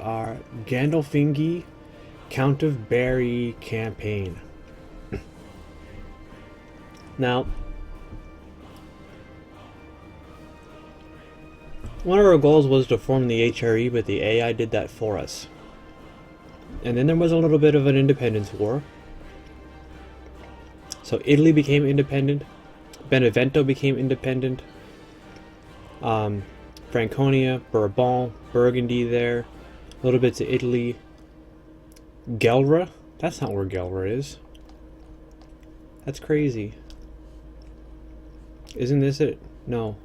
Gandolfingi Count of Barry Campaign. Now, one of our goals was to form the HRE, but the AI did that for us. And then there was a little bit of an independence war. So Italy became independent, Benevento became independent, Franconia, Bourbon, Burgundy there, little bits of Italy, Gelra, that's not where Gelra is. That's crazy. Isn't this it? No.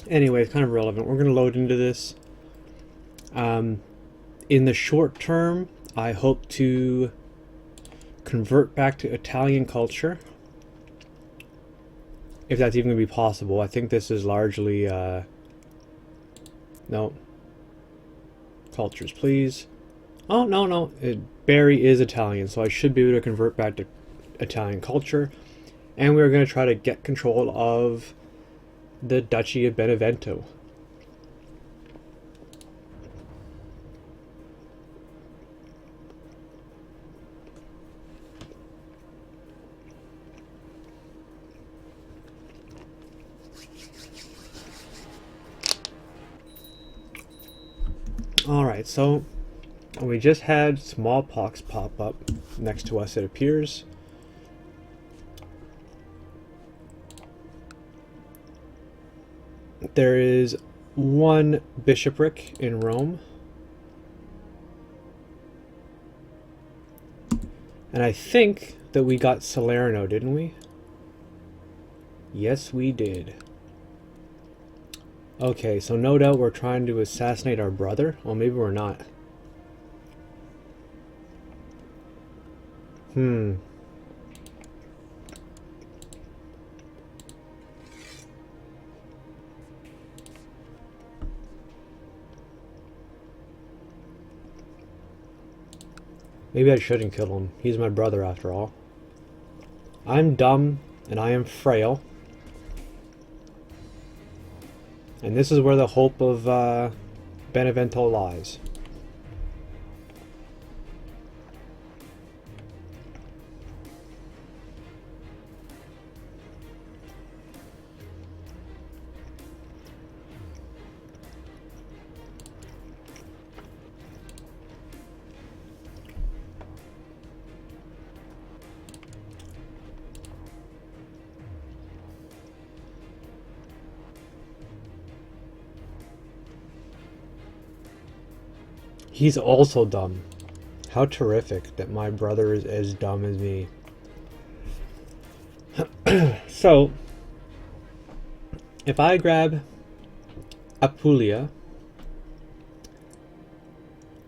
Anyway, it's kind of relevant. We're going to load into this. In the short term, I hope to convert back to Italian culture. If that's even going to be possible. I think this is largely... no. Cultures, please. Oh, no. Barry is Italian, so I should be able to convert back to Italian culture. And we're going to try to get control of the Duchy of Benevento. Alright, so we just had smallpox pop up next to us, it appears. There is one bishopric in Rome. And I think that we got Salerno, didn't we? Yes, we did. Okay, so no doubt we're trying to assassinate our brother. Well, maybe we're not. Maybe I shouldn't kill him. He's my brother after all. I'm dumb and I am frail. And this is where the hope of Benevento lies. He's also dumb. How terrific that my brother is as dumb as me. So, if I grab Apulia,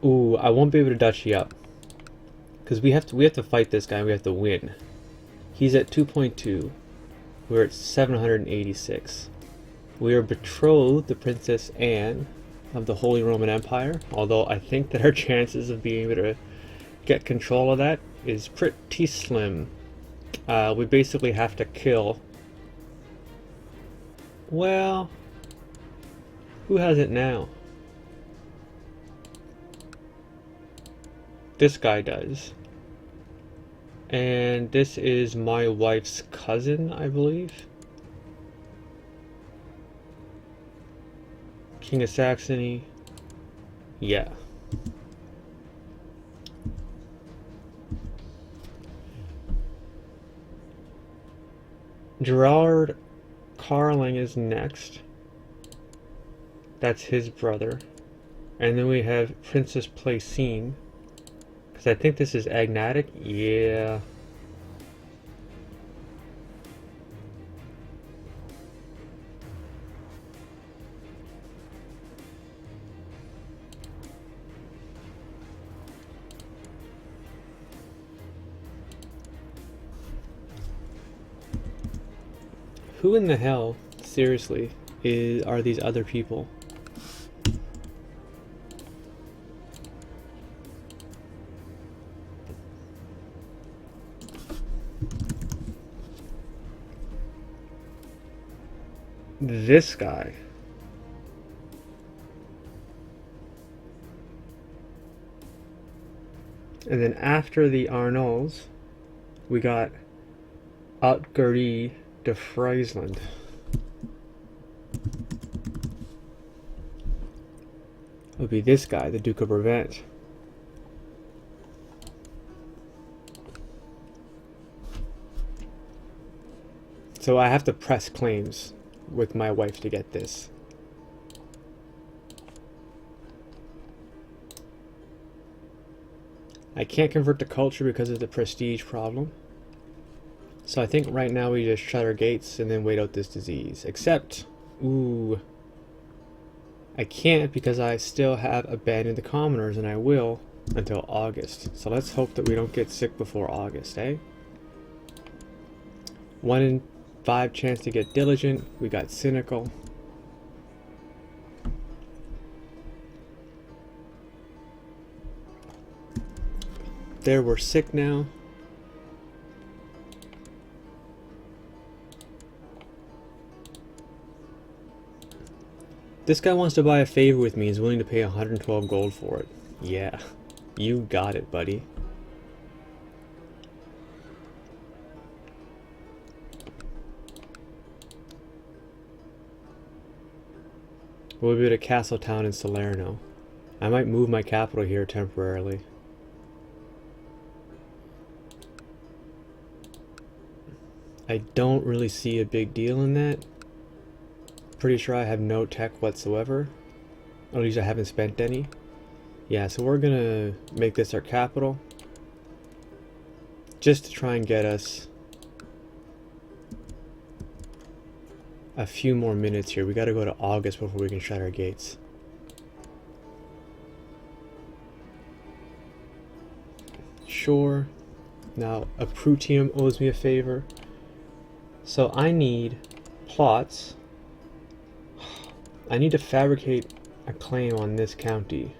ooh, I won't be able to duchy up. Because we have to fight this guy, we have to win. He's at 2.2. We're at 786. We are betrothed to Princess Anne of the Holy Roman Empire, although I think that our chances of being able to get control of that is pretty slim. We basically have to kill... Well... Who has it now? This guy does. And this is my wife's cousin, I believe. King of Saxony. Yeah. Gerard Carling is next. That's his brother. And then we have Princess Placine. Because I think this is Agnatic. Yeah. Who in the hell, seriously, are these other people? this guy. And then after the Arnolds, we got Outgerie de Friesland. It would be this guy, the Duke of Brabant. So I have to press claims with my wife to get this. I can't convert to culture because of the prestige problem. So I think right now we just shut our gates and then wait out this disease. Except, ooh, I can't because I still have abandoned the commoners, and I will until August. So let's hope that we don't get sick before August, eh? 1 in 5 chance to get diligent. We got cynical. There, we're sick now. This guy wants to buy a favor with me. He's willing to pay 112 gold for it. Yeah, you got it, buddy. We'll be at a castle town in Salerno. I might move my capital here temporarily. I don't really see a big deal in that. Pretty sure I have no tech whatsoever. At least I haven't spent any. Yeah, so we're gonna make this our capital. Just to try and get us a few more minutes here. We gotta go to August before we can shut our gates. Sure. Now, Aprutium owes me a favor. So I need plots. I need to fabricate a claim on this county.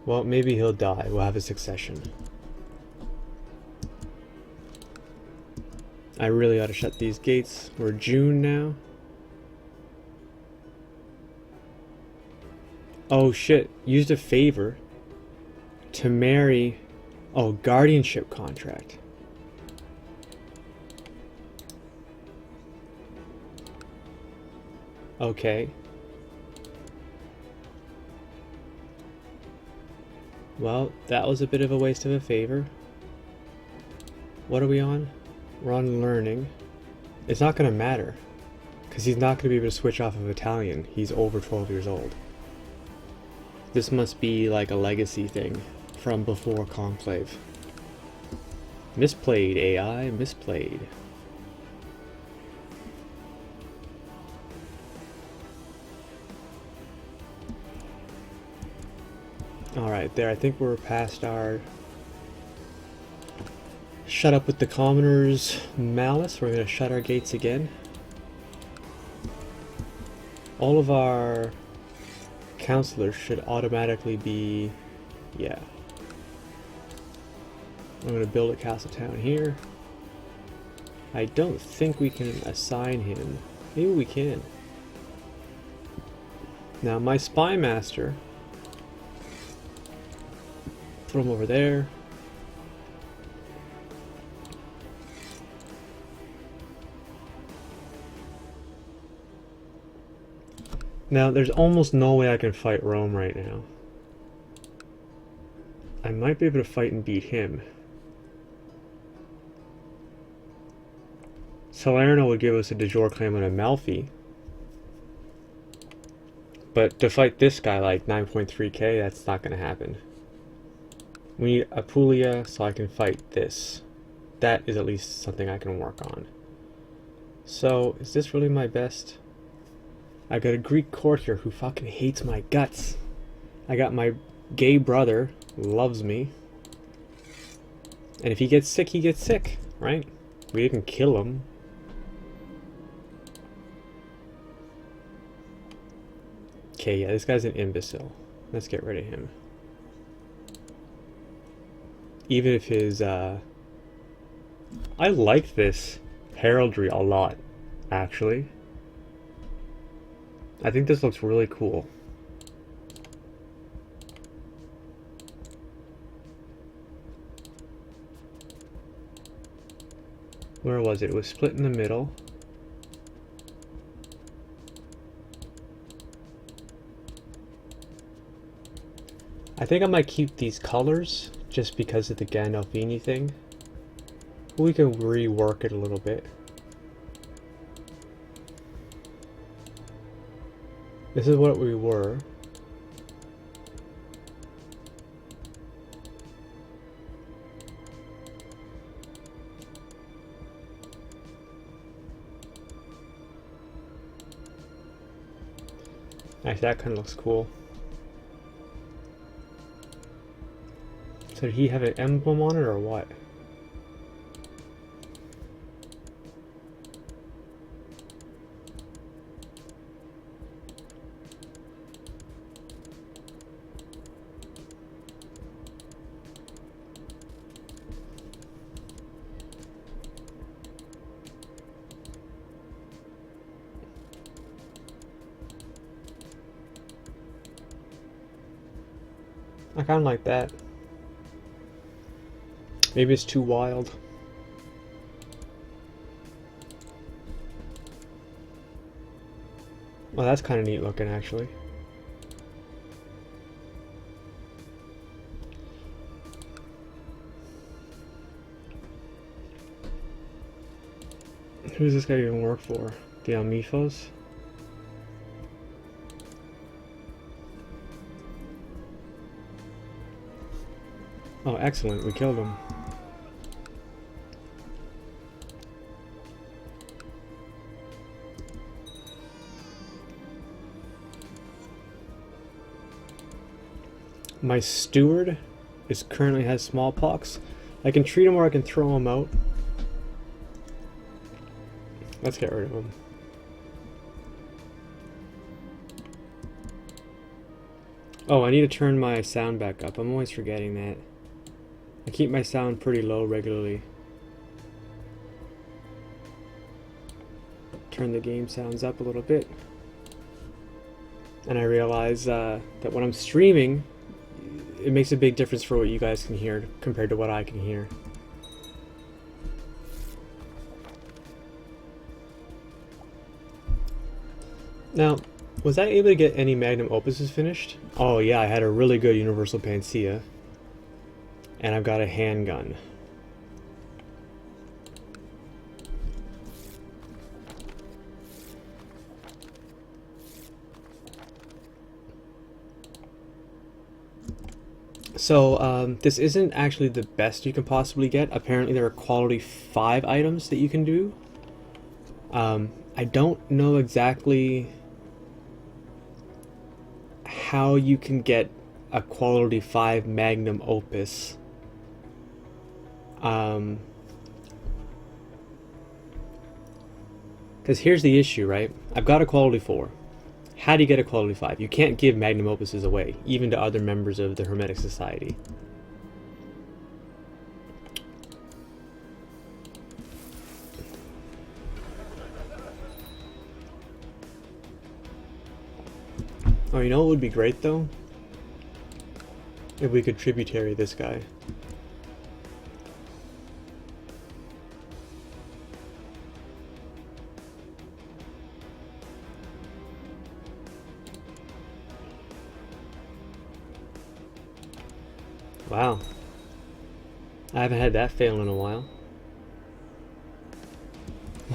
Well, maybe he'll die. We'll have a succession. I really ought to shut these gates. We're June now. Oh shit, used a favor to marry... Oh, guardianship contract. Okay. Well, that was a bit of a waste of a favor. What are we on? We're on learning. It's not going to matter, because he's not going to be able to switch off of Italian. He's over 12 years old. This must be like a legacy thing from before Conclave. Misplayed, AI, misplayed. Alright, there, I think we're past our shut up with the commoners malice. We're going to shut our gates again. All of our counselors should automatically be... yeah. I'm going to build a castle town here. I don't think we can assign him. Maybe we can. Now my spy master... Put him over there. Now, there's almost no way I can fight Rome right now. I might be able to fight and beat him. Salerno would give us a de jure claim on Amalfi. But to fight this guy like 9.3k, that's not going to happen. We need Apulia so I can fight this. That is at least something I can work on. So, is this really my best? I got a Greek courtier who fucking hates my guts. I got my gay brother, who loves me. And if he gets sick, right? We didn't kill him. Okay, yeah, this guy's an imbecile. Let's get rid of him. Even if his, I like this heraldry a lot, actually. I think this looks really cool. Where was it? It was split in the middle. I think I might keep these colors just because of the Gandolfini thing. We can rework it a little bit. This is what we were. Actually, that kind of looks cool. So did he have an emblem on it or what? I kind of like that. Maybe it's too wild. Well, that's kind of neat looking, actually. Who's this guy even work for? The Almifos? Oh, excellent. We killed him. My steward currently has smallpox. I can treat him or I can throw him out. Let's get rid of him. Oh, I need to turn my sound back up. I'm always forgetting that. I keep my sound pretty low regularly. Turn the game sounds up a little bit. And I realize that when I'm streaming, it makes a big difference for what you guys can hear compared to what I can hear. Now, was I able to get any magnum opuses finished? Oh yeah, I had a really good universal panacea. And I've got a handgun. So, this isn't actually the best you can possibly get. Apparently there are quality 5 items that you can do. I don't know exactly how you can get a quality 5 magnum opus. Because here's the issue, right? I've got a quality 4. How do you get a quality 5? You can't give magnum opuses away, even to other members of the Hermetic Society. Oh, you know what would be great though? If we could tributary this guy. Wow. I haven't had that fail in a while.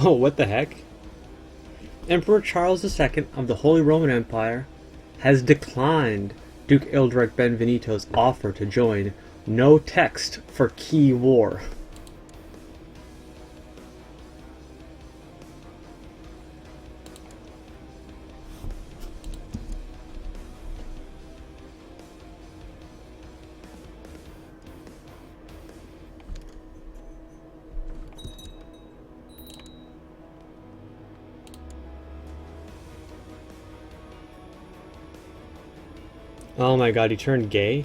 Oh, what the heck? Emperor Charles II of the Holy Roman Empire has declined Duke Ildric Benvenuto's offer to join No Text for Key War. Oh my god, he turned gay?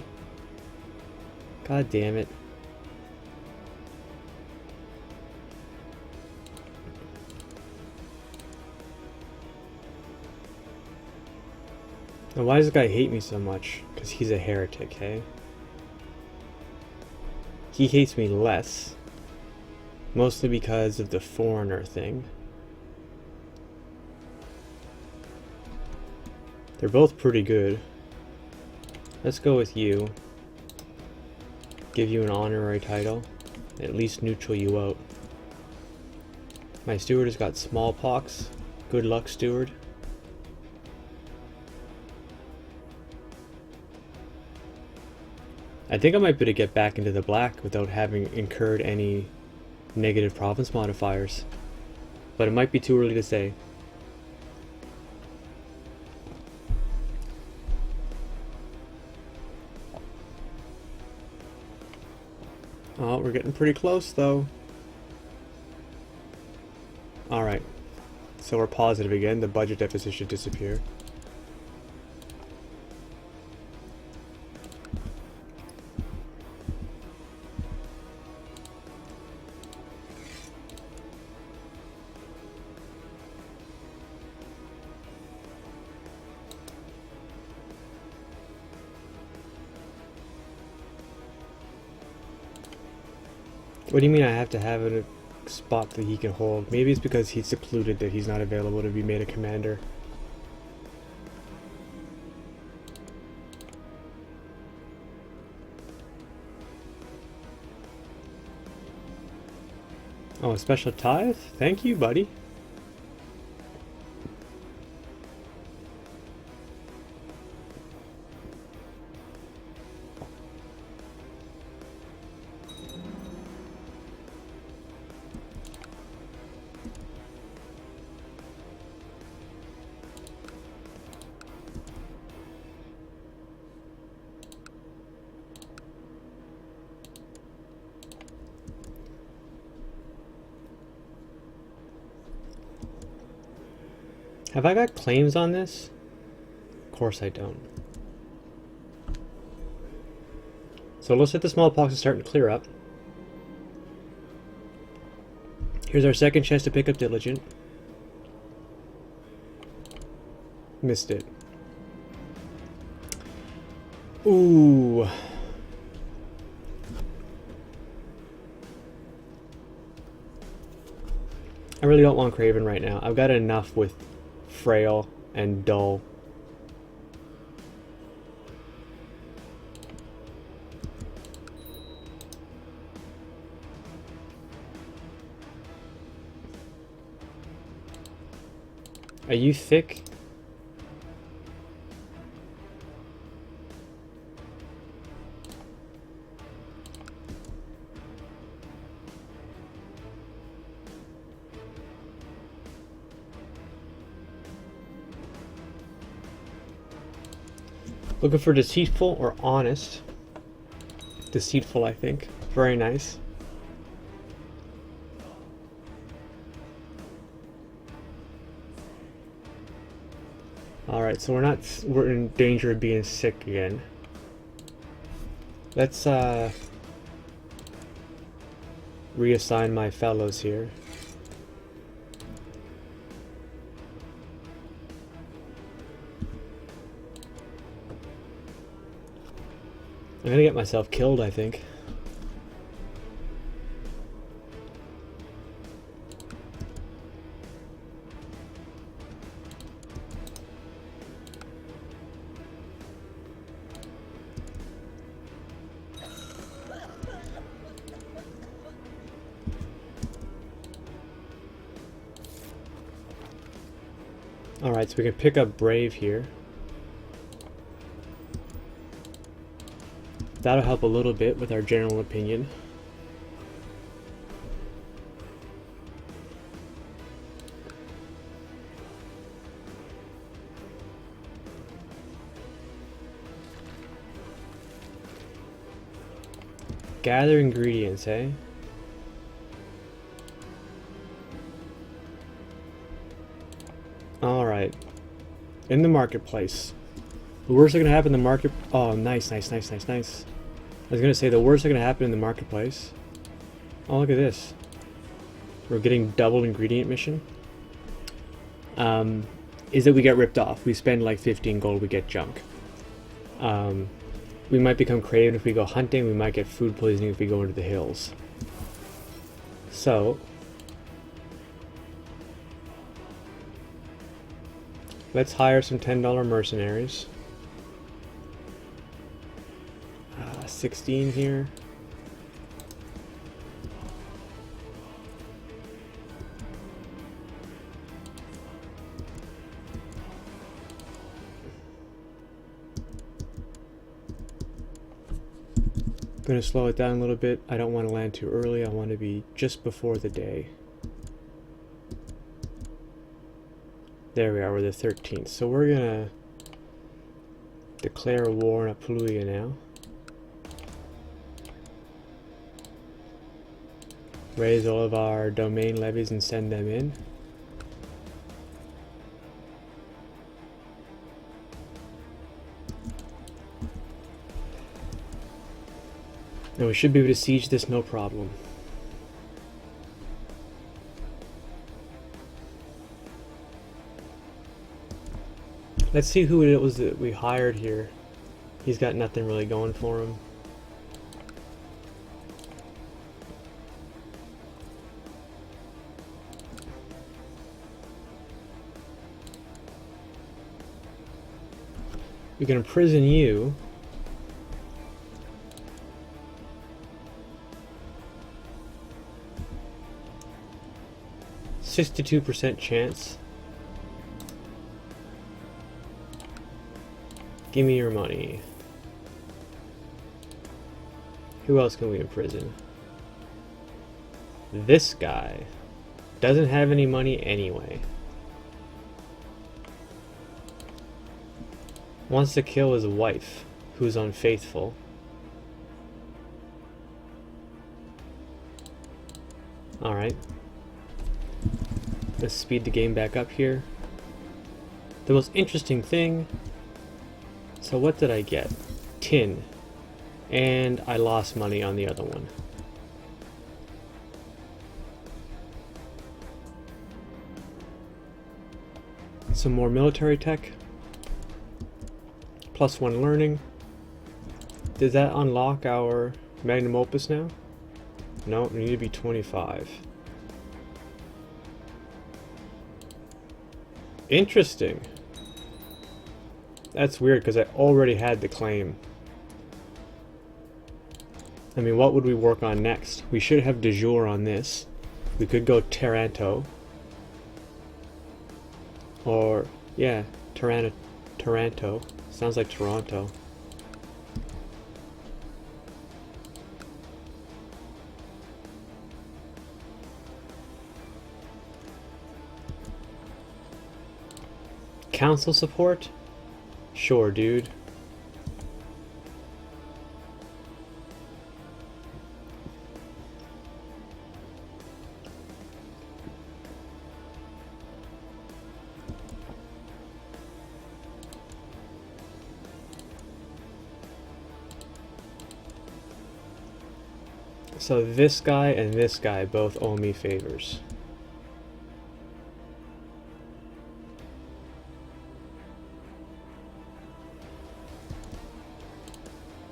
God damn it. And why does this guy hate me so much? Because he's a heretic, hey? He hates me less. Mostly because of the foreigner thing. They're both pretty good. Let's go with you. Give you an honorary title. At least neutral you out. My steward has got smallpox. Good luck, steward. I think I might be able to get back into the black without having incurred any negative province modifiers. But it might be too early to say. Oh, we're getting pretty close though. Alright. So we're positive again. The budget deficit should disappear. What do you mean I have to have a spot that he can hold? Maybe it's because he's secluded that he's not available to be made a commander. Oh, a special tithe? Thank you, buddy. Have I got claims on this? Of course I don't. So it looks like the smallpox is starting to clear up. Here's our second chance to pick up Diligent. Missed it. Ooh. I really don't want Craven right now. I've got enough with Frail and Dull. Are you thick? Looking for deceitful or honest? Deceitful, I think. Very nice. Alright, so we're in danger of being sick again. Let's reassign my fellows here. I'm gonna get myself killed, I think. Alright, so we can pick up Brave here. That'll help a little bit with our general opinion. Gather ingredients, eh? Alright. In the marketplace. The worst that can happen in the market... Oh, nice, nice, nice, nice, nice. I was gonna say, the worst that can happen in the marketplace... Oh, look at this. We're getting double ingredient mission. is that we get ripped off. We spend like 15 gold, we get junk. We might become creative if we go hunting. We might get food poisoning if we go into the hills. So let's hire some $10 mercenaries. 16 here. I'm going to slow it down a little bit. I don't want to land too early. I want to be just before the day. There we are, we're the 13th. So we're going to declare a war on Apulia now. Raise all of our domain levies and send them in. And we should be able to siege this no problem. Let's see who it was that we hired here. He's got nothing really going for him. We can imprison you. 62% chance. Give me your money. Who else can we imprison? This guy doesn't have any money anyway. Wants to kill his wife, who's unfaithful. Alright. Let's speed the game back up here. The most interesting thing... So what did I get? Tin. And I lost money on the other one. Some more military tech. +1 learning. Does that unlock our magnum opus now? No, we need to be 25. Interesting. That's weird because I already had the claim. I mean, what would we work on next? We should have de jure on this. We could go Taranto. Or, yeah, Taranto. Sounds like Toronto. Council support? Sure, dude. So this guy and this guy both owe me favors.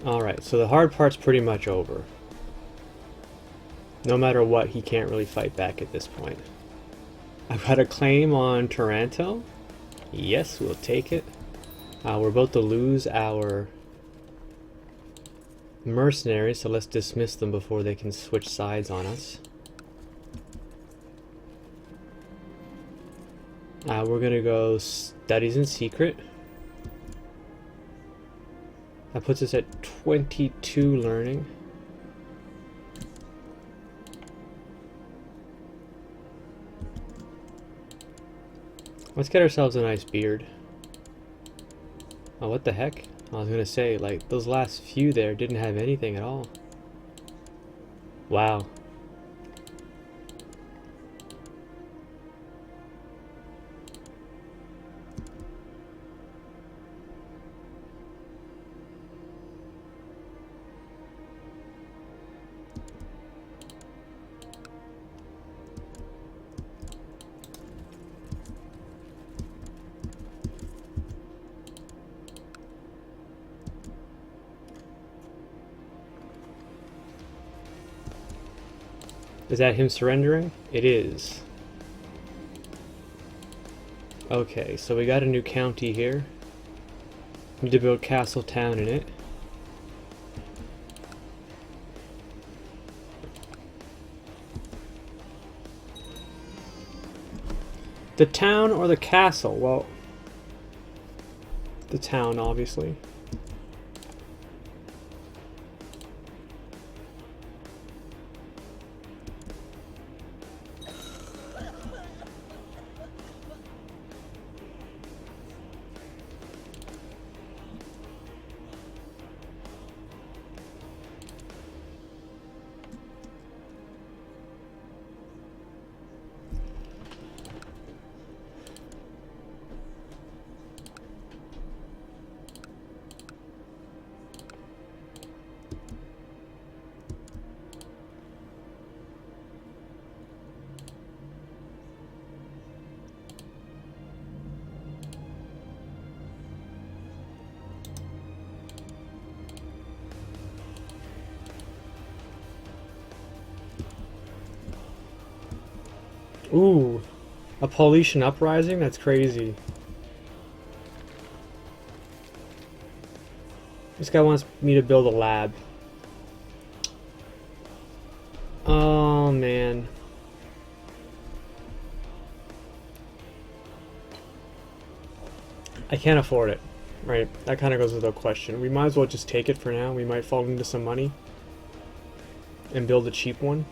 Alright, so the hard part's pretty much over. No matter what, he can't really fight back at this point. I've got a claim on Taranto. Yes, we'll take it. We're about to lose our mercenaries, so let's dismiss them before they can switch sides on us. We're gonna go studies in secret. That puts us at 22 learning. Let's get ourselves a nice beard. Oh, what the heck? I was gonna say, like, those last few there didn't have anything at all. Wow. Is that him surrendering? It is. Okay, so we got a new county here. Need to build Castle Town in it. The town or the castle? Well, the town, obviously. Ooh, a Paulician uprising? That's crazy. This guy wants me to build a lab. Oh, man. I can't afford it, right? That kind of goes without question. We might as well just take it for now. We might fall into some money and build a cheap one.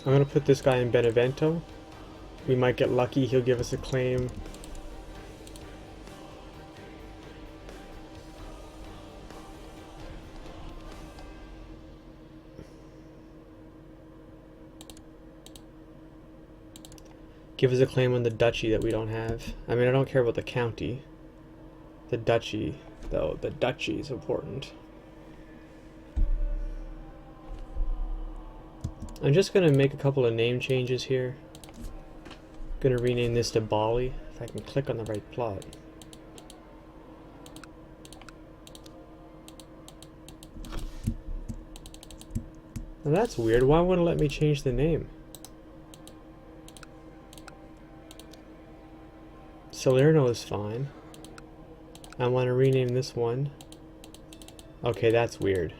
I'm gonna put this guy in Benevento. We might get lucky, he'll give us a claim. Give us a claim on the duchy that we don't have. I mean, I don't care about the county. The duchy, though, the duchy is important. I'm just gonna make a couple of name changes here. Gonna rename this to Bali, if I can click on the right plot. Now that's weird, why wouldn't it let me change the name? Salerno is fine. I want to rename this one. Okay, that's weird.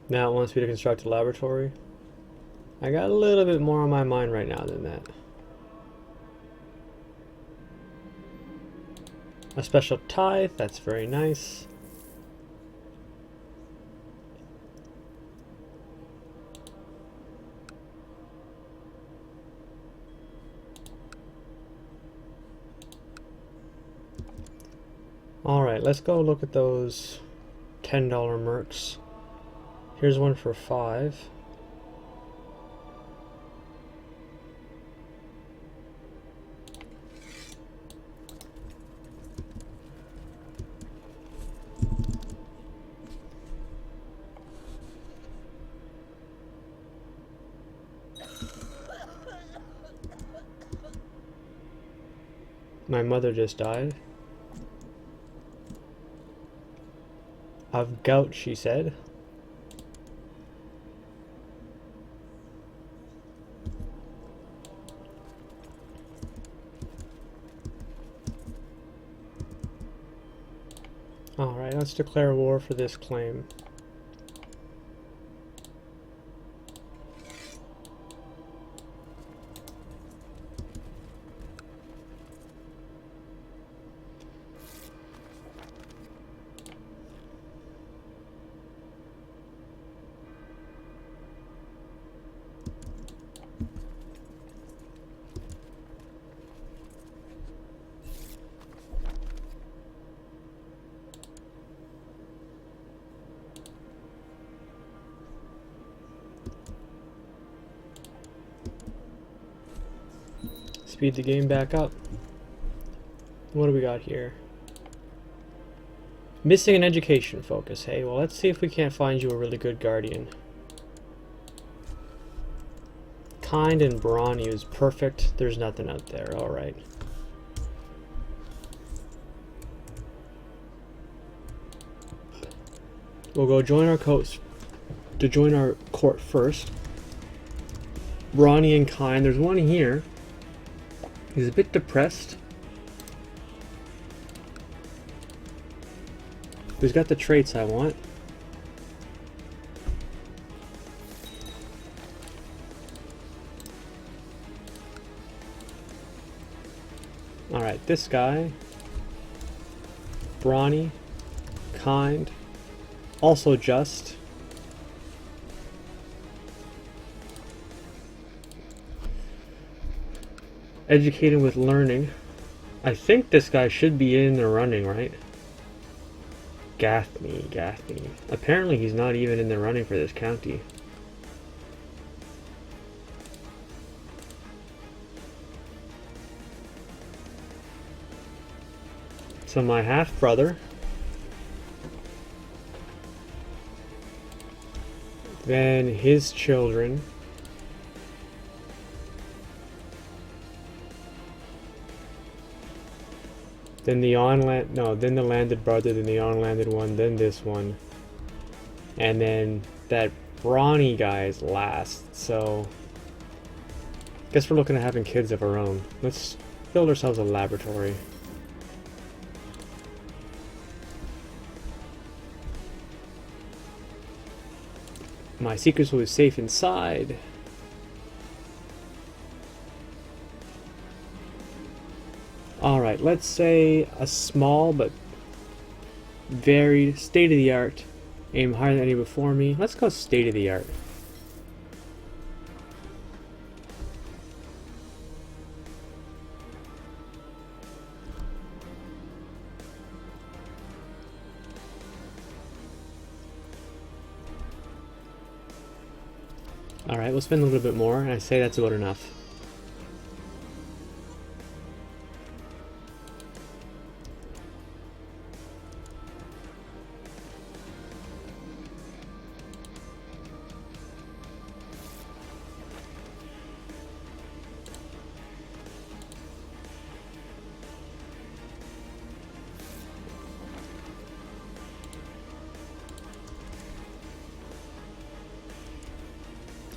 Now it wants me to construct a laboratory. I got a little bit more on my mind right now than that. A special tithe, that's very nice. Alright, let's go look at those $10 mercs. Here's one for 5. My mother just died. Of gout, she said. Alright, let's declare war for this claim. speed the game back up. What do we got here? Missing an education focus. Hey, well, let's see if we can't find you a really good guardian. Kind and brawny is perfect. There's nothing out there. All right. We'll go join our coach to join our court first. Brawny and kind. There's one here. He's a bit depressed. He's got the traits I want. Alright, this guy. Brawny. Kind. Also just. Educated with learning. I think this guy should be in the running, right? Gaffney. Apparently he's not even in the running for this county. So my half-brother, then his children, then the on-land, no, then the landed brother, then the on-landed one, then this one. And then that brawny guy is last, so guess we're looking at having kids of our own. Let's build ourselves a laboratory. My secrets will be safe inside. Alright, let's say a small but very state-of-the-art. Aim higher than any before me. Let's go state-of-the-art. Alright, we'll spend a little bit more, and I say that's about enough.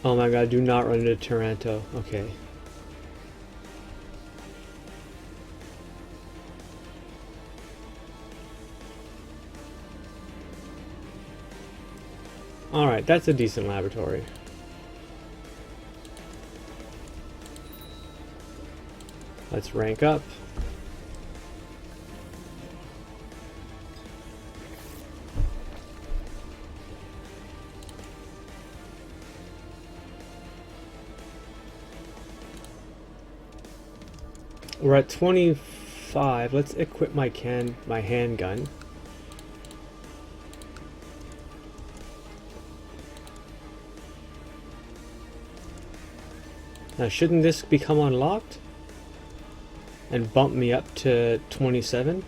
Oh my god, do not run into Taranto. Okay. Alright, that's a decent laboratory. Let's rank up. We're at 25. Let's equip my handgun. Now, shouldn't this become unlocked and bump me up to 27?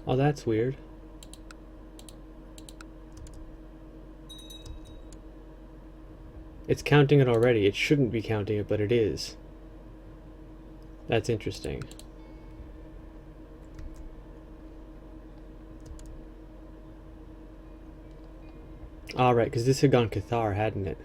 Oh, that's weird. It's counting it already. It shouldn't be counting it, but it is. That's interesting. Alright, because this had gone Cathar, hadn't it?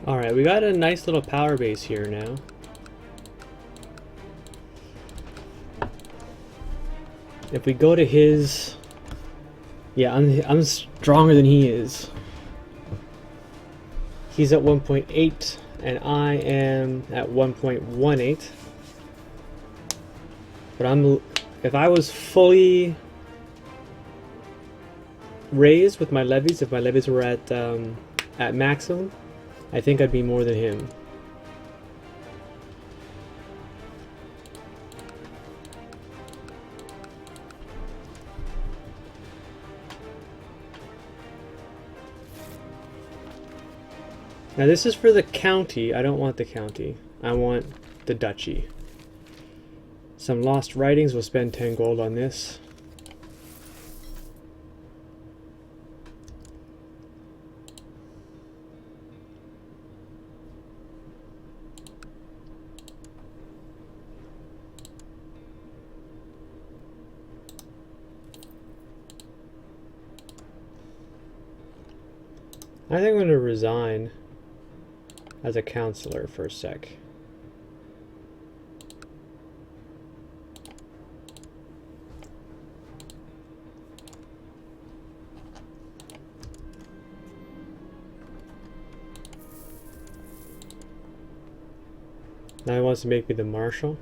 Alright, we got a nice little power base here now. If we go to his... Yeah, I'm stronger than he is. He's at 1.8. and I am at 1.18. But if I was fully raised with my levies, if my levies were at maximum, I think I'd be more than him. Now this is for the county. I don't want the county. I want the duchy. Some lost writings. We'll spend 10 gold on this. I think I'm going to resign as a counselor for a sec. Now he wants to make me the marshal?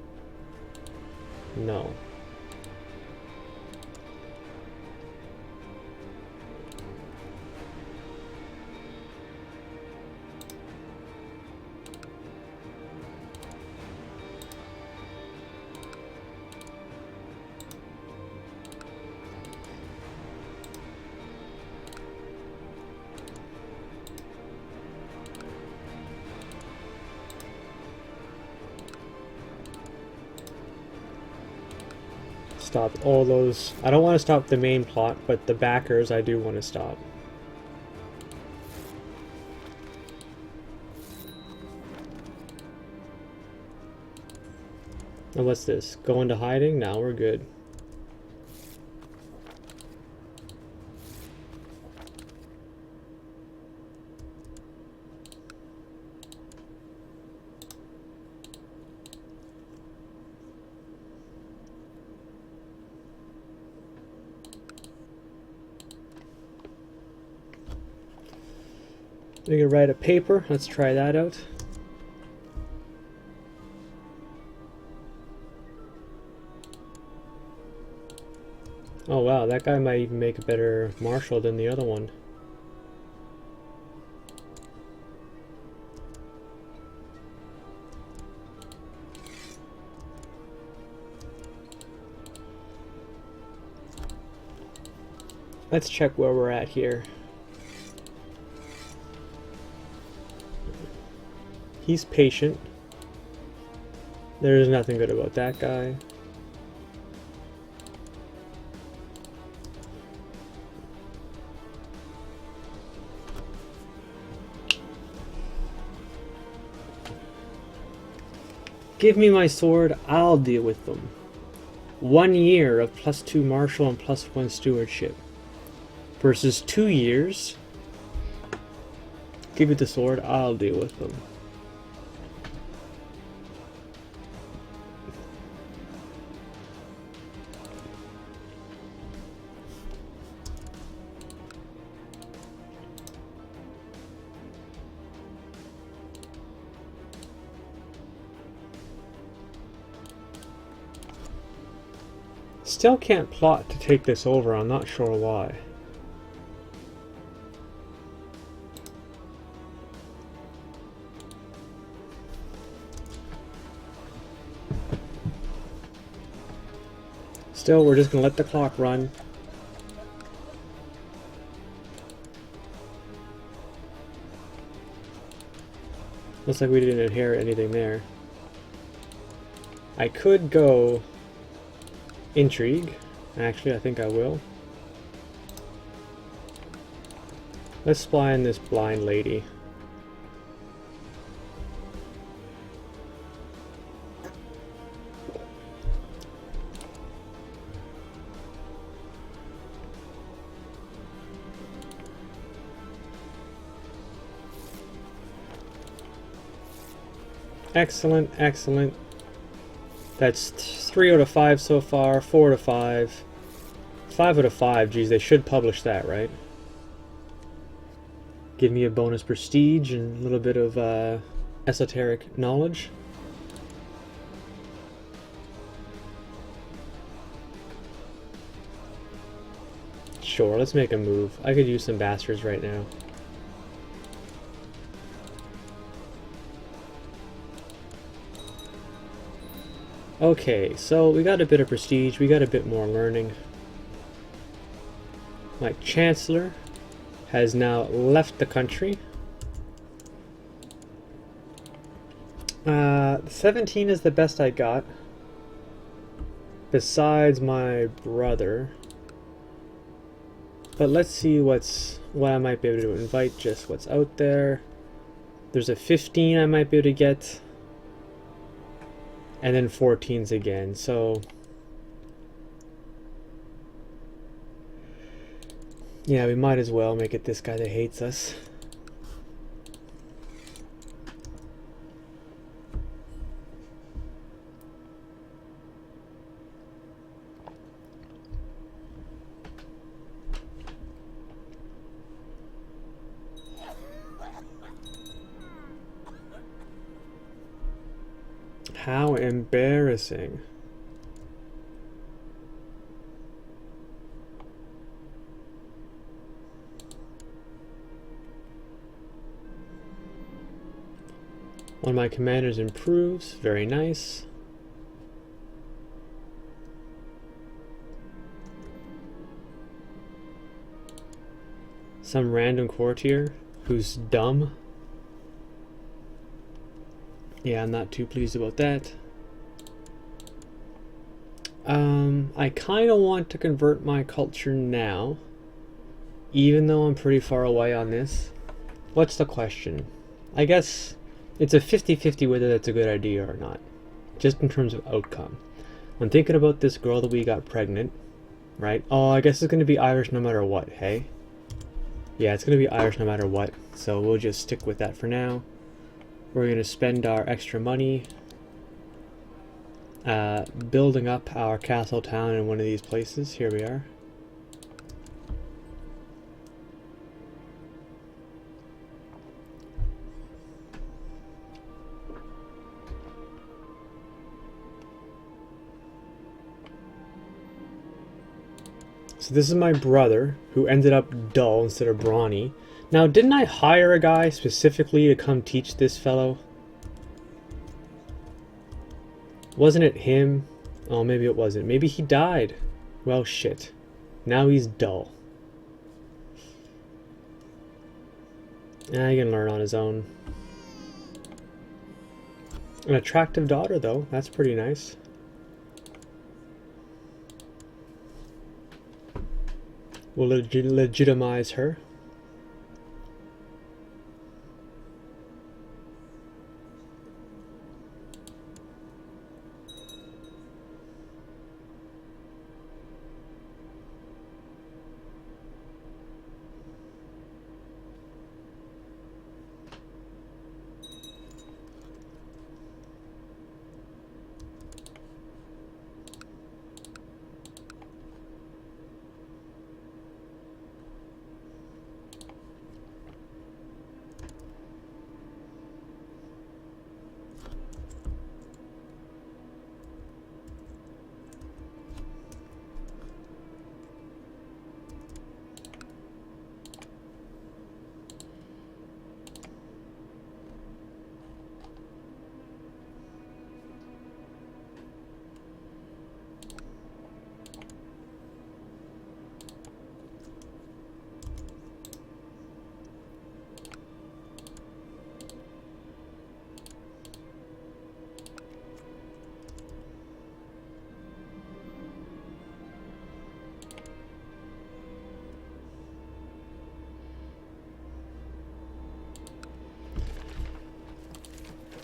No. Stop all those. I don't want to stop the main plot, but the backers I do want to stop. And what's this? Go into hiding? Now we're good. We can write a paper. Let's try that out. Oh wow, that guy might even make a better marshal than the other one. Let's check where we're at here. He's patient. There's nothing good about that guy. Give me my sword, I'll deal with them. 1 year of +2 martial and +1 stewardship. Versus 2 years. Give me the sword, I'll deal with them. Still can't plot to take this over, I'm not sure why. Still, we're just gonna let the clock run. Looks like we didn't inherit anything there. I could go intrigue. Actually, I think I will. Let's spy on this blind lady. Excellent, excellent. That's 3 out of 5 so far, 4 out of 5. 5 out of 5, geez, they should publish that, right? Give me a bonus prestige and a little bit of esoteric knowledge. Sure, let's make a move. I could use some bastards right now. Okay, so we got a bit of prestige, we got a bit more learning. My chancellor has now left the country. 17 is the best I got. Besides my brother. But let's see what I might be able to invite, just what's out there. There's a 15 I might be able to get. And then 14s again, so... yeah, we might as well make it this guy that hates us. How embarrassing. One of my commanders improves, very nice. Some random courtier who's dumb. Yeah, I'm not too pleased about that. I kind of want to convert my culture now, even though I'm pretty far away on this. What's the question? I guess it's a 50-50 whether that's a good idea or not, just in terms of outcome. I'm thinking about this girl that we got pregnant, right? Oh, I guess it's going to be Irish no matter what, hey? Yeah, it's going to be Irish no matter what, so we'll just stick with that for now. We're going to spend our extra money building up our castle town in one of these places. Here we are. So this is my brother, who ended up dull instead of brawny. Now, didn't I hire a guy specifically to come teach this fellow? Wasn't it him? Oh, maybe it wasn't. Maybe he died. Well, shit. Now he's dull. He can learn on his own. An attractive daughter, though. That's pretty nice. We'll legitimize her.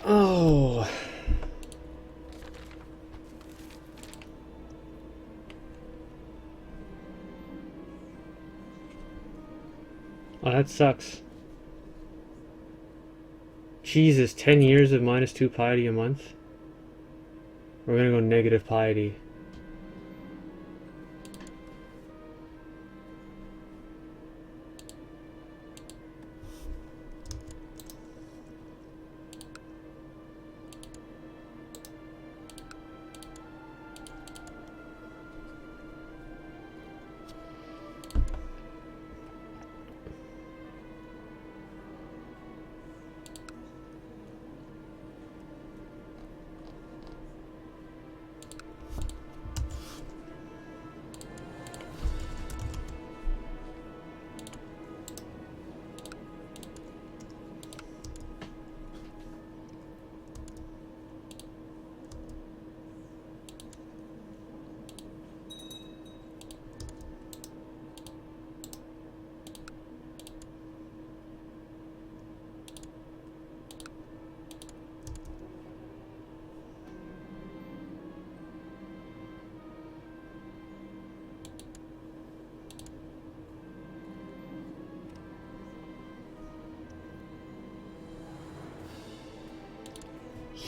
Oh. Oh, that sucks. Jesus, 10 years of -2 piety a month? We're gonna go negative piety.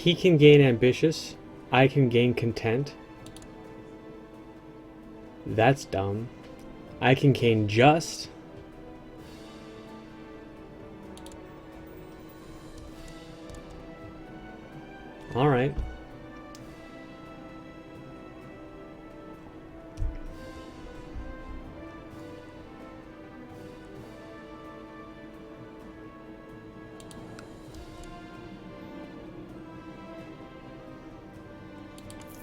He can gain ambitious. I can gain content. That's dumb. I can gain just. Alright.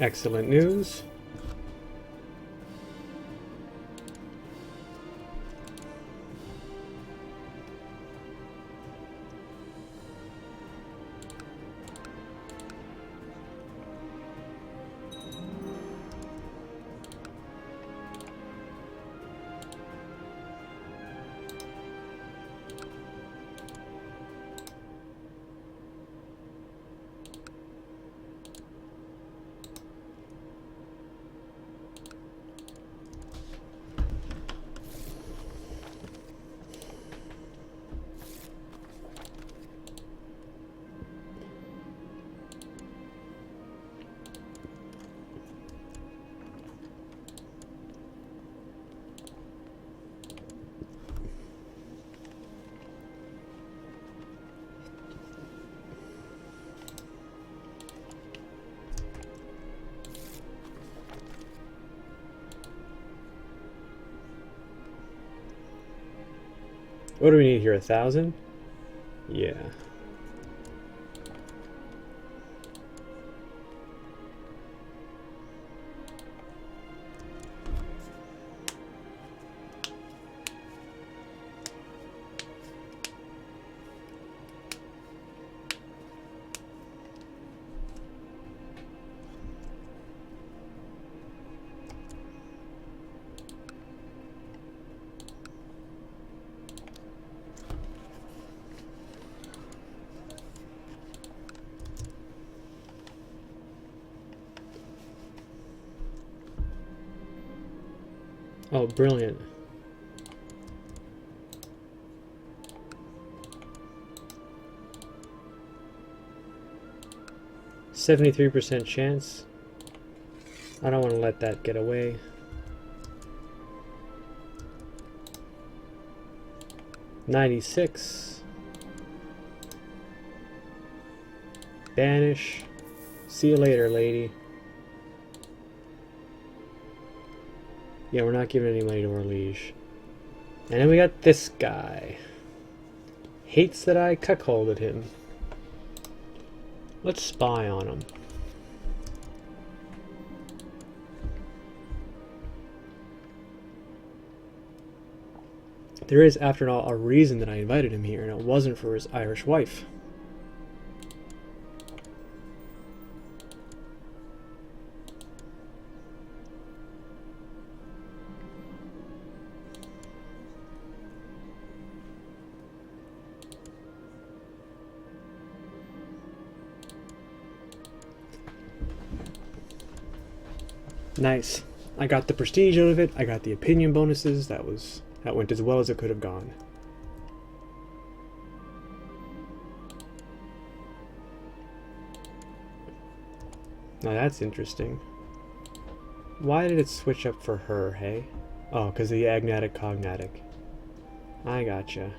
Excellent news. What do we need here? 1,000? Yeah. Oh, brilliant. %73% chance. I don't want to let that get away. $96. Banish. See you later, lady. Yeah, we're not giving any money to our liege. And then we got this guy. Hates that I cuckolded him. Let's spy on him. There is, after all, a reason that I invited him here, and it wasn't for his Irish wife. Nice. I got the prestige out of it. I got the opinion bonuses. That went as well as it could have gone. Now that's interesting. Why did it switch up for her, hey? Oh, because the agnatic cognatic. I gotcha.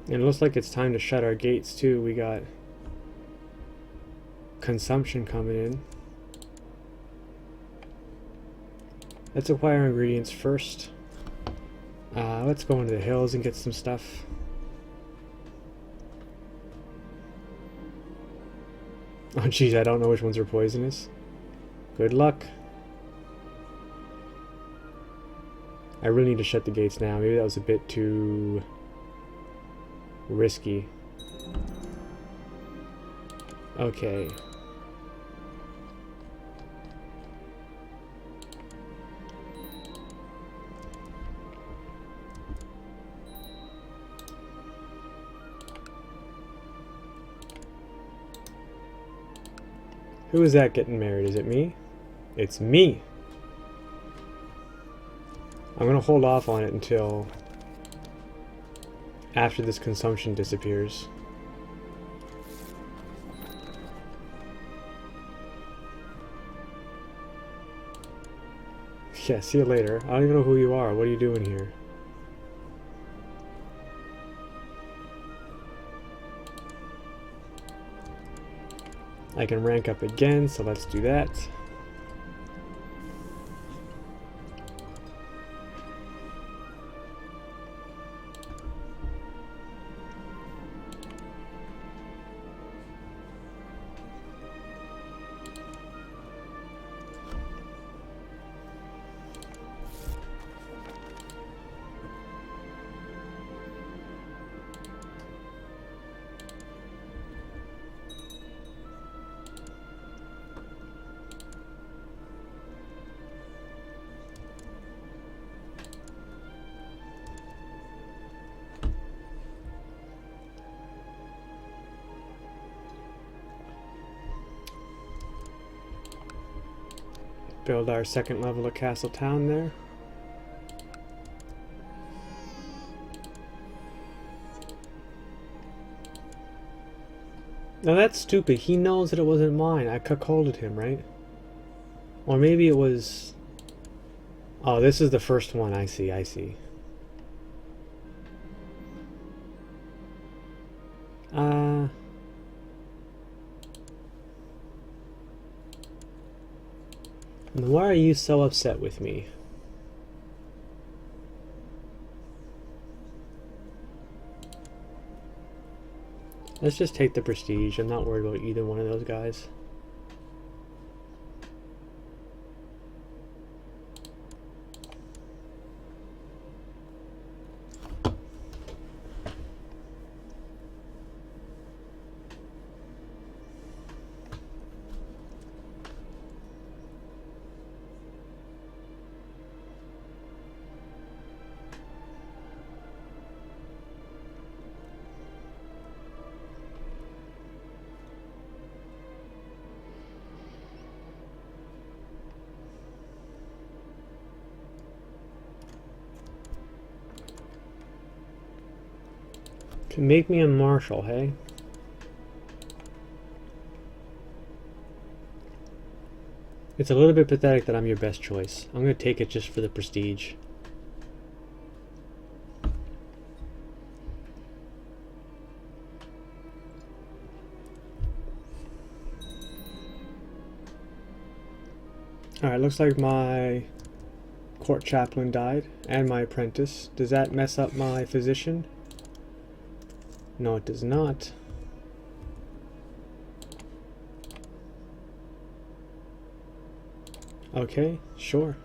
And it looks like it's time to shut our gates too. We got consumption coming in. Let's acquire ingredients first. Let's go into the hills and get some stuff. Oh jeez, I don't know which ones are poisonous. Good luck. I really need to shut the gates now. Maybe that was a bit too risky. Okay. Who is that getting married? Is it me? It's me! I'm gonna hold off on it until after this consumption disappears. Yeah, see you later. I don't even know who you are. What are you doing here? I can rank up again, so let's do that. Build our second level of Castle Town there. Now that's stupid. He knows that it wasn't mine. I cuckolded him, right? Or maybe it was... Oh, this is the first one. I see, I see. Why are you so upset with me? Let's just take the prestige. I'm not worried about either one of those guys. Can make me a marshal, hey? It's a little bit pathetic that I'm your best choice. I'm gonna take it just for the prestige. Alright, looks like my court chaplain died, and my apprentice. Does that mess up my physician? No, it does not. Okay, sure.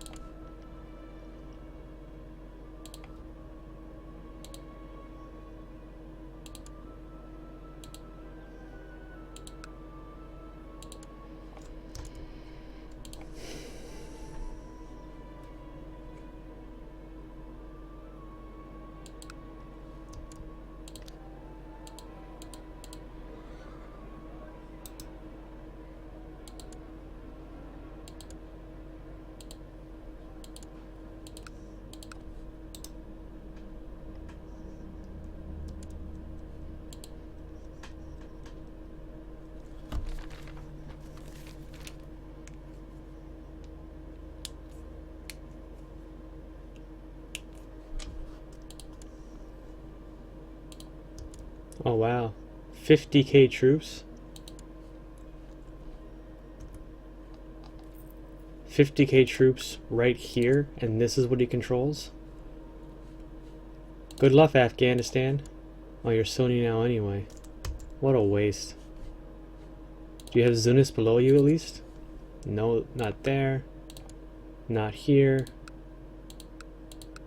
Oh wow, 50k troops? 50k troops right here, and this is what he controls? Good luck, Afghanistan. Oh, you're Sunni now anyway. What a waste. Do you have Zunis below you at least? No, not there. Not here.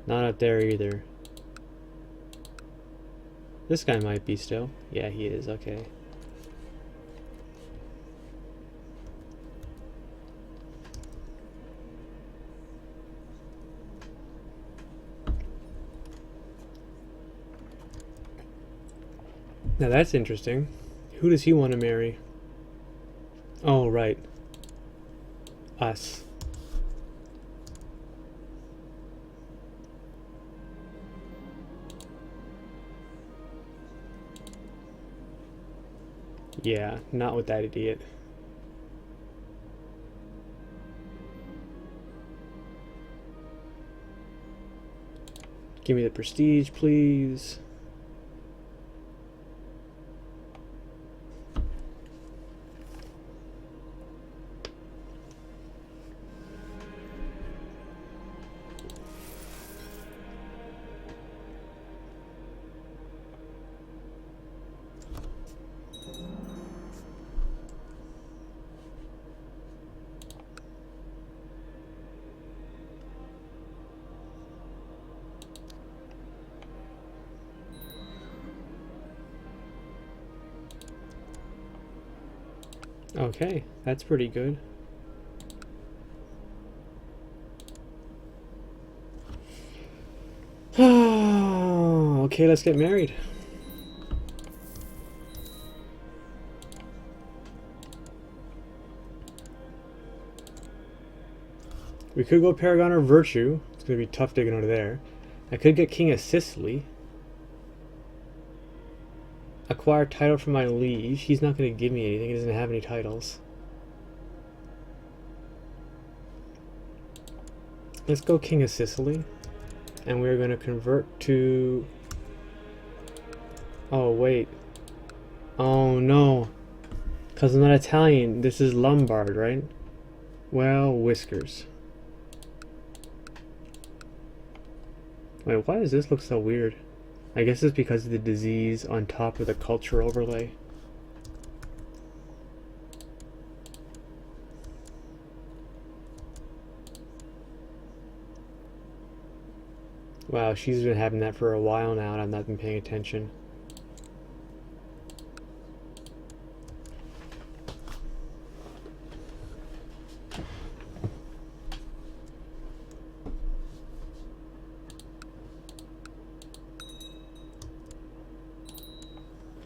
Not up there either. This guy might be still. Yeah, he is. Okay. Now that's interesting. Who does he want to marry? Oh, right. Us. Yeah, not with that idiot. Give me the prestige, please. Okay, that's pretty good. Okay, let's get married. We could go Paragon or Virtue. It's going to be tough digging out of there. I could get King of Sicily. Acquire title from my liege. He's not going to give me anything. He doesn't have any titles. Let's go King of Sicily. And we're going to convert to... Oh, wait. Oh, no. Because I'm not Italian. This is Lombard, right? Well, whiskers. Wait, why does this look so weird? I guess it's because of the disease on top of the culture overlay. Wow, she's been having that for a while now and I've not been paying attention.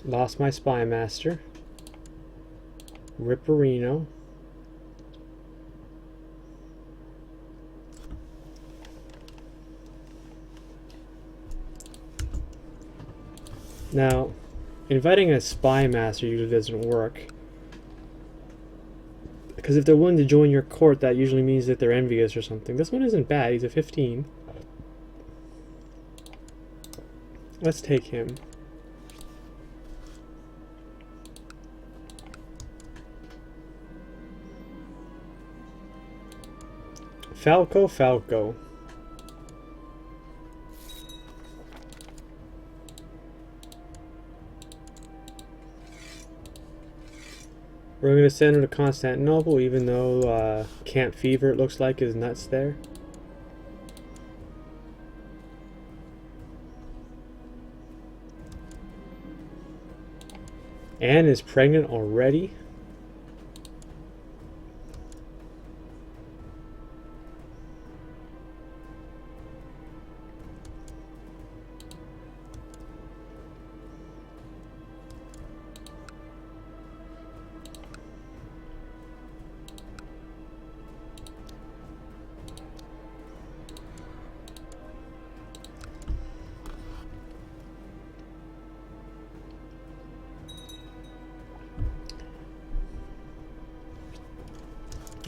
Lost my spy master. Ripperino. Now, inviting a spy master usually doesn't work. Because if they're willing to join your court, that usually means that they're envious or something. This one isn't bad. He's a 15. Let's take him. Falco. We're going to send him to Constantinople, even though Camp Fever, it looks like, is nuts there. Anne is pregnant already?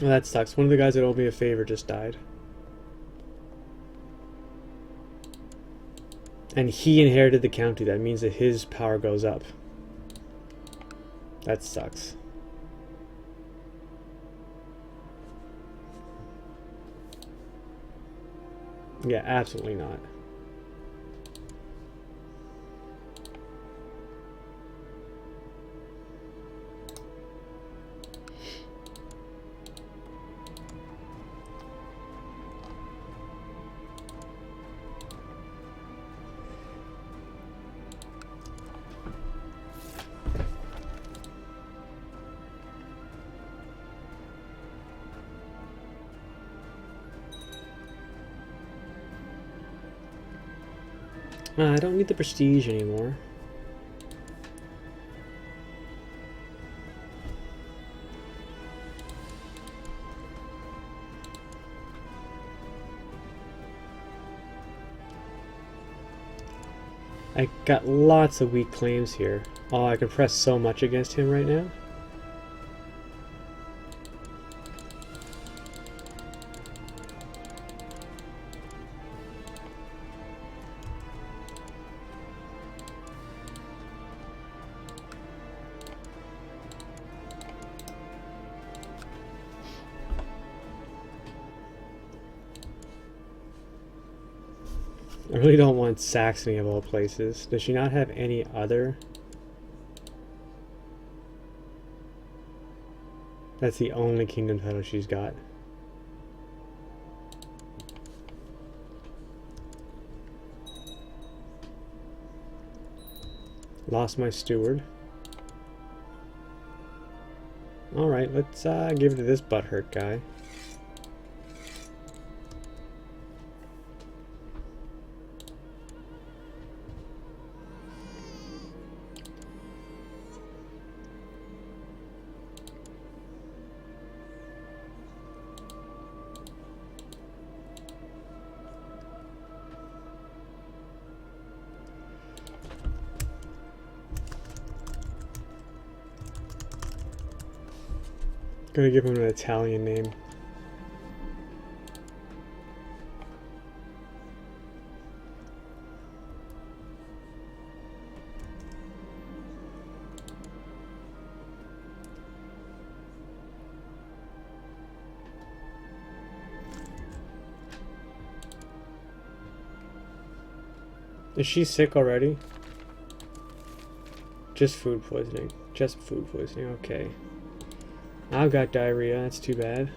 Well, that sucks. One of the guys that owed me a favor just died. And he inherited the county. That means that his power goes up. That sucks. Yeah, absolutely not. I don't need the prestige anymore. I got lots of weak claims here. Oh, I can press so much against him right now. I really don't want Saxony of all places. Does she not have any other? That's the only kingdom title she's got. Lost my steward. Alright, let's give it to this butthurt guy. Gonna give him an Italian name. Is she sick already? Just food poisoning. Just food poisoning, okay. I've got diarrhea, that's too bad.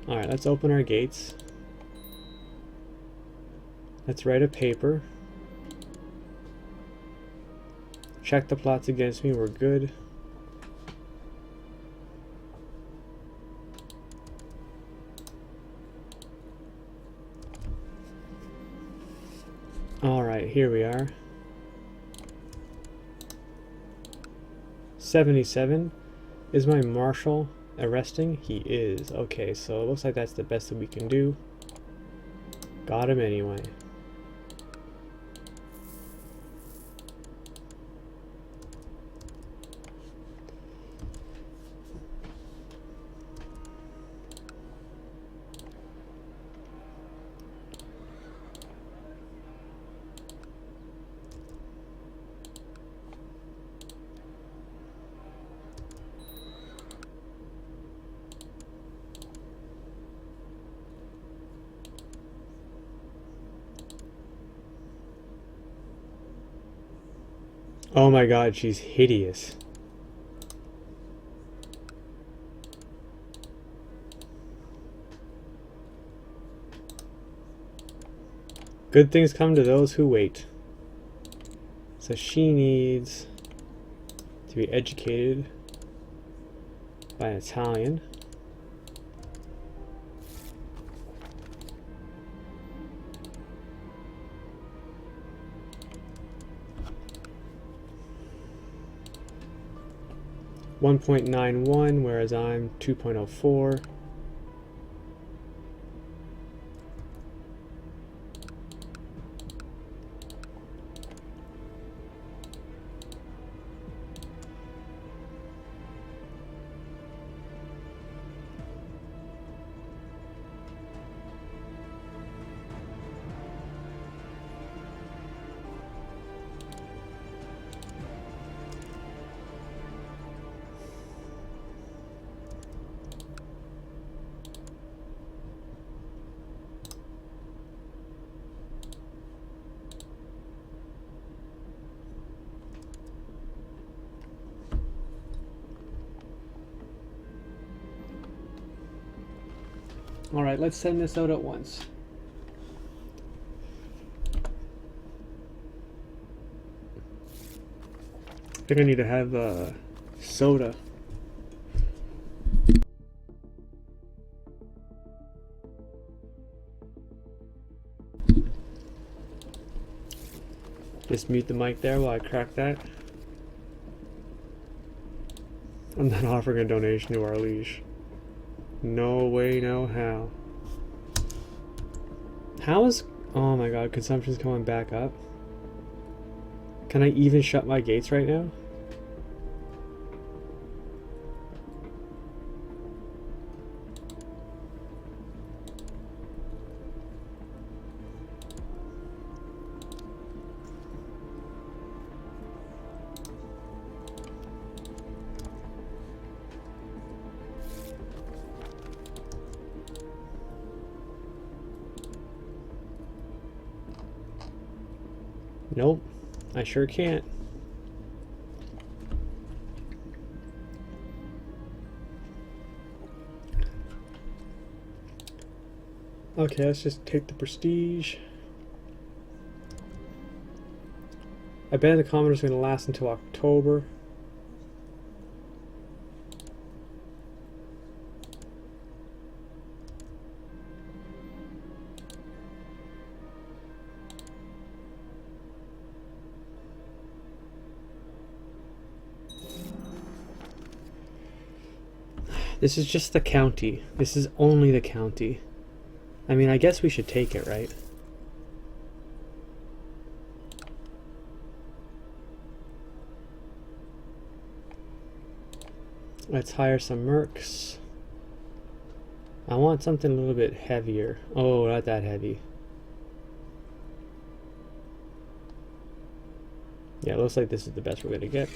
Alright, let's open our gates. Let's write a paper. Check the plots against me, we're good. Alright, here we are. 77. Is my marshal arresting? He is. Okay, so it looks like that's the best that we can do. Got him anyway. Oh my god, she's hideous. Good things come to those who wait. So she needs to be educated by an Italian. .91, whereas I'm 2.04. Alright, let's send this out at once. I think I need to have soda. Just mute the mic there while I crack that. I'm not offering a donation to our leash. No way, no how. How is... Oh my god, consumption's coming back up. Can I even shut my gates right now? Nope, I sure can't. Okay, let's just take the prestige. I bet the commoner's going to last until October. This is just the county. This is only the county. I mean, I guess we should take it, right? Let's hire some mercs. I want something a little bit heavier. Oh, not that heavy. Yeah, it looks like this is the best we're gonna get.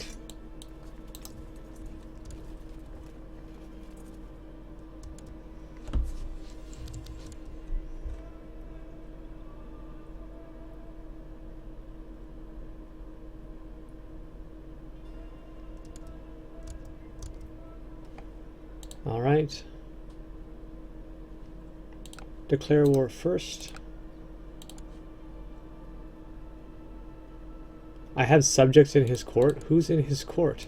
Alright. Declare war first. I have subjects in his court. Who's in his court?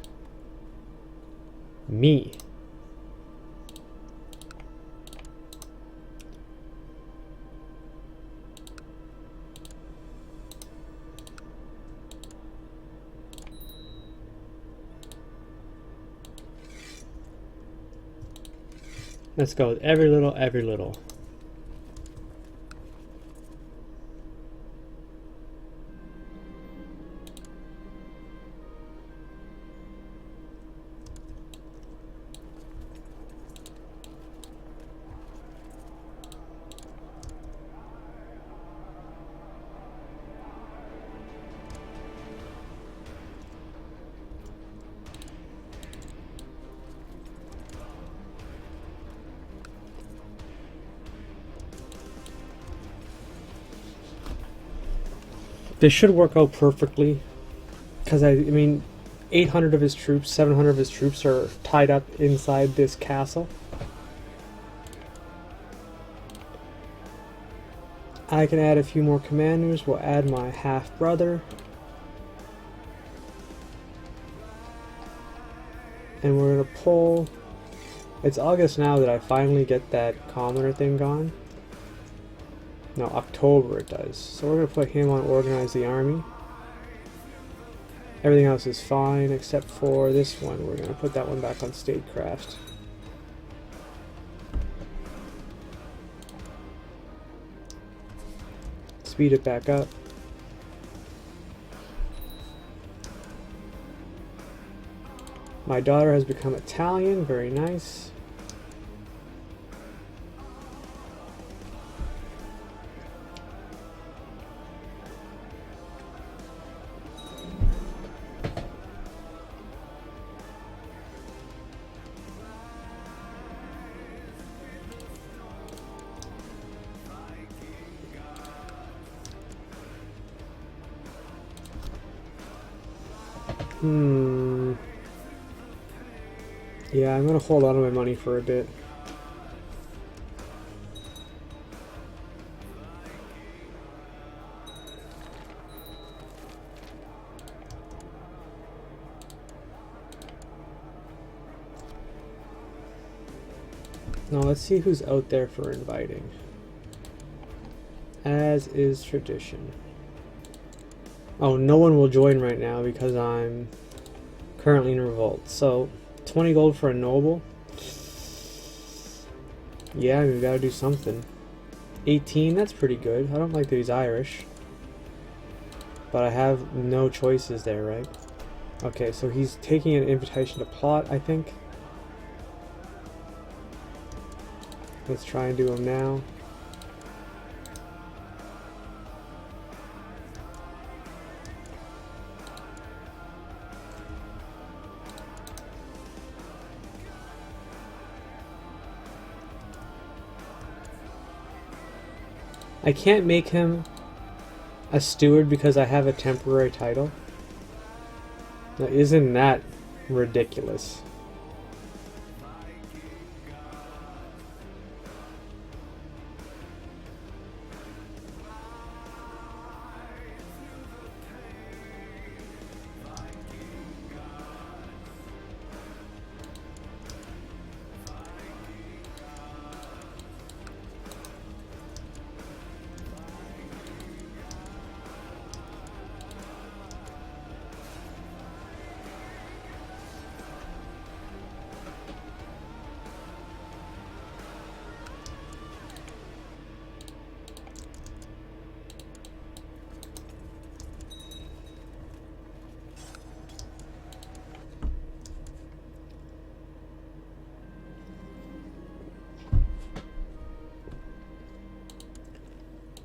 Me. Let's go with every little, every little. This should work out perfectly, because I mean, 800 of his troops, 700 of his troops are tied up inside this castle. I can add a few more commanders. We'll add my half-brother. And we're going to pull... It's August now that I finally get that commoner thing gone. No, October it does. So we're going to put him on Organize the Army. Everything else is fine except for this one. We're going to put that one back on Statecraft. Speed it back up. My daughter has become Italian. Very nice. Yeah, I'm gonna hold on to my money for a bit. Now let's see who's out there for inviting. As is tradition. Oh, no one will join right now because I'm currently in revolt. So, 20 gold for a noble. Yeah, we gotta do something. 18, that's pretty good. I don't like that he's Irish. But I have no choices there, right? Okay, so he's taking an invitation to plot, I think. Let's try and do him now. I can't make him a steward because I have a temporary title. Now, isn't that ridiculous?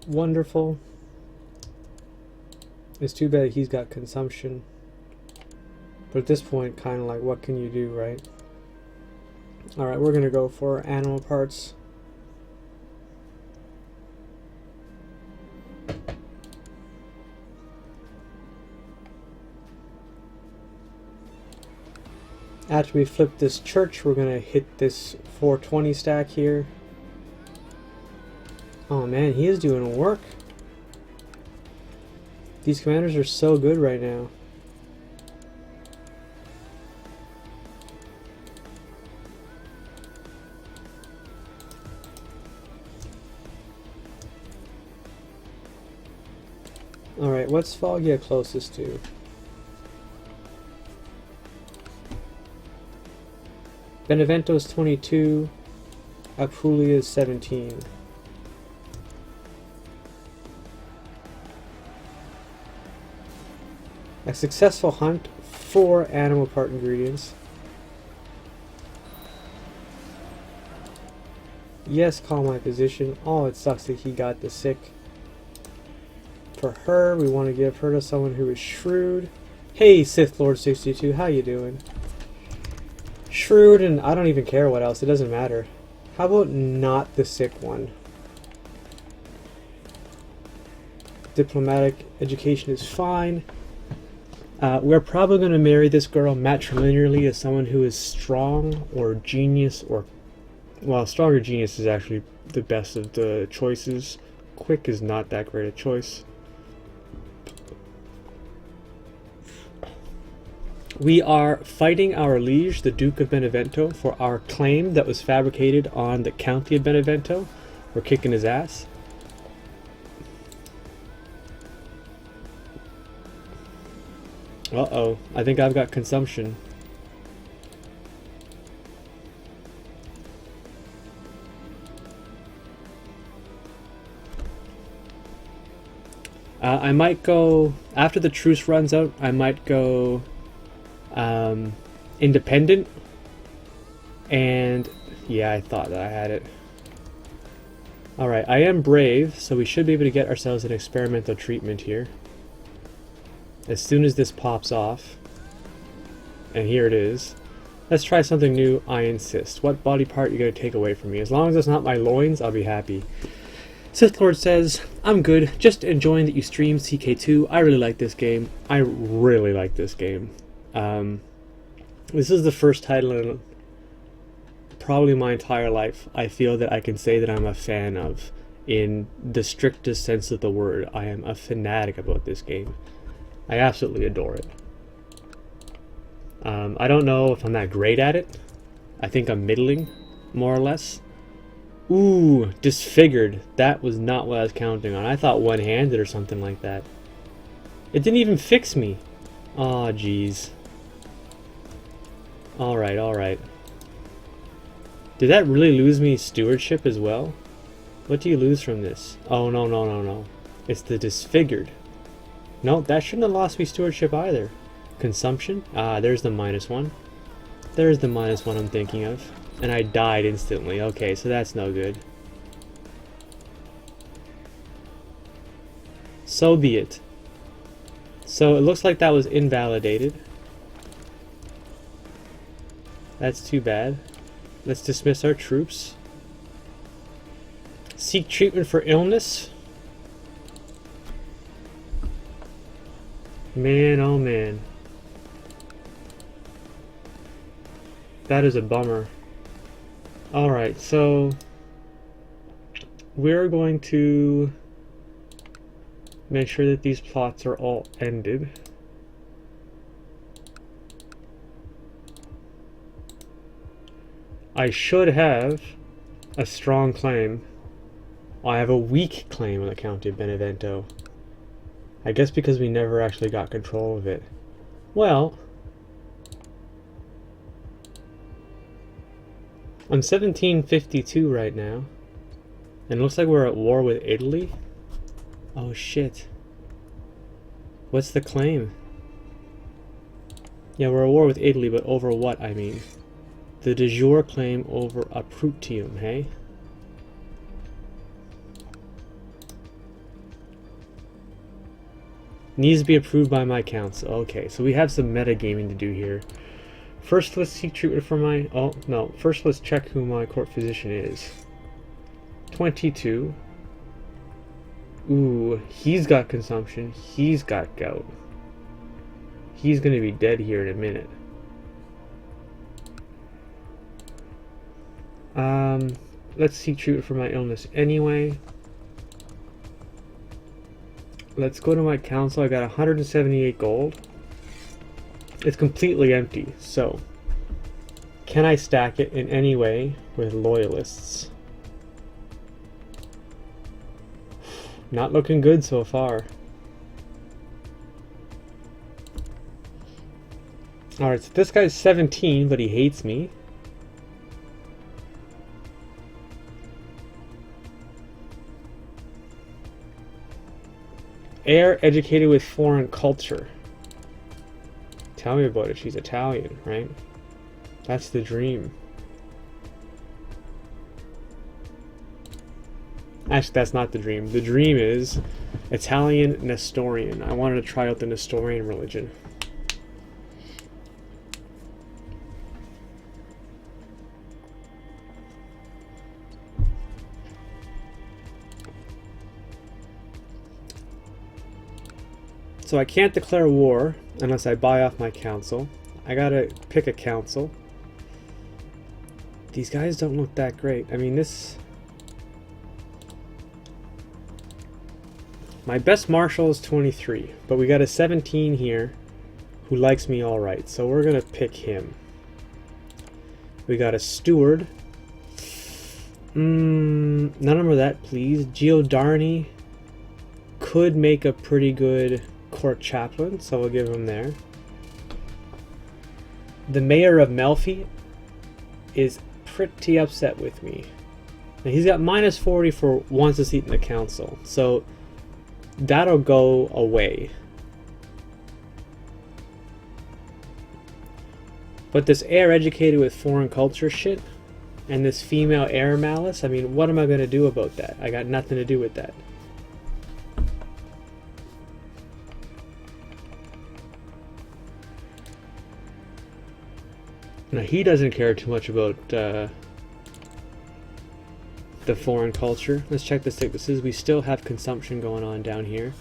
Wonderful. It's too bad he's got consumption. But at this point, kind of like, what can you do, right? Alright, we're gonna go for animal parts. After we flip this church, we're gonna hit this 420 stack here. Oh man, he is doing work. These commanders are so good right now. Alright, what's Foggia closest to? Benevento's 22, Apulia's 17. A successful hunt, 4 animal part ingredients. Yes, call my position. Oh, it sucks that he got the sick. For her, we want to give her to someone who is shrewd. Hey, Sith Lord 62, how you doing? Shrewd, and I don't even care what else, it doesn't matter. How about not the sick one? Diplomatic education is fine. We're probably going to marry this girl matrilinearly as someone who is strong or genius, or well, strong or genius is actually the best of the choices. Quick is not that great a choice. We are fighting our liege, the Duke of Benevento, for our claim that was fabricated on the County of Benevento. We're kicking his ass. Uh-oh, I think I've got consumption. I might go, after the truce runs out, I might go independent. And yeah, I thought that I had it. Alright, I am brave, so we should be able to get ourselves an experimental treatment here. As soon as this pops off, and here it is, let's try something new, I insist. What body part are you going to take away from me? As long as it's not my loins, I'll be happy. Sith Lord says, I'm good, just enjoying that you stream CK2. I really like this game. I really like this game. This is the first title in probably my entire life I feel that I can say that I'm a fan of. In the strictest sense of the word, I am a fanatic about this game. I absolutely adore it. I don't know if I'm that great at it. I think I'm middling, more or less. Ooh, disfigured. That was not what I was counting on. I thought one-handed or something like that. It didn't even fix me. Aw, jeez. Alright, alright. Did that really lose me stewardship as well? What do you lose from this? Oh, no, no, no, no. It's the disfigured. No, that shouldn't have lost me stewardship either. Consumption? Ah, there's the -1. There's the -1 I'm thinking of. And I died instantly. Okay, so that's no good. So be it. So it looks like that was invalidated. That's too bad. Let's dismiss our troops. Seek treatment for illness. Man, oh man. That is a bummer. Alright, so we're going to make sure that these plots are all ended. I should have a strong claim. I have a weak claim on the County of Benevento. I guess because we never actually got control of it. Well, I'm 1752 right now. And it looks like we're at war with Italy. Oh shit. What's the claim? Yeah, we're at war with Italy, but over what, I mean? The de jure claim over Aprutium, hey? Needs to be approved by my council. Okay, so we have some metagaming to do here. First, let's seek treatment for my... Oh, no. First, let's check who my court physician is. 22. Ooh, he's got consumption. He's got gout. He's gonna be dead here in a minute. Let's seek treatment for my illness anyway. Let's go to my council. I got 178 gold. It's completely empty, so can I stack it in any way with loyalists? Not looking good so far. Alright, so this guy's 17, but he hates me. Heir educated with foreign culture. Tell me about it. She's Italian, right? That's the dream. Actually, that's not the dream. The dream is Italian Nestorian. I wanted to try out the Nestorian religion. So I can't declare war unless I buy off my council. I gotta pick a council. These guys don't look that great. I mean, this... My best marshal is 23, but we got a 17 here who likes me alright, so we're gonna pick him. We got a steward. None of them are that pleased. Giudarni could make a pretty good court chaplain, so we'll give him there. The mayor of Melfi is pretty upset with me. Now he's got -40 for wants a seat in the council, so that'll go away. But this heir educated with foreign culture shit and this female heir malice, I mean, what am I going to do about that? I got nothing to do with that. Now he doesn't care too much about the foreign culture. Let's check the thicknesses. We still have consumption going on down here.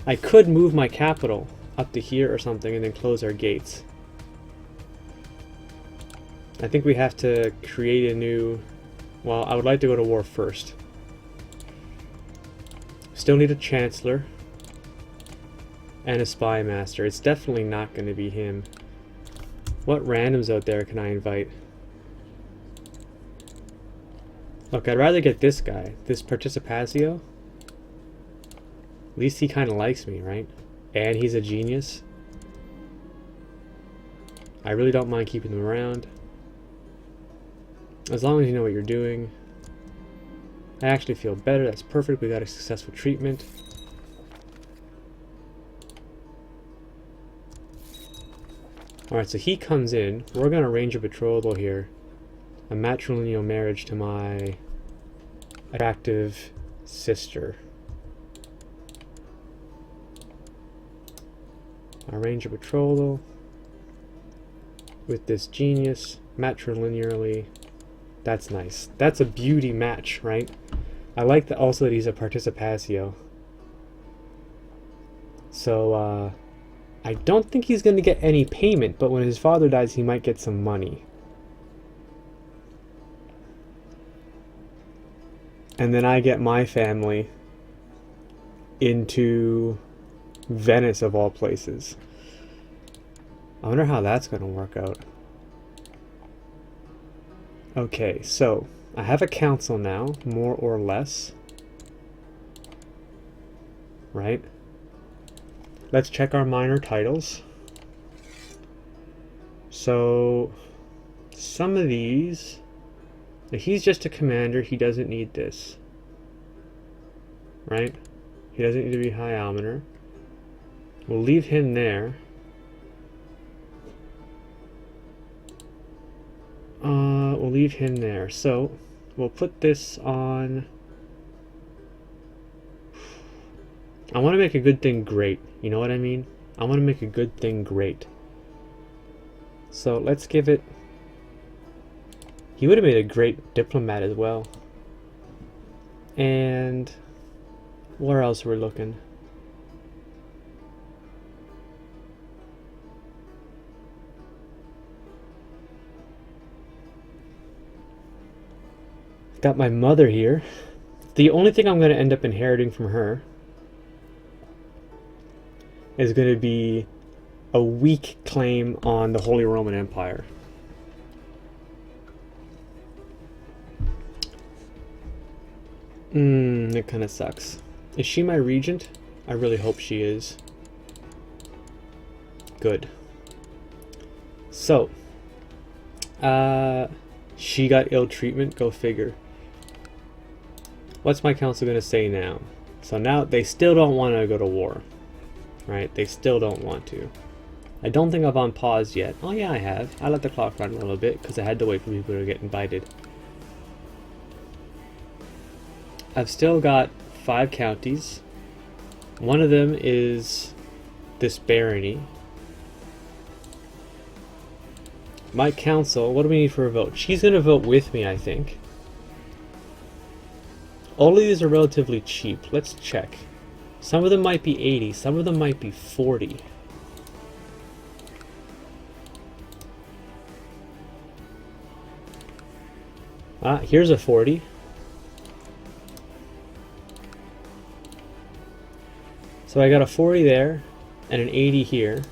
I could move my capital up to here or something and then close our gates. I think we have to create a new... Well, I would like to go to war first. Still need a chancellor and a spy master. It's definitely not going to be him. What randoms out there can I invite? Look, I'd rather get this guy, this Participazio. At least he kind of likes me, right? and he's a genius. I really don't mind keeping them around. As long as you know what you're doing. I actually feel better. That's perfect. We got a successful treatment. Alright, so he comes in. We're going to arrange a betrothal here. A matrilineal marriage to my attractive sister. Arrange a betrothal with this genius matrilinearly. That's nice. That's a beauty match, right? I like that also that he's a participatio. So, I don't think he's going to get any payment, but when his father dies, he might get some money. And then I get my family into Venice, of all places. I wonder how that's going to work out. Okay, so I have a council now, more or less. Right? Let's check our minor titles. So, some of these... He's just a commander, he doesn't need this. Right? He doesn't need to be High Almoner. We'll leave him there. We'll leave him there. So, we'll put this on... I want to make a good thing great. You know what I mean? I want to make a good thing great. So, let's give it... He would have made a great diplomat as well. And... where else we're looking? Got my mother here. The only thing I'm going to end up inheriting from her is going to be a weak claim on the Holy Roman Empire. That kind of sucks. Is she my regent? I really hope she is. Good. So, she got ill treatment, go figure. What's my council going to say now? So now they still don't want to go to war. Right? They still don't want to. I don't think I've unpaused yet. Oh yeah, I have. I let the clock run a little bit because I had to wait for people to get invited. I've still got 5 counties. One of them is this barony. My council, what do we need for a vote? She's going to vote with me, I think. All of these are relatively cheap. Let's check. Some of them might be 80, some of them might be 40. Ah, here's a 40. So I got a 40 there, and an 80 here.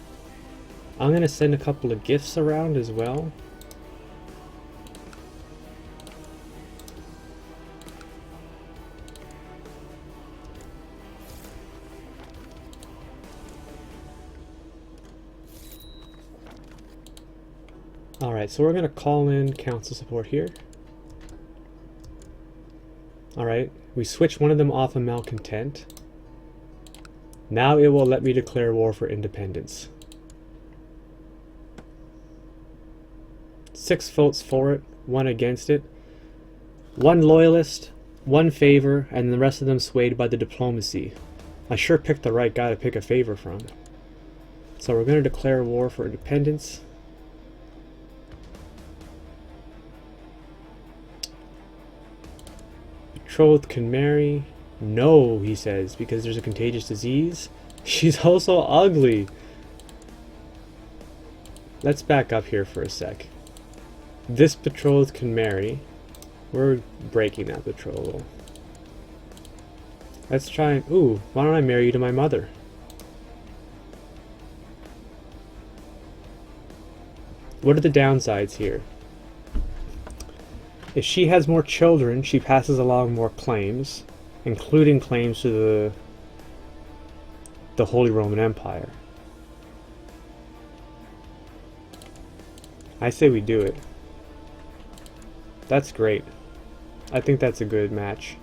I'm going to send a couple of gifts around as well. Alright, so we're going to call in council support here. Alright, we switched one of them off of malcontent. Now it will let me declare war for independence. 6 votes for it, 1 against it. 1 loyalist, 1 favor, and the rest of them swayed by the diplomacy. I sure picked the right guy to pick a favor from. So we're going to declare war for independence. Betrothed can marry. No, he says, because there's a contagious disease. She's also ugly. Let's back up here for a sec. This betrothed can marry. We're breaking that betrothal. Let's try and... Ooh, why don't I marry you to my mother? What are the downsides here? If she has more children, she passes along more claims, including claims to the Holy Roman Empire. I say we do it. That's great. I think that's a good match.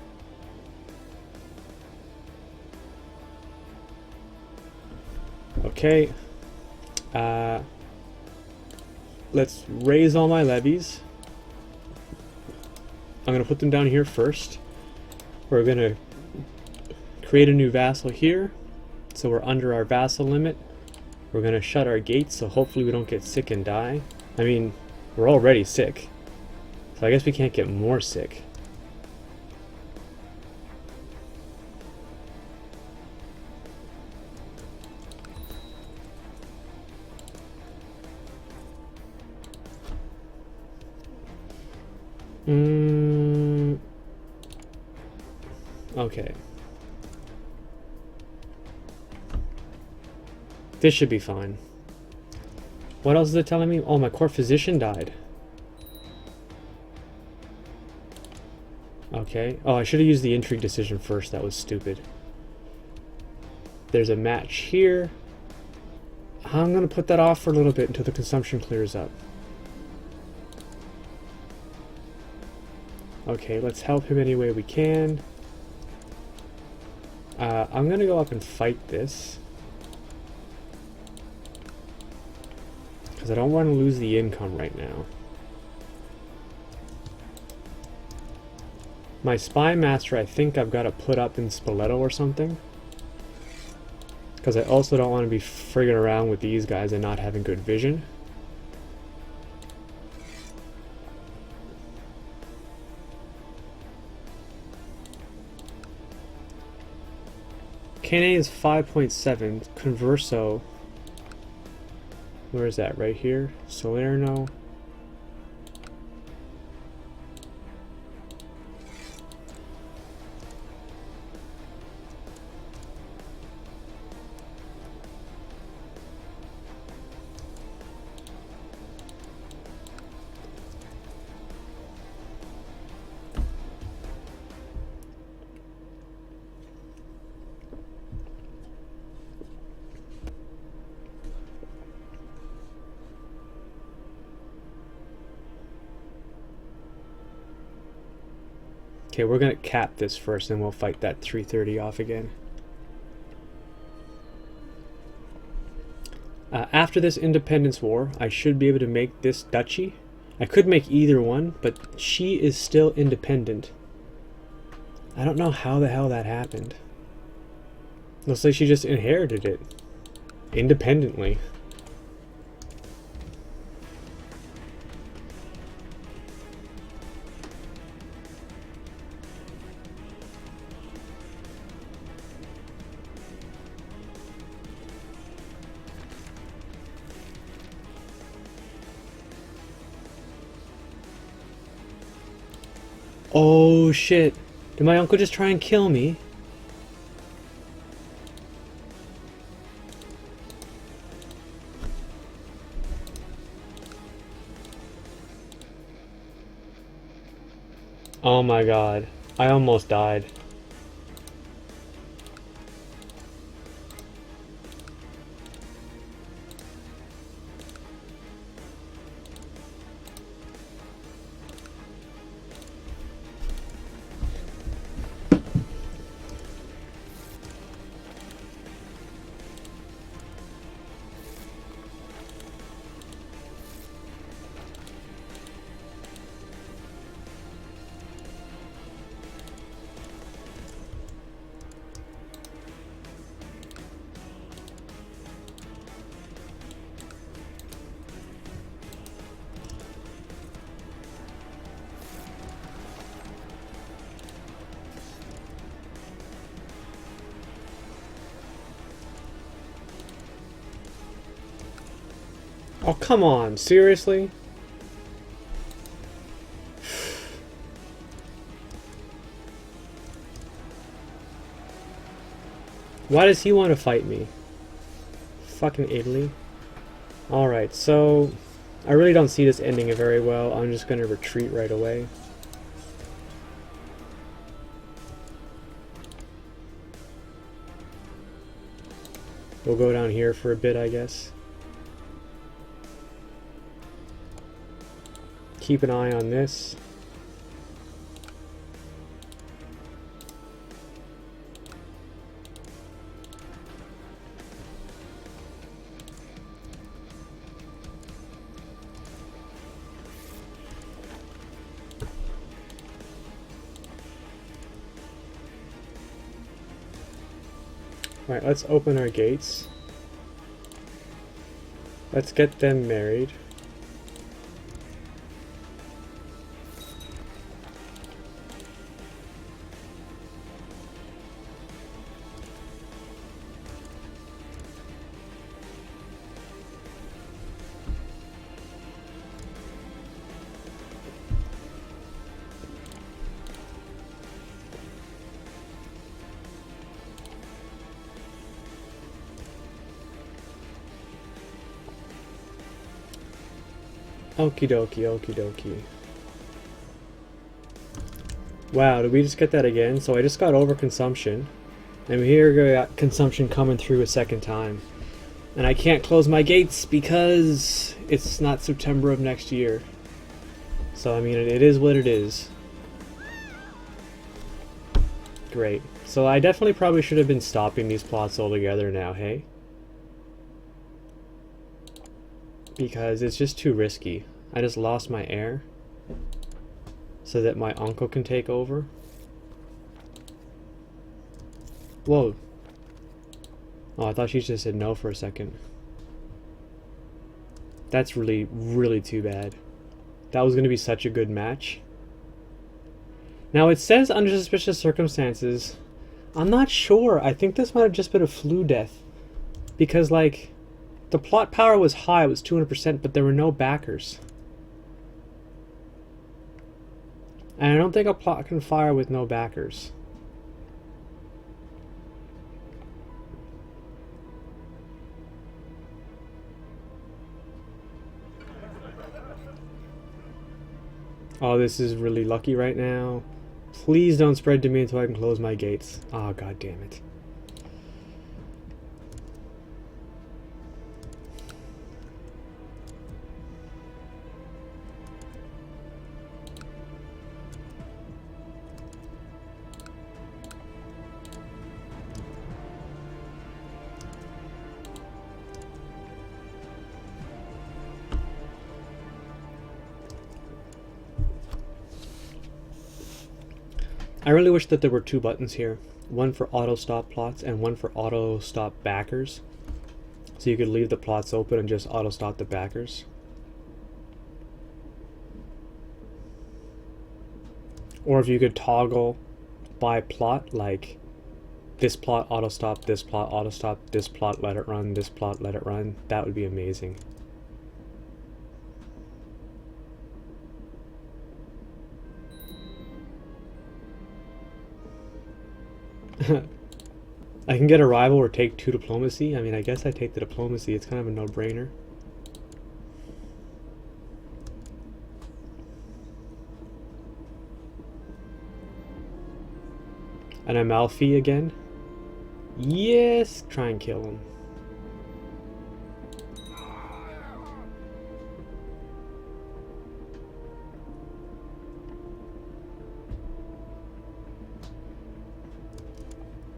Okay. Let's raise all my levies. I'm going to put them down here first. We're going to create a new vassal here. So we're under our vassal limit. We're going to shut our gates so hopefully we don't get sick and die. I mean, we're already sick. So I guess we can't get more sick. Okay. This should be fine. What else is it telling me? Oh, my court physician died. Okay. Oh, I should have used the intrigue decision first. That was stupid. There's a match here. I'm going to put that off for a little bit until the consumption clears up. Okay, let's help him any way we can. I'm going to go up and fight this. Because I don't want to lose the income right now. My spy master, I think I've got to put up in Spoleto or something. Because I also don't want to be frigging around with these guys and not having good vision. KNA is 5.7. Converso. Where is that? Right here? Salerno. Okay, we're gonna cap this first, and we'll fight that 330 off again. After this independence war, I should be able to make this duchy. I could make either one, but she is still independent. I don't know how the hell that happened. Looks like she just inherited it independently. Oh shit. Did my uncle just try and kill me? Oh my god. I almost died. Oh, come on, seriously? Why does he want to fight me? Fucking Italy. Alright, so I really don't see this ending very well. I'm just going to retreat right away. We'll go down here for a bit, I guess. Keep an eye on this. Right, let's open our gates. Let's get them married. Okie dokie, okie dokie. Wow, did we just get that again? So I just got overconsumption. And here we got consumption coming through a second time. And I can't close my gates because it's not September of next year. So I mean, it is what it is. Great. So I definitely probably should have been stopping these plots altogether now, hey? Because it's just too risky. I just lost my heir so that my uncle can take over. Whoa. Oh, I thought she just said no for a second. That's really, really too bad. That was going to be such a good match. Now it says under suspicious circumstances. I'm not sure. I think this might have just been a flu death. Because, like, the plot power was high, it was 200%, but there were no backers. And I don't think a plot can fire with no backers. Oh, this is really lucky right now. Please don't spread to me until I can close my gates. Oh, god damn it. I really wish that there were two buttons here. One for auto stop plots and one for auto stop backers. So you could leave the plots open and just auto stop the backers. Or if you could toggle by plot, like this plot auto stop, this plot auto stop, this plot let it run, this plot let it run, that would be amazing. I can get a rival or take 2 diplomacy. I mean, I guess I take the diplomacy. It's kind of a no-brainer. An Amalfi again? Yes! Try and kill him.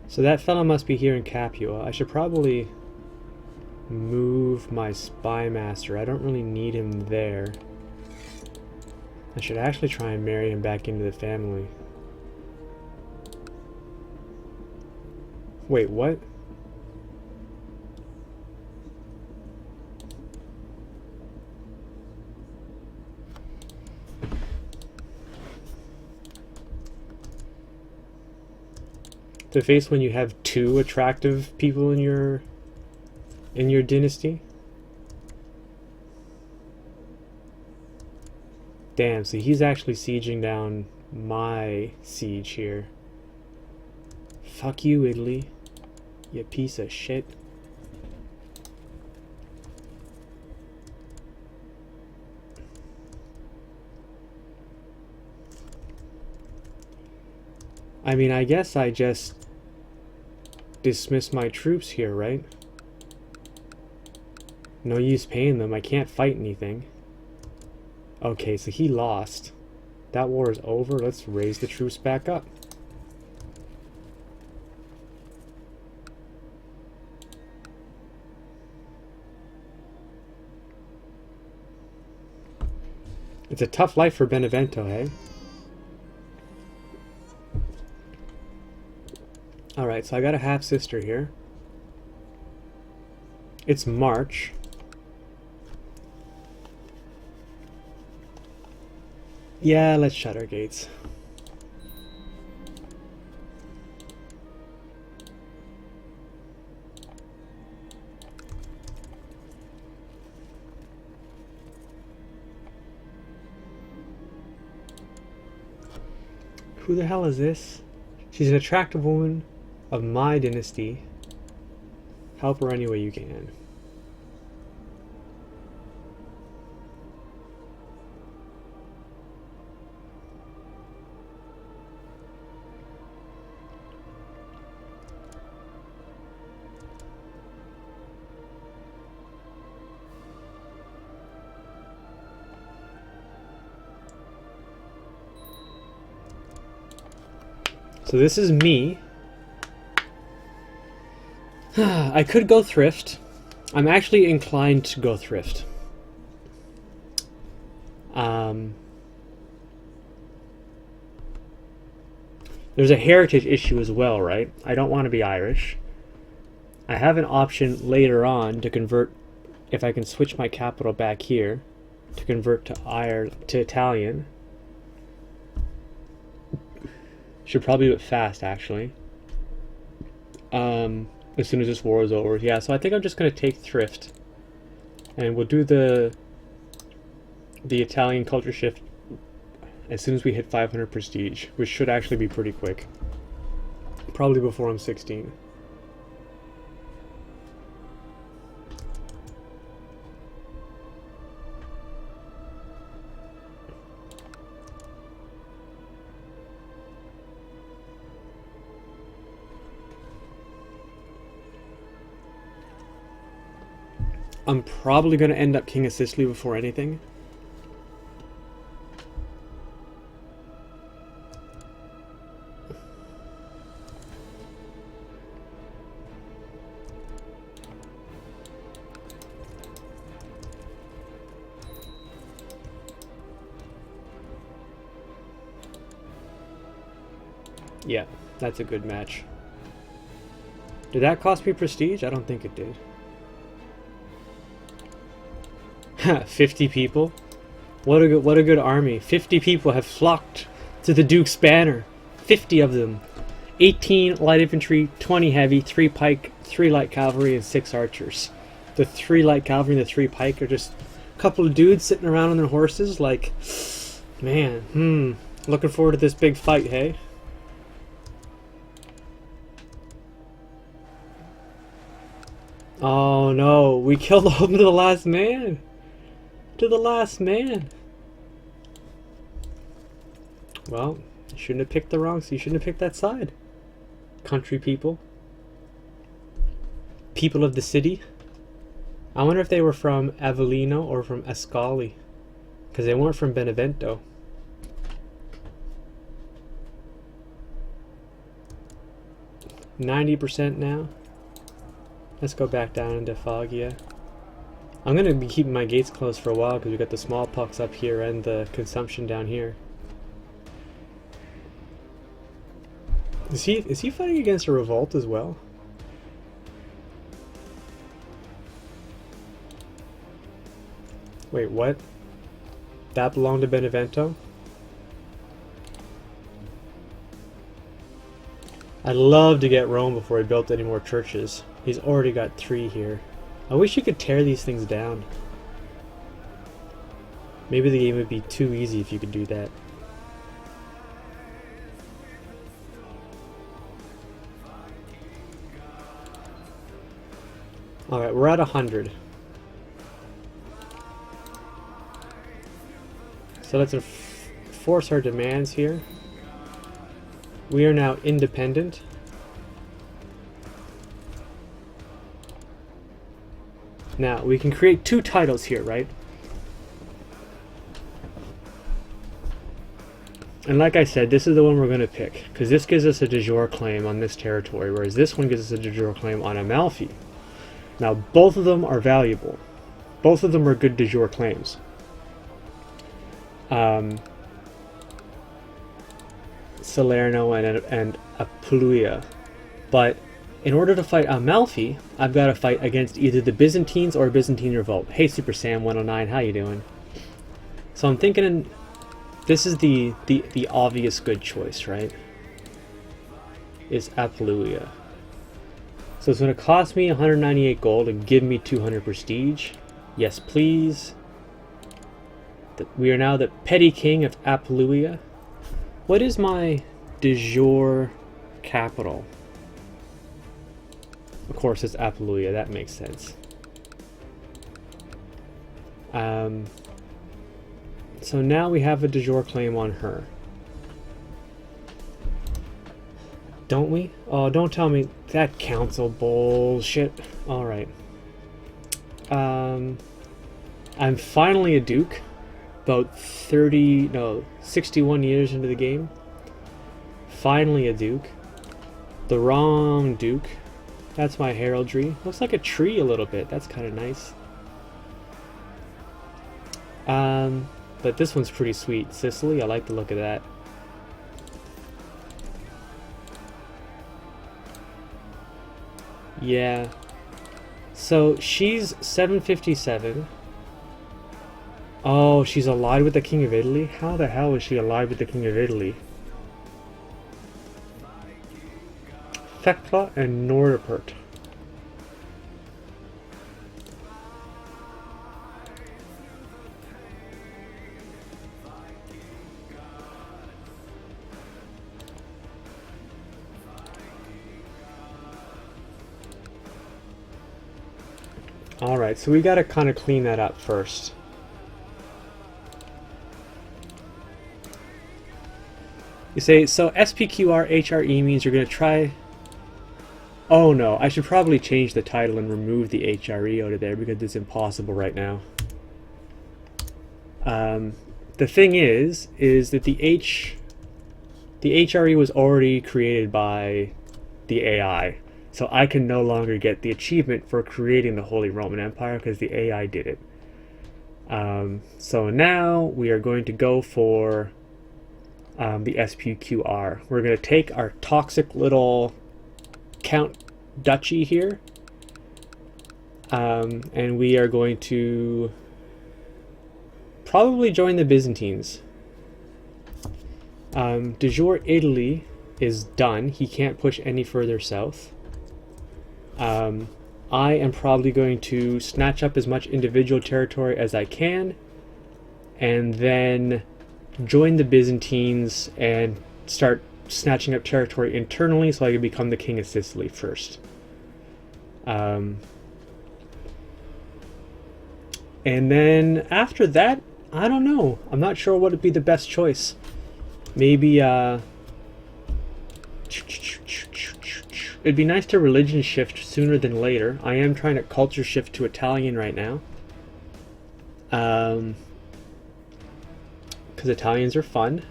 So that fella must be here in Capua. I should probably move my spy master. I don't really need him there. I should actually try and marry him back into the family. Wait, what? To face when you have 2 attractive people in your dynasty? Damn, so he's actually sieging down my siege here. Fuck you, Italy. You piece of shit. I mean, I guess I just dismiss my troops here, right? No use paying them. I can't fight anything. Okay, so he lost. That war is over. Let's raise the troops back up. It's a tough life for Benevento, hey? Alright, so I got a half-sister here. It's March. Yeah, let's shut our gates. Who the hell is this? She's an attractive woman of my dynasty. Help her any way you can. So this is me. I could go thrift. I'm actually inclined to go thrift. There's a heritage issue as well, right? I don't want to be Irish. I have an option later on to convert, if I can switch my capital back here, to convert to Italian. Should probably do it fast, actually. As soon as this war is over. Yeah, so I think I'm just going to take thrift. And we'll do the Italian culture shift as soon as we hit 500 prestige, which should actually be pretty quick. Probably before I'm 16. I'm probably going to end up King of Sicily before anything. Yeah, that's a good match. Did that cost me prestige? I don't think it did. 50 people. What a good army. 50 people have flocked to the Duke's banner. 50 of them. 18 light infantry, 20 heavy, 3 pike, 3 light cavalry, and 6 archers. The 3 light cavalry and the 3 pike are just a couple of dudes sitting around on their horses like, man, looking forward to this big fight, hey? Oh no, we killed them to the last man. To the last man. Well, you shouldn't have picked you shouldn't have picked that side. Country people. People of the city. I wonder if they were from Avellino or from Ascoli. Because they weren't from Benevento. %90 now. Let's go back down into Foggia. I'm going to be keeping my gates closed for a while because we got the smallpox up here and the consumption down here. Is he fighting against a revolt as well? Wait, what? That belonged to Benevento? I'd love to get Rome before he built any more churches. He's already got 3 here. I wish you could tear these things down. Maybe the game would be too easy if you could do that. Alright, we're at 100. So let's enforce our demands here. We are now independent. Now, we can create 2 titles here, right? And like I said, this is the one we're going to pick, because this gives us a de jure claim on this territory, whereas this one gives us a de jure claim on Amalfi. Now, both of them are valuable. Both of them are good de jure claims. Salerno and Apulia. But in order to fight Amalfi, I've got to fight against either the Byzantines or Byzantine revolt. Hey, Super Sam 109, how you doing? So I'm thinking this is the obvious good choice, right? Is Apulia. So it's going to cost me 198 gold and give me 200 prestige. Yes, please. We are now the petty king of Apulia. What is my de jure capital? Of course, it's Apulia. That makes sense. So now we have a de jure claim on her. Don't we? Oh, don't tell me that council bullshit. Alright. I'm finally a duke. About 61 years into the game. Finally a duke. The wrong duke. That's my heraldry. Looks like a tree a little bit. That's kind of nice. But this one's pretty sweet. Sicily, I like the look of that. Yeah. So she's 757. Oh, she's allied with the King of Italy? How the hell is she allied with the King of Italy? Thekla and Nordapert. Alright, so we gotta kind of clean that up first. You say, so SPQR HRE means you're gonna try... Oh no, I should probably change the title and remove the HRE out of there because it's impossible right now. The thing is that the HRE was already created by the AI. So I can no longer get the achievement for creating the Holy Roman Empire because the AI did it. So now we are going to go for the SPQR. We're going to take our toxic little Count Duchy here. And we are going to probably join the Byzantines. De jure Italy is done. He can't push any further south. I am probably going to snatch up as much individual territory as I can and then join the Byzantines and start snatching up territory internally so I can become the King of Sicily first. And then after that, I don't know. I'm not sure what would be the best choice. Maybe, it'd be nice to religion shift sooner than later. I am trying to culture shift to Italian right now. Because Italians are fun.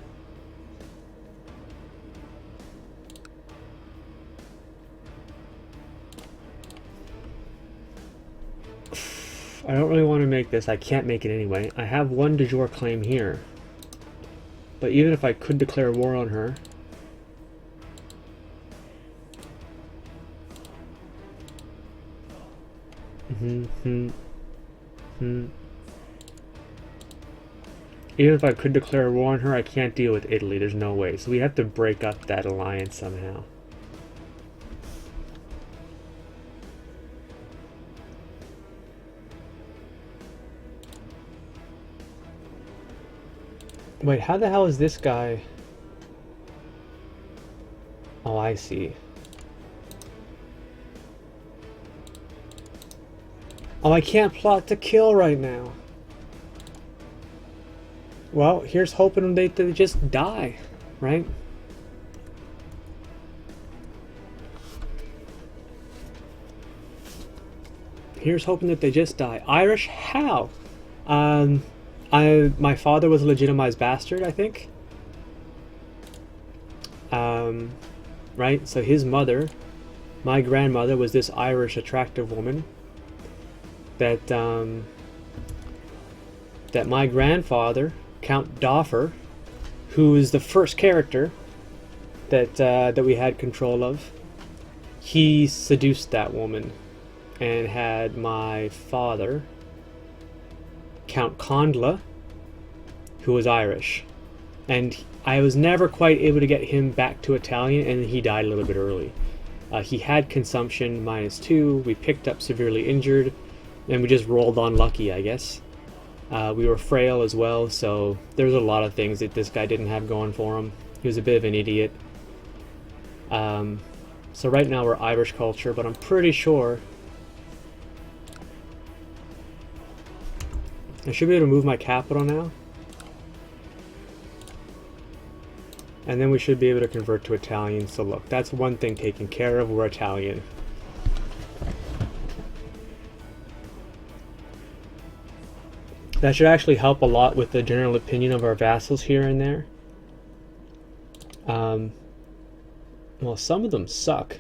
I don't really want to make this. I can't make it anyway. I have one de jure claim here. But even if I could declare war on her... Even if I could declare war on her, I can't deal with Italy. There's no way. So we have to break up that alliance somehow. Wait, how the hell is this guy? Oh, I see. Oh, I can't plot to kill right now. Well, here's hoping they just die, right? Here's hoping that they just die. Irish? How? My father was a legitimized bastard, I think. Right? So his mother, my grandmother, was this Irish attractive woman that that my grandfather, Count Doffer, who is the first character that we had control of, he seduced that woman and had my father, Count Condla, who was Irish. And I was never quite able to get him back to Italian, and he died a little bit early. He had consumption -2, we picked up severely injured, and we just rolled on lucky, I guess. We were frail as well, so there's a lot of things that this guy didn't have going for him. He was a bit of an idiot. So right now we're Irish culture, but I'm pretty sure I should be able to move my capital now. And then we should be able to convert to Italian. So look, that's one thing taken care of. We're Italian. That should actually help a lot with the general opinion of our vassals here and there. Well, some of them suck.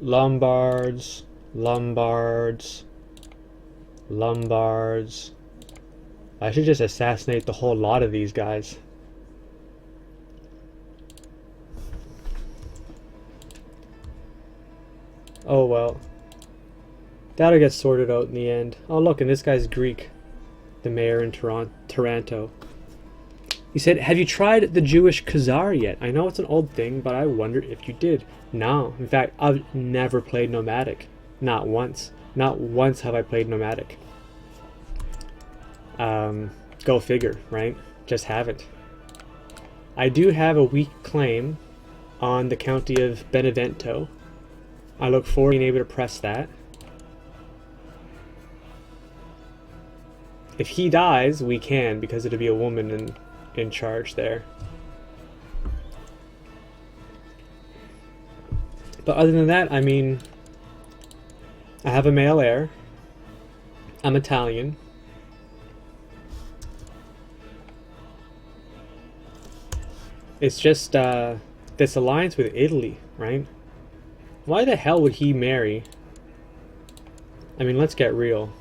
Lombards, Lombards, Lombards. I should just assassinate the whole lot of these guys. Oh well. That'll get sorted out in the end. Oh look, and this guy's Greek. The mayor in Taranto. He said, have you tried the Jewish Khazar yet? I know it's an old thing, but I wonder if you did. No. In fact, I've never played Nomadic. Not once. Not once have I played Nomadic. Go figure, right? Just haven't. I do have a weak claim on the county of Benevento. I look forward to being able to press that. If he dies, we can, because it'll be a woman in charge there. But other than that, I mean, I have a male heir. I'm Italian. It's just this alliance with Italy, right? Why the hell would he marry? I mean, let's get real.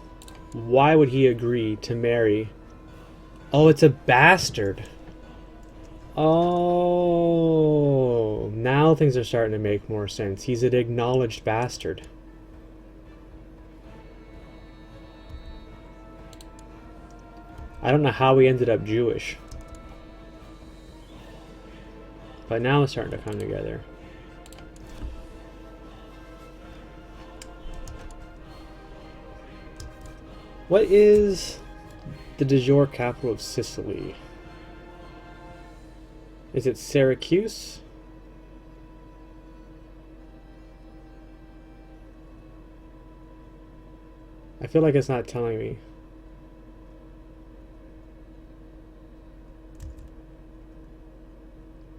Why would he agree to marry? Oh, it's a bastard. Oh, now things are starting to make more sense. He's an acknowledged bastard. I don't know how he ended up Jewish. But now it's starting to come together. What is the de jure capital of Sicily? Is it Syracuse? I feel like it's not telling me.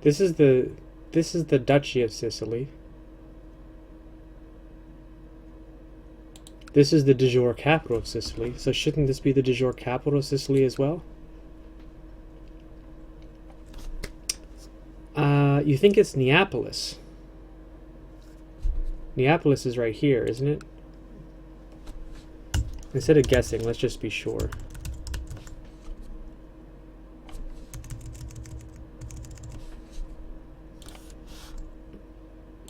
This is the Duchy of Sicily. This is the de jure capital of Sicily. So shouldn't this be the de jure capital of Sicily as well? You think it's Neapolis. Neapolis is right here, isn't it? Instead of guessing, let's just be sure.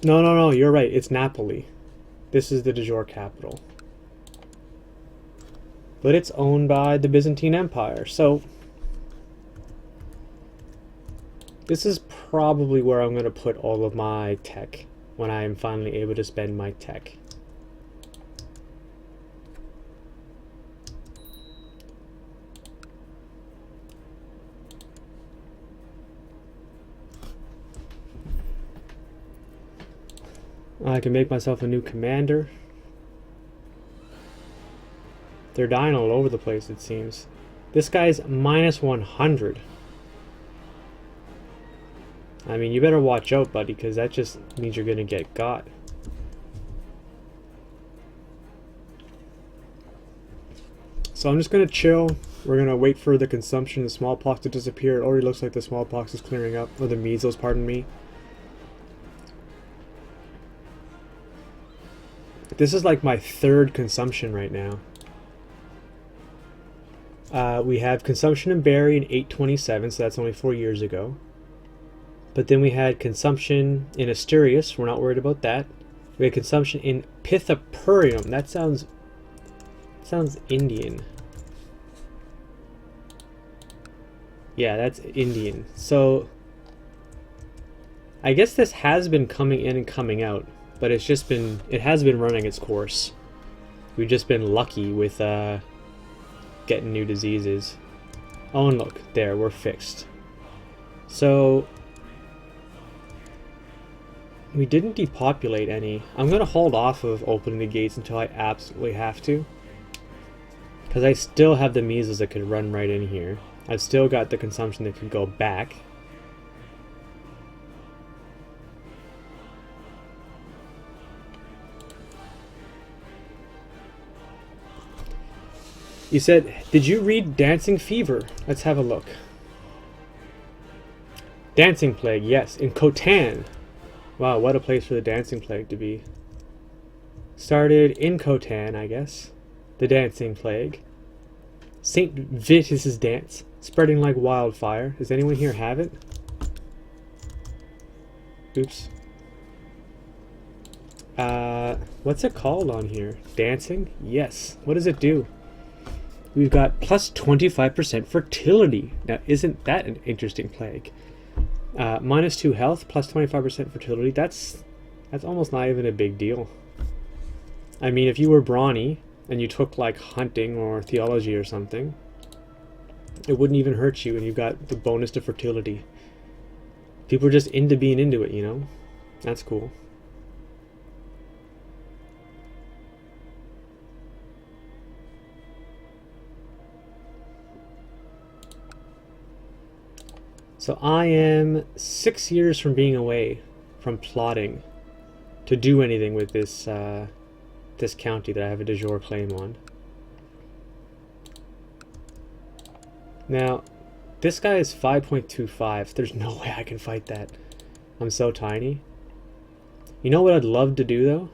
No, you're right. It's Napoli. This is the de jure capital. But it's owned by the Byzantine Empire, so this is probably where I'm going to put all of my tech when I am finally able to spend my tech. I can make myself a new commander. They're dying all over the place, it seems. This guy's -100. I mean, you better watch out, buddy, because that just means you're gonna get got. So I'm just going to chill. We're going to wait for the consumption of smallpox to disappear. It already looks like the smallpox is clearing up. Or the measles, pardon me. This is like my third consumption right now. We have consumption in Barry in 827, so that's only 4 years ago. But then we had consumption in Asturias. We're not worried about that. We had consumption in Pithapurium. That sounds Indian. Yeah, that's Indian. So I guess this has been coming in and coming out, but it has been running its course. We've just been lucky with getting new diseases. Oh, and look, there, we're fixed. So we didn't depopulate any. I'm gonna hold off of opening the gates until I absolutely have to, because I still have the measles that could run right in here. I've still got the consumption that could go back. You said, did you read Dancing Fever? Let's have a look. Dancing Plague, yes, in Khotan. Wow, what a place for the Dancing Plague to be. Started in Khotan, I guess. The Dancing Plague. St. Vitus's dance, spreading like wildfire. Does anyone here have it? Oops. What's it called on here? Dancing? Yes. What does it do? We've got plus 25% fertility. Now, isn't that an interesting plague? Minus 2 health, plus 25% fertility. That's almost not even a big deal. I mean, if you were brawny and you took like hunting or theology or something, it wouldn't even hurt you, and you've got the bonus to fertility. People are just into being into it, you know? That's cool. So I am 6 years from being away from plotting to do anything with this this county that I have a de jure claim on. Now, this guy is 5.25. There's no way I can fight that. I'm so tiny. You know what I'd love to do, though?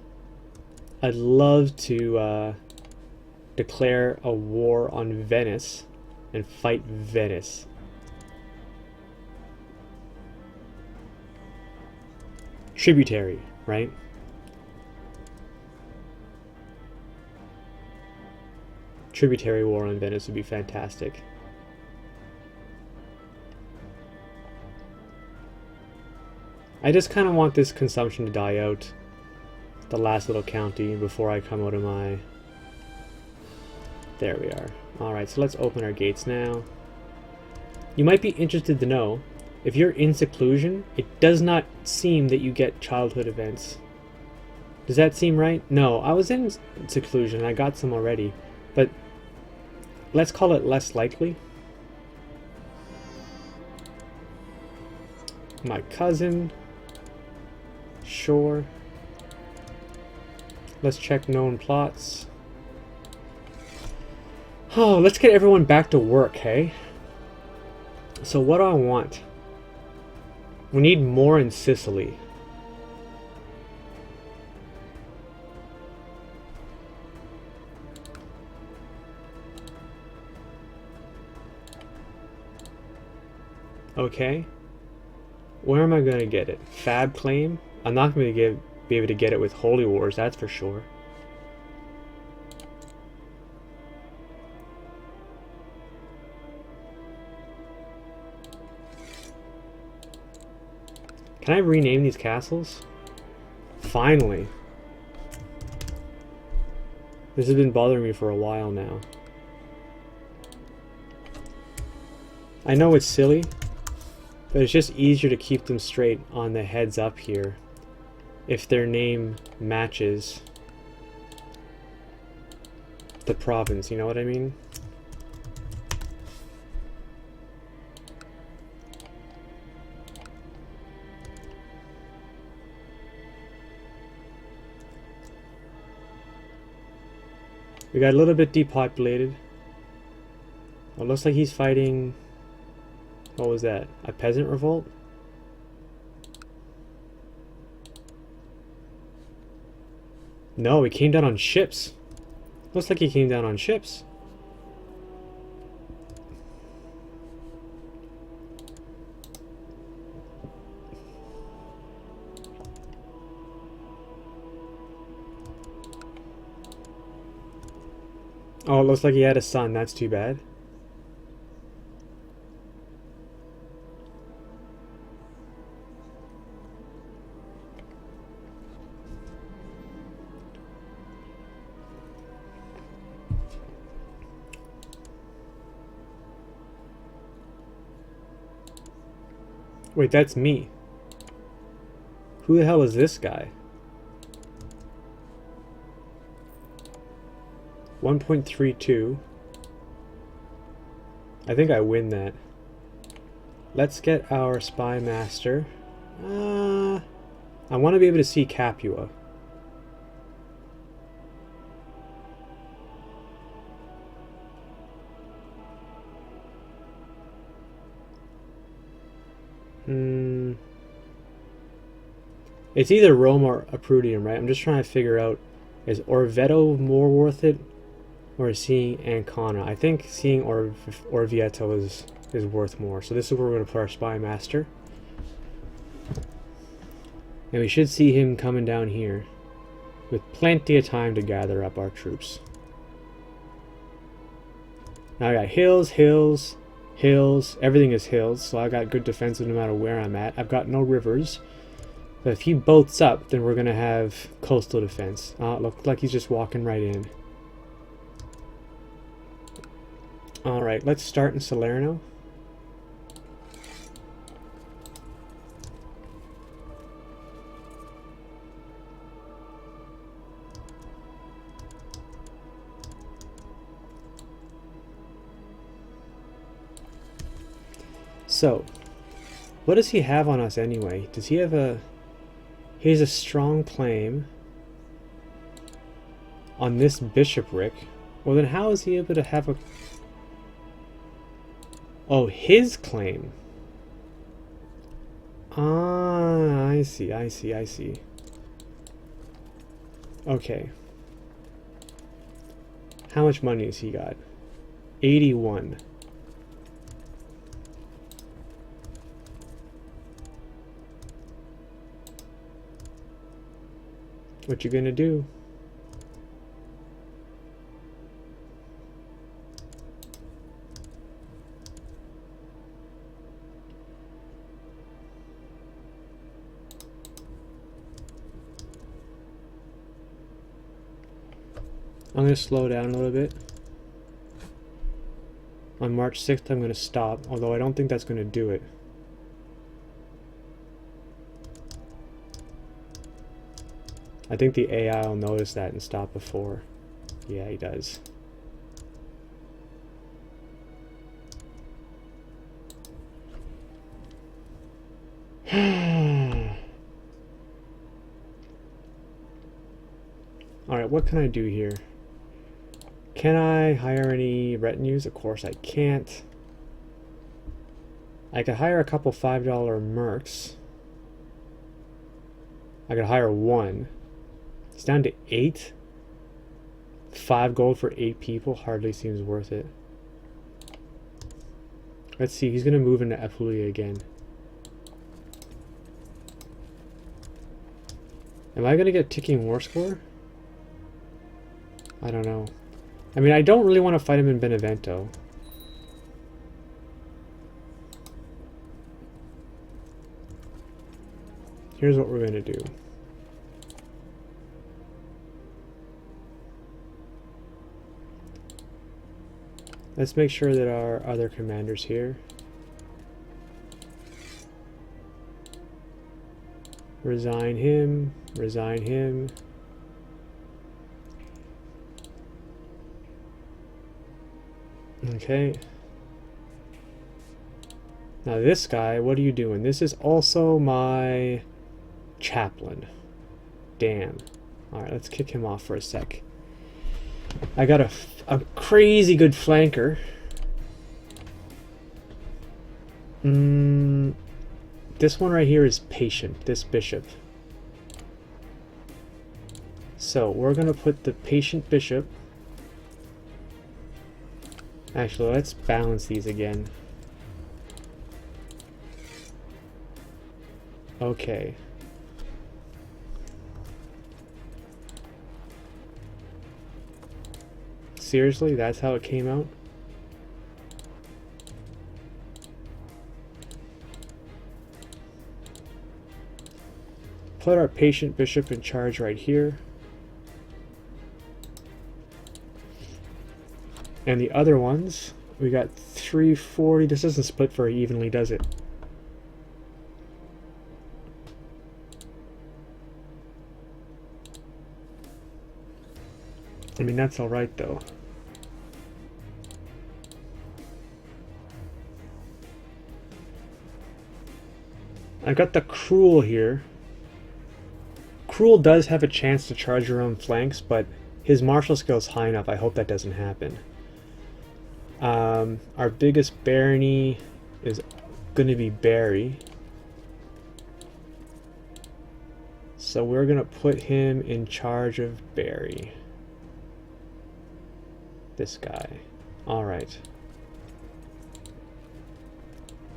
I'd love to declare a war on Venice and fight Venice. Tributary, right? Tributary war on Venice would be fantastic. I just kind of want this consumption to die out, the last little county, before I come out of my... There we are. Alright, so let's open our gates now. You might be interested to know, if you're in seclusion, it does not seem that you get childhood events. Does that seem right? No, I was in seclusion, I got some already, but let's call it less likely. My cousin. Sure. Let's check known plots. Oh, let's get everyone back to work, hey? So what do I want? We need more in Sicily. Okay. Where am I going to get it? Fab claim? I'm not going to be able to get it with Holy Wars, that's for sure. Can I rename these castles? Finally. This has been bothering me for a while now. I know it's silly, but it's just easier to keep them straight on the heads up here if their name matches the province, you know what I mean? We got a little bit depopulated. Well, it looks like he's fighting... What was that? A peasant revolt? No, he came down on ships. Looks like he came down on ships. Oh, it looks like he had a son. That's too bad. Wait, that's me. Who the hell is this guy? 1.32. I think I win that. Let's get our spy master. I want to be able to see Capua. It's either Rome or Aprudium, right? I'm just trying to figure out, is Orvieto more worth it, or seeing Ancona? I think seeing Orvieto is worth more. So this is where we're going to put our spy master. And we should see him coming down here with plenty of time to gather up our troops. Now I got hills, hills, hills. Everything is hills, so I got good defensive no matter where I'm at. I've got no rivers. But if he boats up, then we're going to have coastal defense. It looks like he's just walking right in. Alright, let's start in Salerno. So, what does he have on us anyway? Does he have a... He has a strong claim on this bishopric. Well, then how is he able to have a... Oh, his claim. Ah, I see, I see, I see. Okay. How much money has he got? 81. What you gonna do? I'm gonna slow down a little bit. On March 6th, I'm gonna stop, although I don't think that's gonna do it. I think the AI will notice that and stop before. Yeah, he does. Alright, what can I do here? Can I hire any retinues? Of course I can't. I could hire a couple $5 mercs. I could hire one. It's down to 8. 5 gold for 8 people hardly seems worth it. Let's see, he's gonna move into Apulia again. Am I gonna get ticking war score? I don't know. I mean, I don't really want to fight him in Benevento. Here's what we're gonna do. Let's make sure that our other commander's here. Resign him, resign him. Okay. Now this guy, what are you doing? This is also my chaplain. Damn. Alright, let's kick him off for a sec. I got a crazy good flanker. This one right here is patient, this bishop. So we're gonna put the patient bishop. Actually, let's balance these again. Okay. Seriously, that's how it came out? Put our patient bishop in charge right here. And the other ones, we got 340. This doesn't split very evenly, does it? I mean, that's alright though. I got the Cruel here. Cruel does have a chance to charge your own flanks, but his martial skill is high enough. I hope that doesn't happen. Our biggest barony is going to be Barry. So we're going to put him in charge of Barry. This guy. Alright.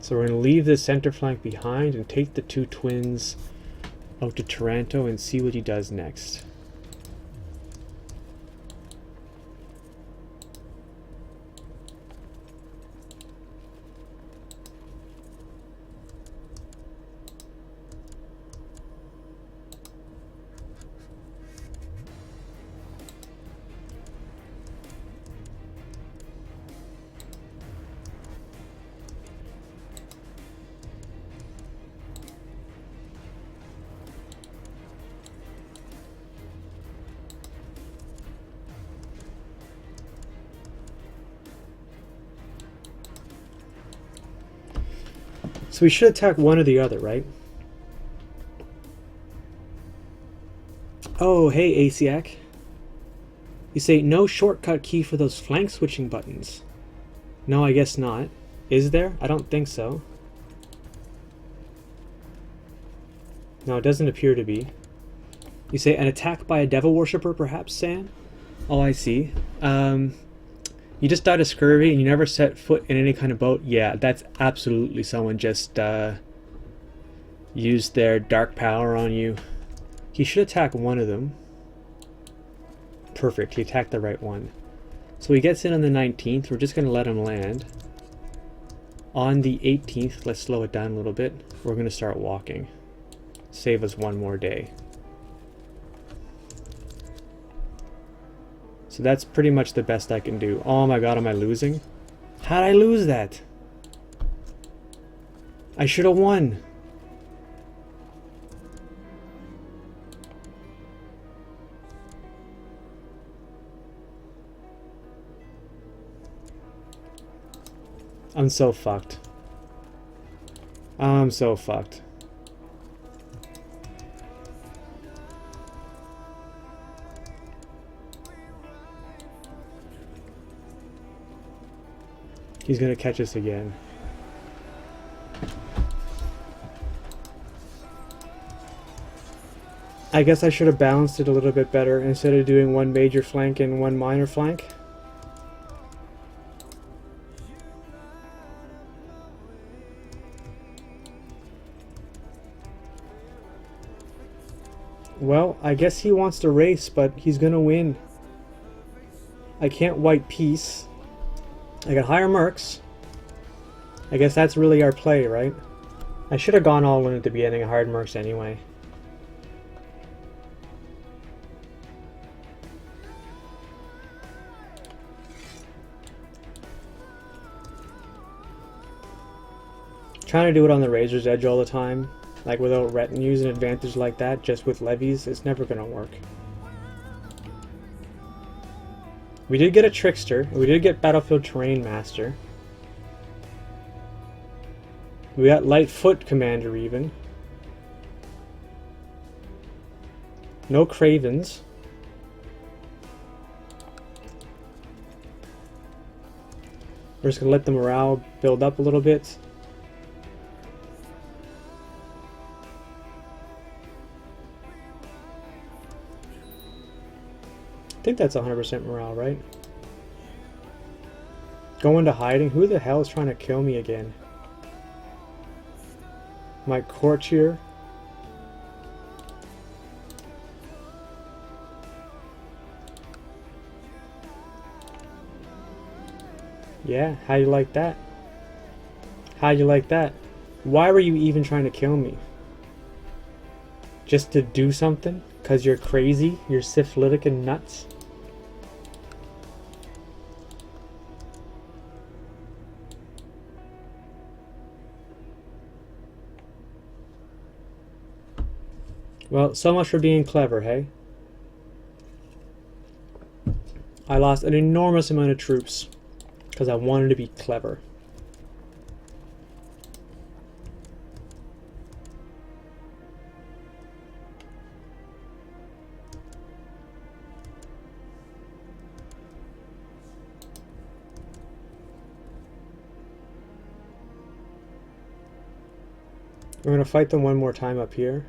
So we're going to leave the center flank behind and take the two twins out to Taranto and see what he does next. So we should attack one or the other, right? Oh, hey, Asiac. You say no shortcut key for those flank switching buttons. No, I guess not. Is there? I don't think so. No, it doesn't appear to be. You say an attack by a devil worshipper, perhaps, San? Oh, I see. You just died of scurvy and you never set foot in any kind of boat? Yeah, that's absolutely someone just used their dark power on you. He should attack one of them. Perfect, he attacked the right one. So he gets in on the 19th, we're just going to let him land. On the 18th, let's slow it down a little bit, we're going to start walking. Save us one more day. So that's pretty much the best I can do. Oh my god, am I losing? How'd I lose that? I should have won. I'm so fucked. I'm so fucked. He's gonna catch us again. I guess I should have balanced it a little bit better instead of doing one major flank and one minor flank. Well, I guess he wants to race, but he's gonna win. I can't white peace. I got higher mercs. I guess that's really our play, right? I should have gone all in at the beginning of hard mercs anyway. Trying to do it on the razor's edge all the time, like without retinues and advantage like that, just with levies, it's never gonna work. We did get a Trickster. We did get Battlefield Terrain Master. We got Lightfoot Commander even. No Cravens. We're just gonna let the morale build up a little bit. I think that's 100% morale, right? Go into hiding? Who the hell is trying to kill me again? My courtier? Yeah, how you like that? How you like that? Why were you even trying to kill me? Just to do something? Because you're crazy? You're syphilitic and nuts? Well, so much for being clever, hey? I lost an enormous amount of troops because I wanted to be clever. We're going to fight them one more time up here.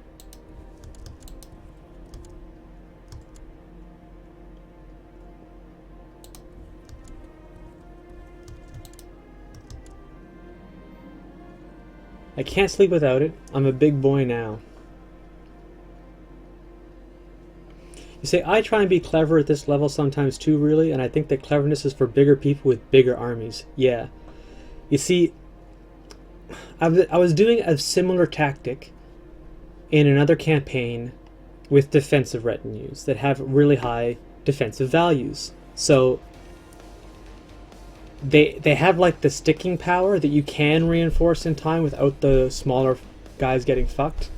I can't sleep without it. I'm a big boy now. You see, I try and be clever at this level sometimes too, really, and I think that cleverness is for bigger people with bigger armies. Yeah. You see, I was doing a similar tactic in another campaign with defensive retinues that have really high defensive values. So they have like the sticking power that you can reinforce in time without the smaller guys getting fucked.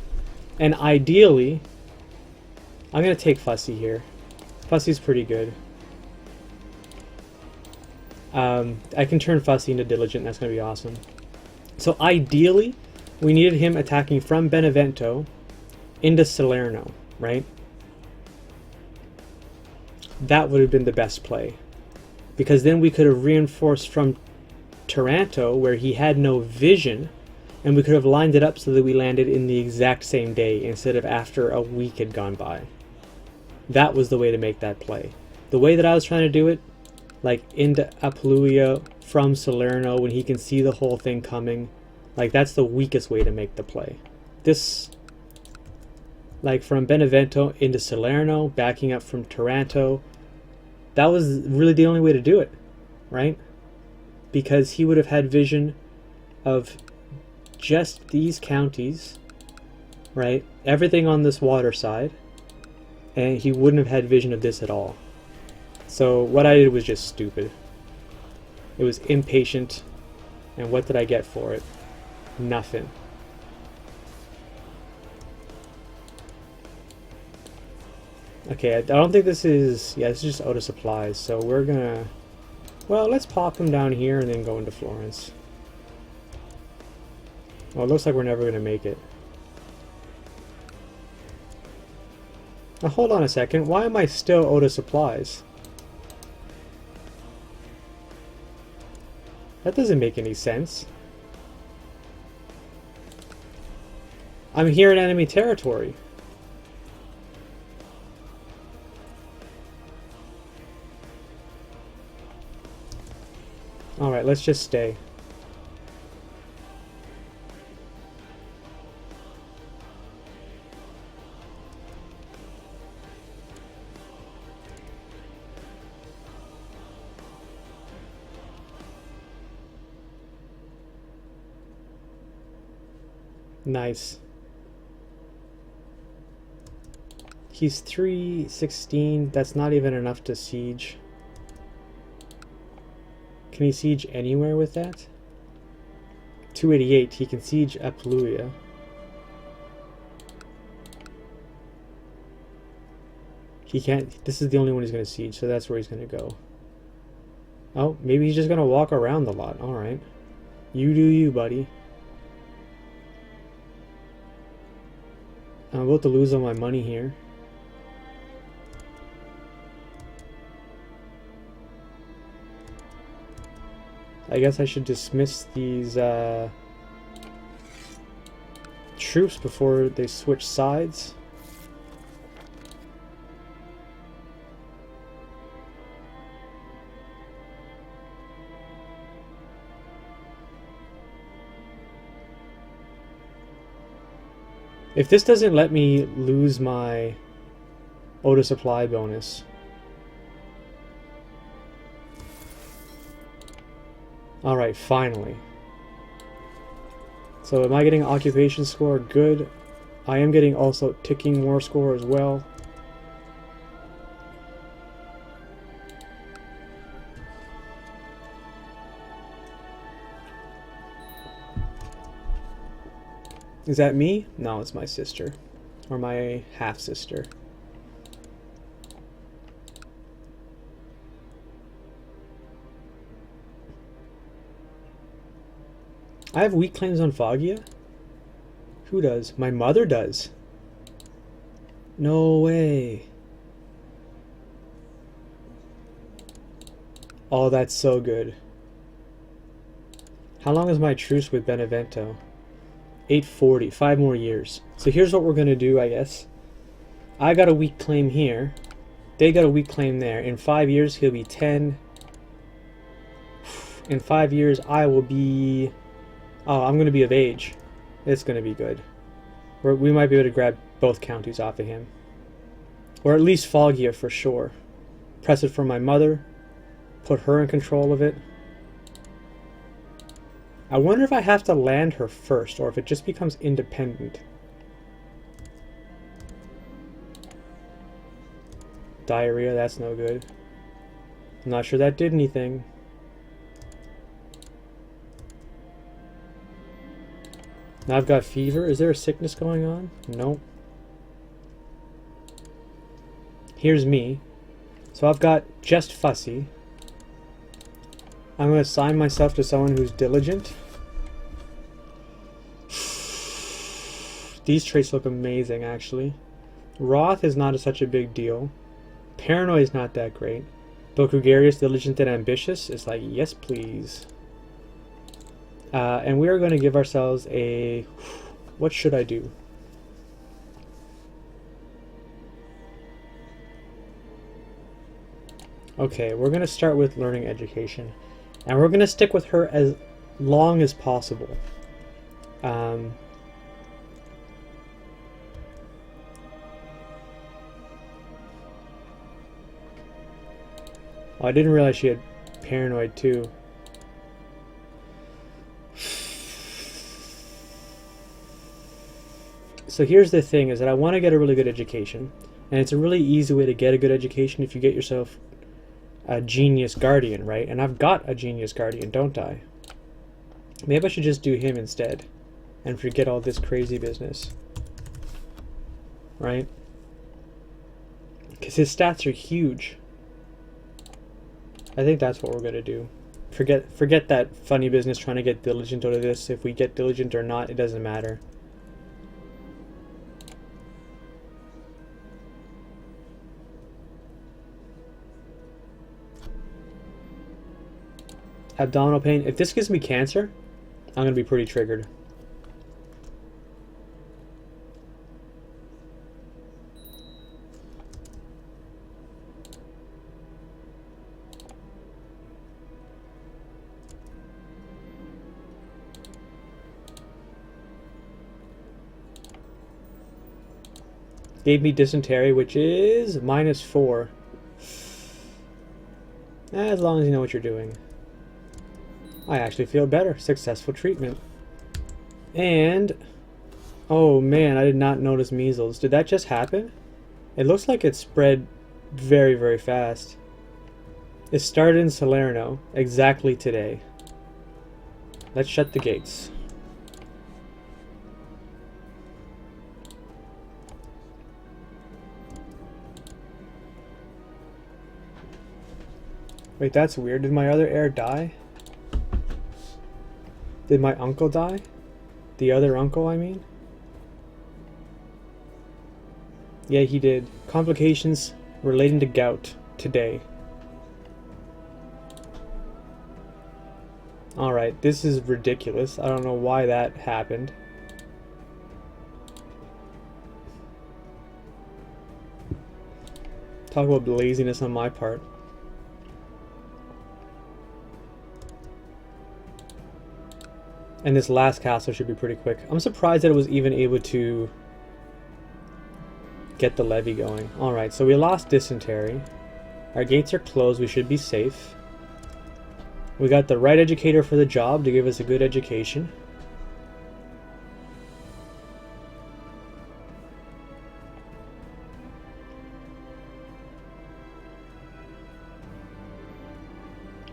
And ideally, I'm gonna take Fussy here. Fussy's pretty good. I can turn Fussy into Diligent, that's gonna be awesome. So ideally, we needed him attacking from Benevento into Salerno, right? That would have been the best play. Because then we could have reinforced from Taranto, where he had no vision, and we could have lined it up so that we landed in the exact same day instead of after a week had gone by. That was the way to make that play. The way that I was trying to do it, like into Apulia from Salerno when he can see the whole thing coming, like that's the weakest way to make the play. This, like from Benevento into Salerno, backing up from Taranto, that was really the only way to do it, right? Because he would have had vision of just these counties, right? Everything on this water side, and he wouldn't have had vision of this at all. So what I did was just stupid. It was impatient, and what did I get for it? Nothing. Okay, I don't think this is... Yeah, this is just out of supplies, so we're gonna... Well, let's pop them down here and then go into Florence. Well, it looks like we're never gonna make it. Now, hold on a second. Why am I still out of supplies? That doesn't make any sense. I'm here in enemy territory. Alright, let's just stay. Nice. He's 316. That's not even enough to siege. Can he siege anywhere with that? 288. He can siege Apulia. He can't. This is the only one he's going to siege, so that's where he's going to go. Oh, maybe he's just going to walk around the lot. Alright. You do you, buddy. I'm about to lose all my money here. I guess I should dismiss these troops before they switch sides. If this doesn't let me lose my auto supply bonus. Alright, finally. So am I getting occupation score? Good. I am getting also ticking war score as well. Is that me? No, it's my sister. Or my half-sister. I have weak claims on Foggia? Who does? My mother does. No way. Oh, that's so good. How long is my truce with Benevento? 840. 5 more years. So here's what we're going to do, I guess. I got a weak claim here. They got a weak claim there. In 5 years, he'll be 10. In 5 years, I will be... Oh, I'm going to be of age. It's going to be good. We might be able to grab both counties off of him. Or at least Foggia for sure. Press it for my mother. Put her in control of it. I wonder if I have to land her first, or if it just becomes independent. Diarrhea, that's no good. I'm not sure that did anything. Now I've got fever. Is there a sickness going on? Nope. Here's me. So I've got just fussy. I'm going to assign myself to someone who's diligent. These traits look amazing, actually. Wrath is not such a big deal. Paranoid is not that great. But gregarious, diligent, and ambitious is like, yes, please. And we are going to give ourselves a... What should I do? Okay, we're going to start with learning education. And we're going to stick with her as long as possible. Oh, I didn't realize she had paranoid too. So here's the thing, is that I want to get a really good education. And it's a really easy way to get a good education if you get yourself a genius guardian, right? And I've got a genius guardian, don't I? Maybe I should just do him instead and forget all this crazy business, right? Because his stats are huge. I think that's what we're going to do. Forget that funny business trying to get diligent out of this. If we get diligent or not, it doesn't matter. Abdominal pain. If this gives me cancer, I'm going to be pretty triggered. Gave me dysentery, which is -4. As long as you know what you're doing. I actually feel better. Successful treatment. And... oh man, I did not notice measles. Did that just happen? It looks like it spread very, very fast. It started in Salerno exactly today. Let's shut the gates. Wait, that's weird. Did my other heir die? Did my uncle die? The other uncle, I mean? Yeah, he did. Complications relating to gout today. Alright, this is ridiculous. I don't know why that happened. Talk about laziness on my part. And this last castle should be pretty quick. I'm surprised that it was even able to get the levy going. Alright, so we lost dysentery. Our gates are closed, we should be safe. We got the right educator for the job to give us a good education.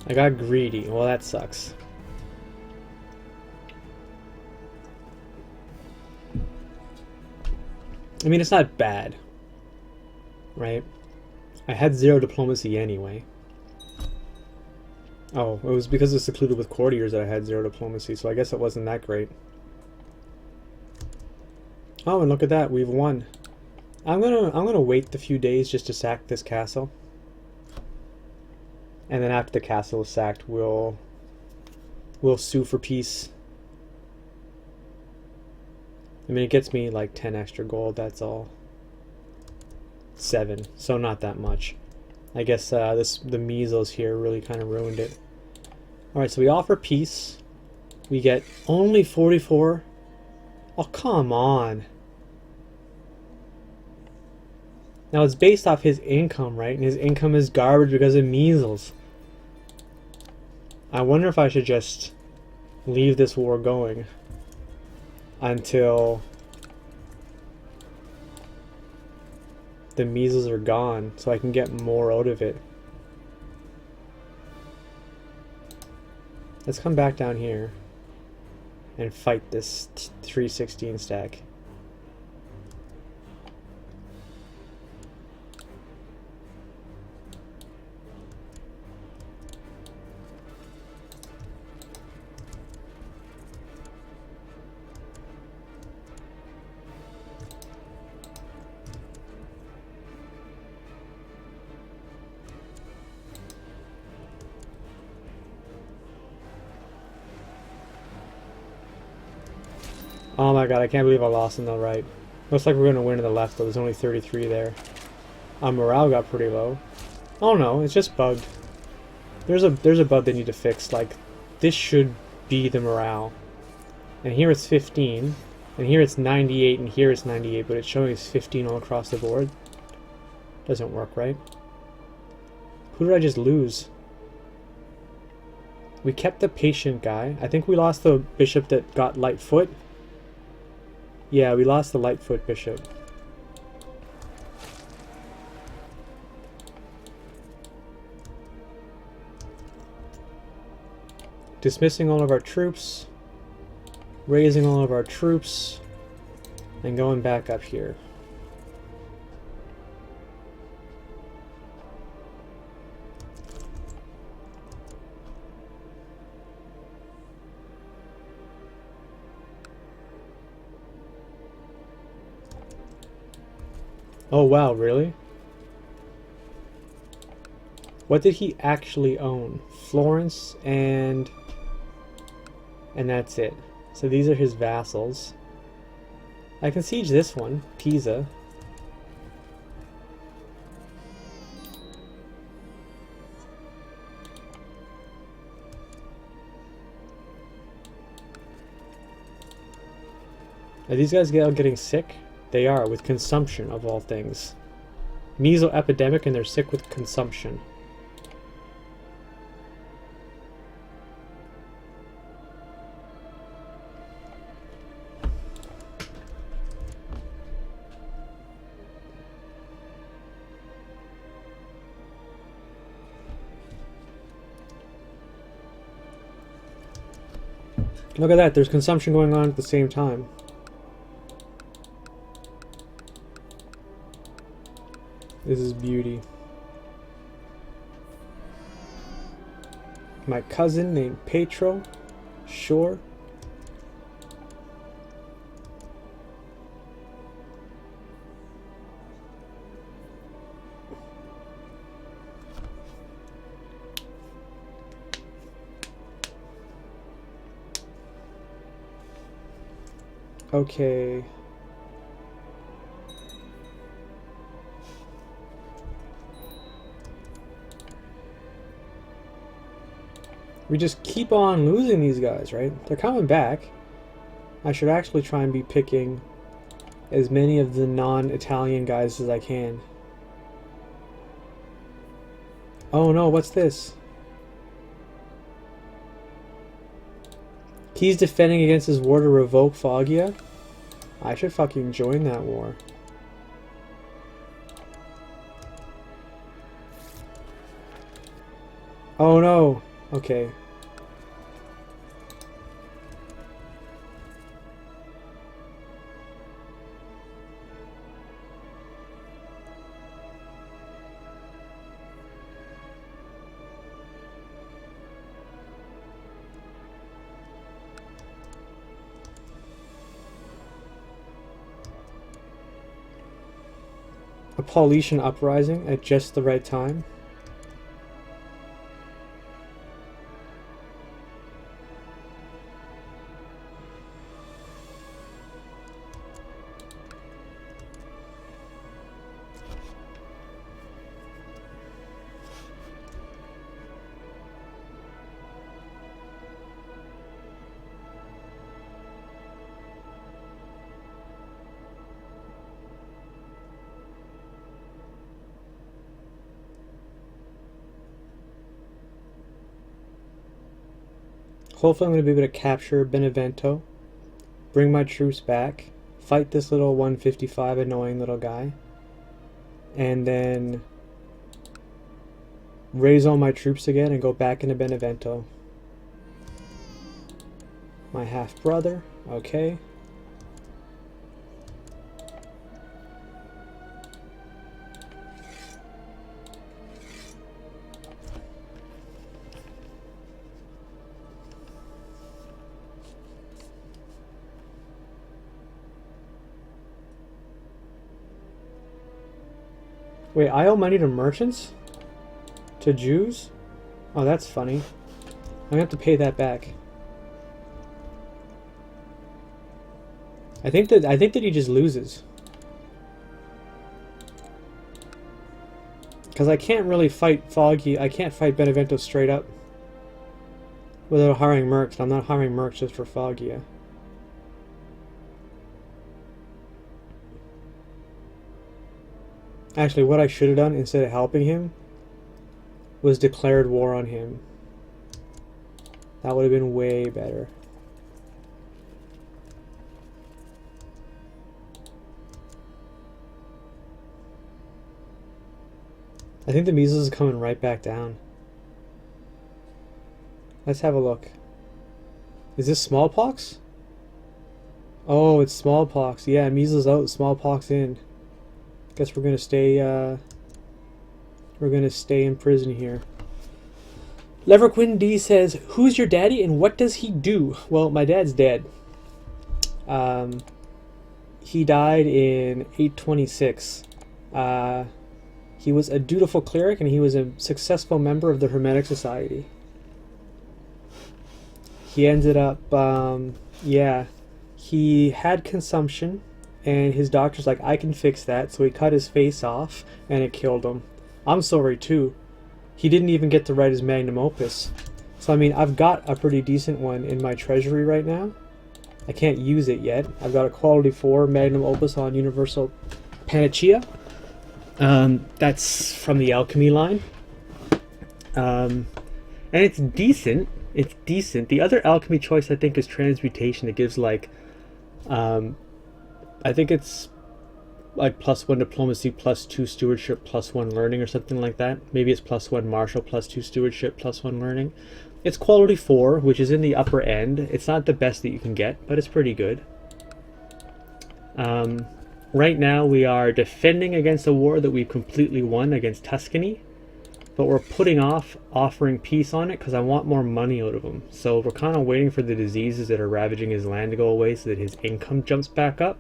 I got greedy. Well, that sucks. I mean, it's not bad, right? I had 0 diplomacy anyway. Oh, it was because it's secluded with courtiers that I had 0 diplomacy, so I guess it wasn't that great. Oh, and look at that, we've won. I'm gonna wait the few days just to sack this castle. And then after the castle is sacked, we'll sue for peace. I mean, it gets me like 10 extra gold, that's all. 7, so not that much. I guess the measles here really kind of ruined it. Alright, so we offer peace. We get only 44. Oh, come on. Now it's based off his income, right? And his income is garbage because of measles. I wonder if I should just leave this war going until the measles are gone, so I can get more out of it. Let's come back down here and fight this 316 stack. Oh my god, I can't believe I lost on the right. Looks like we're going to win on the left, though. There's only 33 there. Morale got pretty low. Oh no, it's just bugged. There's a bug they need to fix. Like, this should be the morale. And here it's 15. And here it's 98, and here it's 98, but it's showing it's 15 all across the board. Doesn't work, right? Who did I just lose? We kept the patient guy. I think we lost the bishop that got Lightfoot. Yeah, we lost the Lightfoot bishop. Dismissing all of our troops, raising all of our troops, and going back up here. Oh wow, really? What did he actually own? Florence and that's it. So these are his vassals. I can siege this one, Pisa. Are these guys getting sick? They are, with consumption of all things. Measles epidemic, and they're sick with consumption. Look at that, there's consumption going on at the same time. This is beauty. My cousin named Petro. Sure. Okay. We just keep on losing these guys, right? They're coming back. I should actually try and be picking as many of the non-Italian guys as I can. Oh no, what's this? He's defending against his war to revoke Foggia? I should fucking join that war. Oh no! Okay. A Paulician uprising at just the right time. Hopefully I'm going to be able to capture Benevento, bring my troops back, fight this little 155 annoying little guy, and then raise all my troops again and go back into Benevento. My half-brother, okay. Wait, I owe money to merchants? To Jews? Oh, that's funny. I'm gonna have to pay that back. I think that he just loses. Because I can't really fight Foggy. I can't fight Benevento straight up without hiring mercs. I'm not hiring mercs just for Foggia. Actually, what I should have done instead of helping him was declared war on him. That would have been way better. I think the measles is coming right back down. Let's have a look. Is this smallpox? Oh, it's smallpox. Yeah, measles out, smallpox in. Guess we're gonna stay in prison here. Leverquin D says, "Who's your daddy and what does he do?" Well, my dad's dead. He died in 826. He was a dutiful cleric and he was a successful member of the Hermetic Society. He ended up, yeah, he had consumption. And his doctor's like, I can fix that. So he cut his face off and it killed him. I'm sorry too. He didn't even get to write his magnum opus. So I mean, I've got a pretty decent one in my treasury right now. I can't use it yet. I've got a quality 4 magnum opus on Universal Panacea. That's from the alchemy line. And it's decent. It's decent. The other alchemy choice I think is transmutation. It gives like I think it's like +1 diplomacy, +2 stewardship, +1 learning or something like that. Maybe it's +1 martial, +2 stewardship, +1 learning. It's quality 4, which is in the upper end. It's not the best that you can get, but it's pretty good. Right now we are defending against a war that we've completely won against Tuscany, but we're putting off offering peace on it because I want more money out of him. So we're kind of waiting for the diseases that are ravaging his land to go away so that his income jumps back up.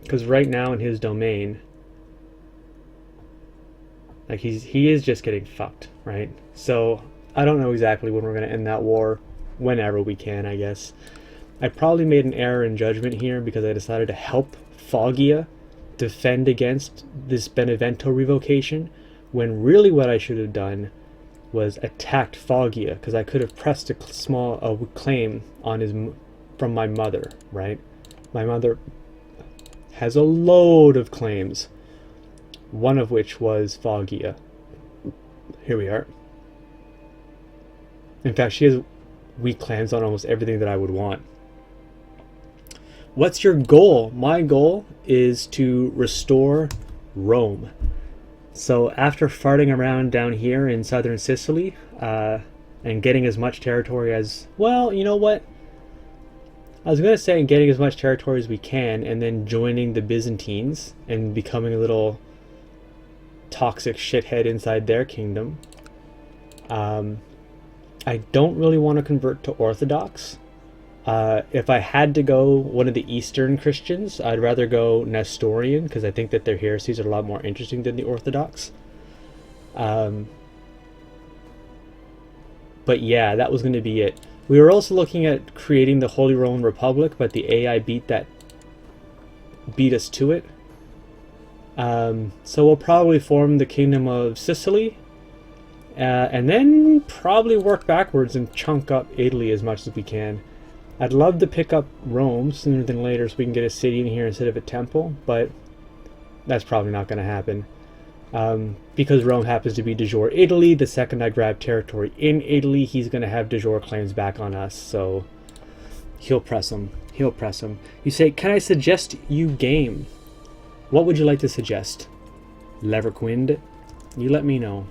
Because right now in his domain, like he is just getting fucked, right? So I don't know exactly when we're going to end that war. Whenever we can, I guess. I probably made an error in judgment here because I decided to help Foggia defend against this Benevento revocation, when really what I should have done was attacked Foggia, because I could have pressed a small claim on his from my mother, right? My mother has a load of claims, one of which was Foggia. Here we are. In fact, she has weak claims on almost everything that I would want. What's your goal? My goal is to restore Rome. So after farting around down here in southern Sicily, and getting as much territory as, well, you know what? I was going to say getting as much territory as we can, and then joining the Byzantines and becoming a little toxic shithead inside their kingdom. I don't really want to convert to Orthodox. If I had to go one of the Eastern Christians, I'd rather go Nestorian, because I think that their heresies are a lot more interesting than the Orthodox. But yeah, that was going to be it. We were also looking at creating the Holy Roman Republic, but the AI beat us to it. So we'll probably form the Kingdom of Sicily, and then probably work backwards and chunk up Italy as much as we can. I'd love to pick up Rome sooner than later so we can get a city in here instead of a temple, but that's probably not going to happen. Because Rome happens to be de jure Italy, the second I grab territory in Italy, he's going to have de jure claims back on us, so he'll press him. He'll press him. You say, can I suggest you game? What would you like to suggest? Leverquind? You let me know.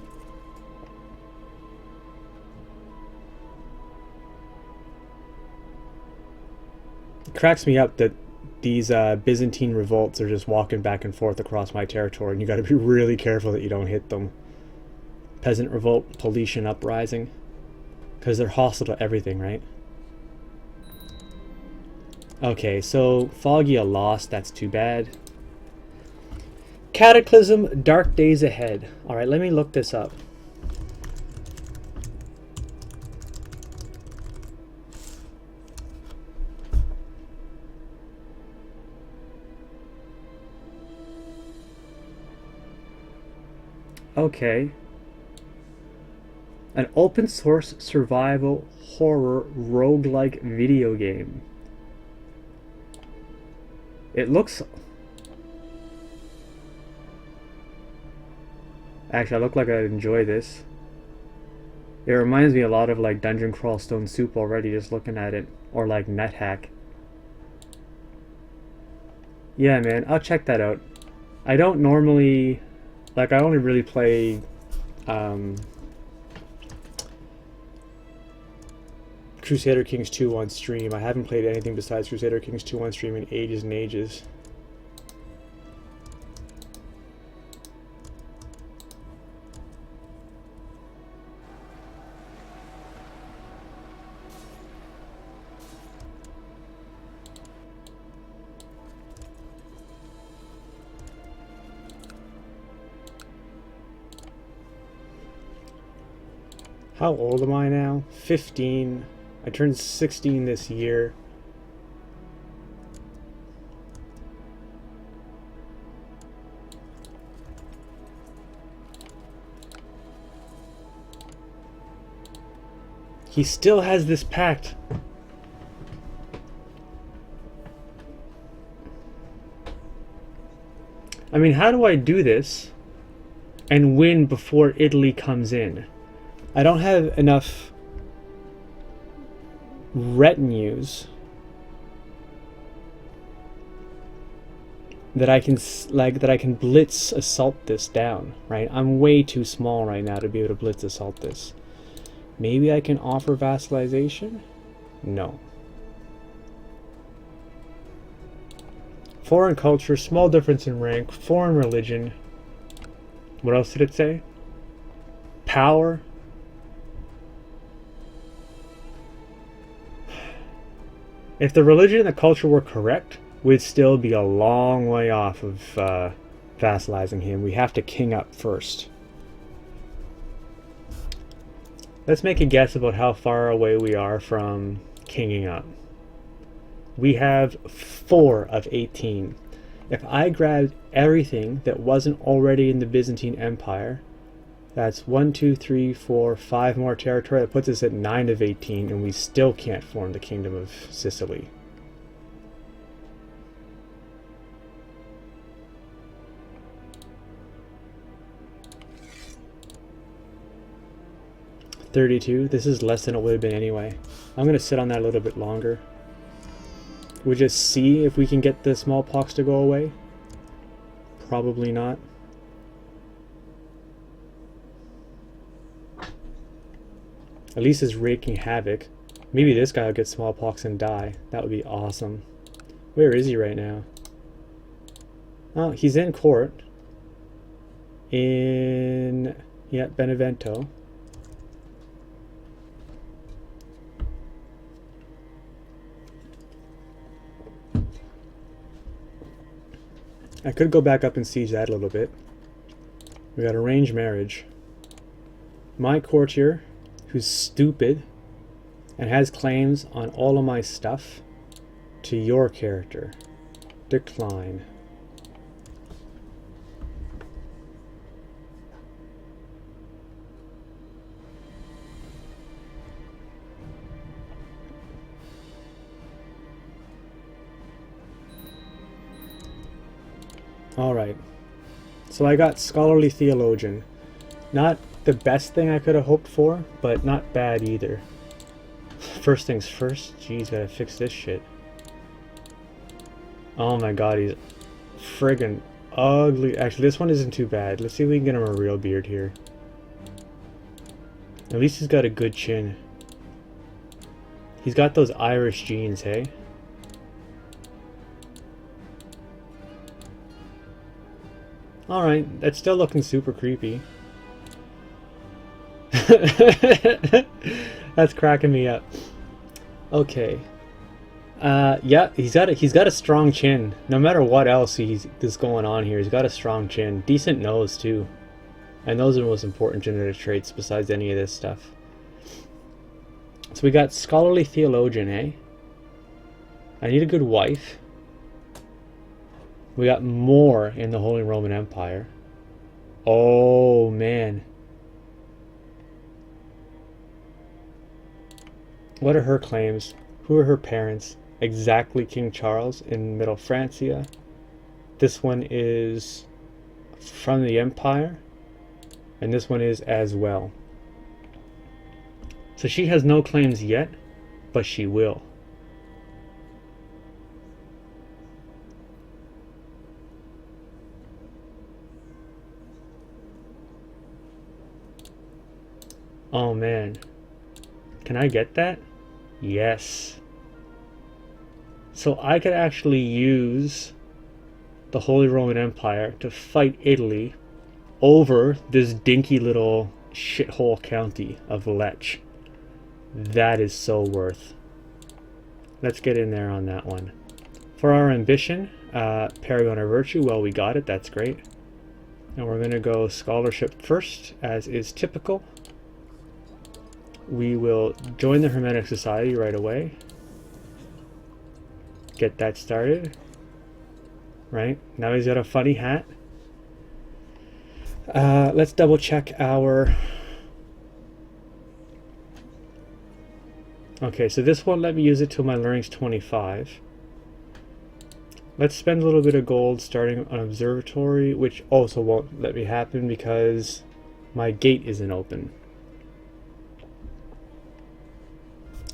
It cracks me up that these Byzantine revolts are just walking back and forth across my territory, and you got to be really careful that you don't hit them. Peasant revolt, Paulician uprising, because they're hostile to everything, right? Okay, so Foggia lost. That's too bad. Cataclysm, dark days ahead. All right, let me look this up. Okay. An open source survival horror roguelike video game. It looks... Actually, I look like I'd enjoy this. It reminds me a lot of like Dungeon Crawl Stone Soup already, just looking at it. Or like NetHack. Yeah, man, I'll check that out. I don't normally... Like, I only really play... Crusader Kings 2 on stream. I haven't played anything besides Crusader Kings 2 on stream in ages and ages. How old am I now? 15. I turned 16 this year. He still has this pact. I mean, how do I do this and win before Italy comes in? I don't have enough retinues that I can blitz assault this down, right? I'm way too small right now to be able to blitz assault this. Maybe I can offer vassalization? No. Foreign culture, small difference in rank, foreign religion. What else did it say? Power. If the religion and the culture were correct, we'd still be a long way off of vassalizing him. We have to king up first. Let's make a guess about how far away we are from kinging up. We have 4 of 18. If I grabbed everything that wasn't already in the Byzantine Empire, that's 1, 2, 3, 4, 5 more territory. That puts us at 9 of 18, and we still can't form the Kingdom of Sicily. 32. This is less than it would have been anyway. I'm going to sit on that a little bit longer. We'll just see if we can get the smallpox to go away. Probably not. At least it's wreaking havoc. Maybe this guy will get smallpox and die. That would be awesome. Where is he right now? Oh, he's in court. In... yeah, Benevento. I could go back up and siege that a little bit. We got arranged marriage. My courtier, who's stupid and has claims on all of my stuff, to your character. Decline. Alright, so I got Scholarly Theologian. Not the best thing I could have hoped for, but not bad either. First things first, geez, gotta fix this shit. Oh my god, he's friggin' ugly. Actually, this one isn't too bad. Let's see if we can get him a real beard here. At least he's got a good chin. He's got those Irish genes, hey? Alright, that's still looking super creepy. That's cracking me up. Okay. Yeah, he's got a strong chin. No matter what else is going on here, he's got a strong chin. Decent nose too. And those are the most important genetic traits besides any of this stuff. So we got Scholarly Theologian, eh? I need a good wife. We got more in the Holy Roman Empire. Oh, man. What are her claims? Who are her parents? Exactly King Charles in Middle Francia. This one is from the Empire. And this one is as well. So she has no claims yet, but she will. Oh man, can I get that? Yes. So I could actually use the Holy Roman Empire to fight Italy over this dinky little shithole county of Lech. That is so worth. Let's get in there on that one. For our ambition, Paragon of Virtue, well, we got it, that's great. And we're gonna go scholarship first, as is typical. We will join the Hermetic Society right away. Get that started. Right, now he's got a funny hat. Let's double check our... Okay, so this won't let me use it till my learning's 25. Let's spend a little bit of gold starting an observatory, which also won't let me happen because my gate isn't open.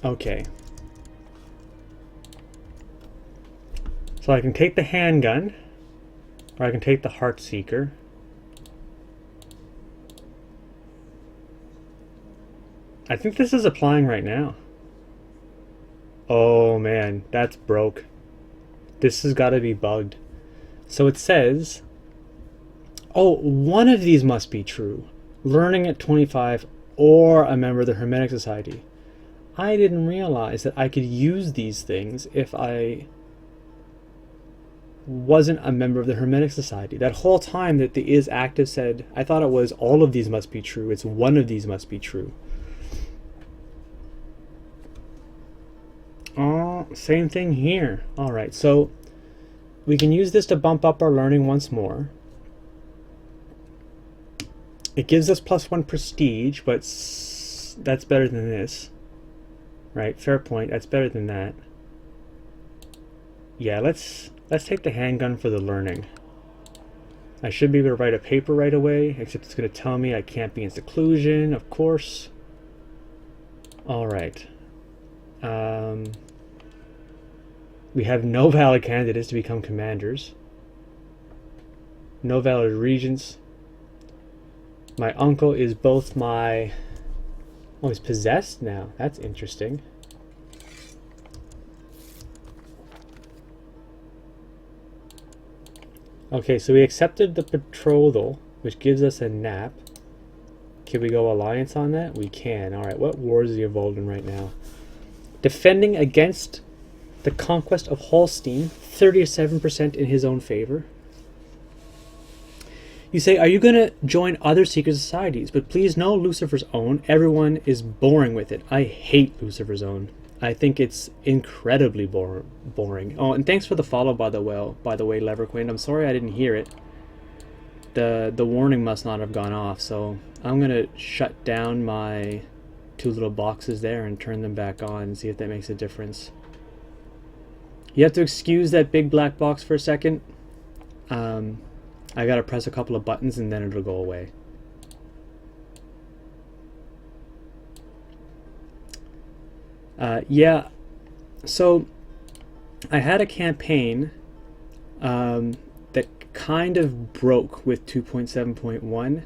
Okay. So I can take the handgun, or I can take the Heartseeker. I think this is applying right now. Oh man, that's broke. This has got to be bugged. So it says, oh, one of these must be true. Learning at 25 or a member of the Hermetic Society. I didn't realize that I could use these things if I wasn't a member of the Hermetic Society. That whole time that the is active said, I thought it was all of these must be true. It's one of these must be true. Oh, same thing here. Alright, so we can use this to bump up our learning once more. It gives us +1 prestige, but that's better than this. Right, fair point. That's better than that. Yeah, let's take the handgun for the learning. I should be able to write a paper right away, except it's going to tell me I can't be in seclusion, of course. All right. We have no valid candidates to become commanders. No valid regents. My uncle is both my... Oh, he's possessed now. That's interesting. Okay, so we accepted the betrothal, which gives us a nap. Can we go alliance on that? We can. Alright, what wars is he involved in right now? Defending against the conquest of Holstein, 37% in his own favor. You say, are you going to join other secret societies? But please know Lucifer's Own. Everyone is boring with it. I hate Lucifer's Own. I think it's incredibly boring. Oh, and thanks for the follow, by the way, Leverquin. I'm sorry I didn't hear it. The warning must not have gone off, so I'm going to shut down my two little boxes there and turn them back on and see if that makes a difference. You have to excuse that big black box for a second. I gotta press a couple of buttons and then it'll go away. Yeah, so I had a campaign that kind of broke with 2.7.1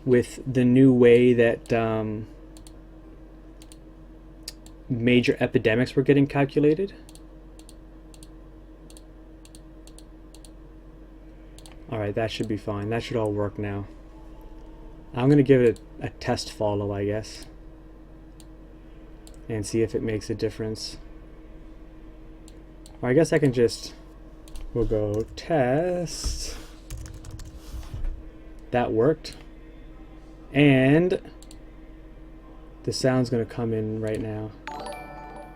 with the new way that major epidemics were getting calculated. Alright, that should be fine. That should all work now. I'm going to give it a test follow, I guess. And see if it makes a difference. Or I guess I can just... We'll go test. That worked. And the sound's going to come in right now.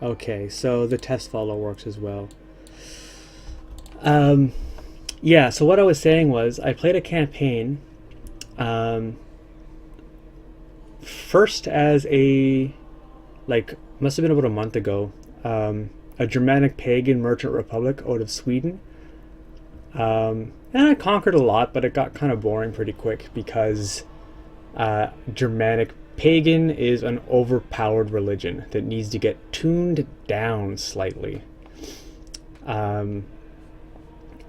Okay, so the test follow works as well. Yeah, so what I was saying was I played a campaign first as a, like, must have been about a month ago, a Germanic pagan merchant republic out of Sweden. And I conquered a lot, but it got kind of boring pretty quick because Germanic pagan is an overpowered religion that needs to get tuned down slightly.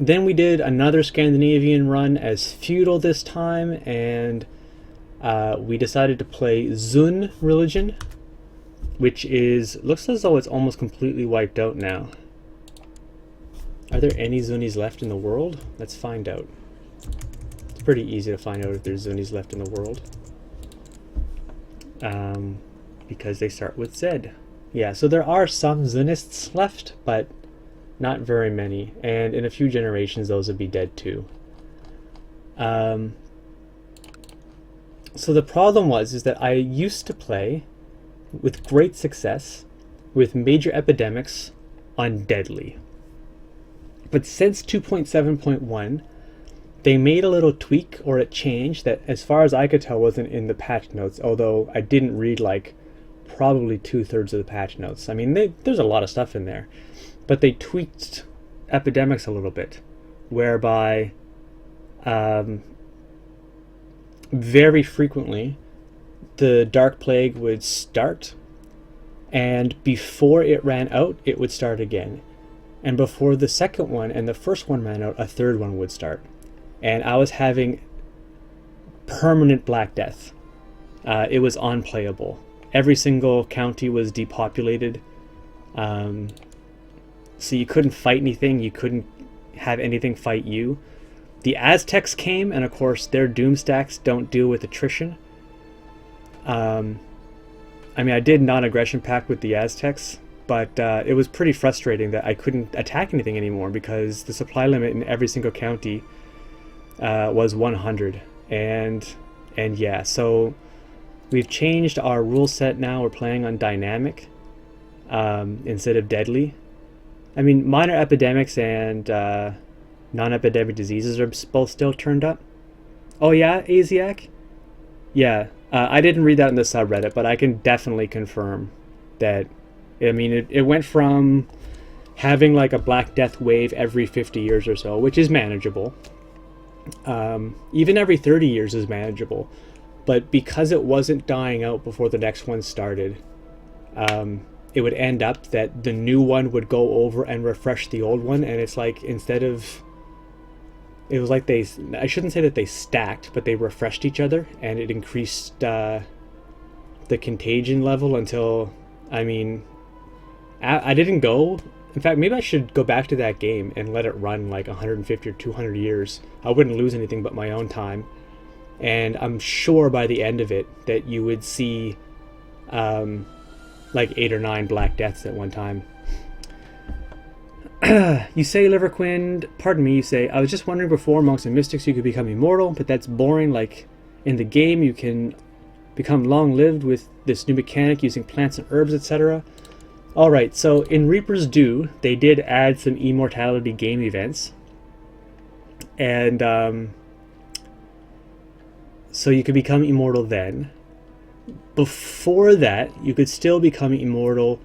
Then we did another Scandinavian run as feudal this time, and we decided to play Zun religion, which is, looks as though it's almost completely wiped out now. Are there any Zunis left in the world? Let's find out. It's pretty easy to find out if there's Zunis left in the world. Because they start with Z. Yeah, so there are some Zunists left, but not very many, and in a few generations those would be dead too. So the problem is that I used to play with great success with major epidemics on Deadly. But since 2.7.1, they made a little tweak or a change that, as far as I could tell, wasn't in the patch notes, although I didn't read like probably 2/3 of the patch notes. I mean, there's a lot of stuff in there. But they tweaked epidemics a little bit, whereby very frequently the Dark Plague would start, and before it ran out, it would start again. And before the second one and the first one ran out, a third one would start. And I was having permanent Black Death. It was unplayable. Every single county was depopulated. So you couldn't fight anything, you couldn't have anything fight you. The Aztecs came, and of course their doom stacks don't deal with attrition. I mean, I did non-aggression pact with the Aztecs, but it was pretty frustrating that I couldn't attack anything anymore because the supply limit in every single county was 100. And yeah, so we've changed our rule set now. We're playing on dynamic instead of deadly. I mean, minor epidemics and non-epidemic diseases are both still turned up. Oh yeah, Asiac? Yeah, I didn't read that in the subreddit, but I can definitely confirm that, I mean, it went from having like a Black Death wave every 50 years or so, which is manageable. Even every 30 years is manageable. but because it wasn't dying out before the next one started, it would end up that the new one would go over and refresh the old one, and it's like, instead of, it was like I shouldn't say that they stacked, but they refreshed each other, and it increased the contagion level until, I mean, I didn't go. In fact, maybe I should go back to that game and let it run like 150 or 200 years. I wouldn't lose anything but my own time. And I'm sure by the end of it that you would see like 8 or 9 Black Deaths at one time. You say, Liverquind, pardon me, you say, I was just wondering before Monks and Mystics you could become immortal, but that's boring. Like in the game you can become long-lived with this new mechanic using plants and herbs, etc. Alright, so in Reaper's Due, they did add some immortality game events. And so you could become immortal then. Before that, you could still become immortal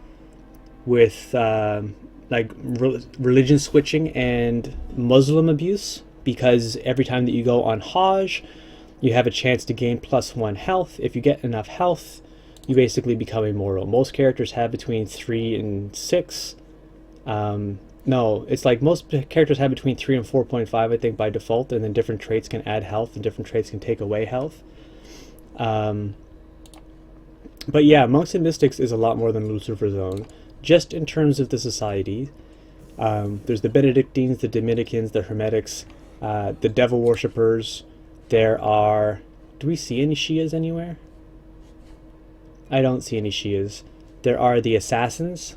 with like religion switching and Muslim abuse, because every time that you go on Hajj, you have a chance to gain +1 health. If you get enough health, you basically become immortal. Most characters have between 3 and 6. No, it's like most characters have between 3 and 4.5, I think, by default, and then different traits can add health and different traits can take away health. But yeah, Monks and Mystics is a lot more than Lucifer's Zone, just in terms of the society. There's the Benedictines, the Dominicans, the Hermetics, the Devil Worshippers. There are... Do we see any Shias anywhere? I don't see any Shias. There are the Assassins.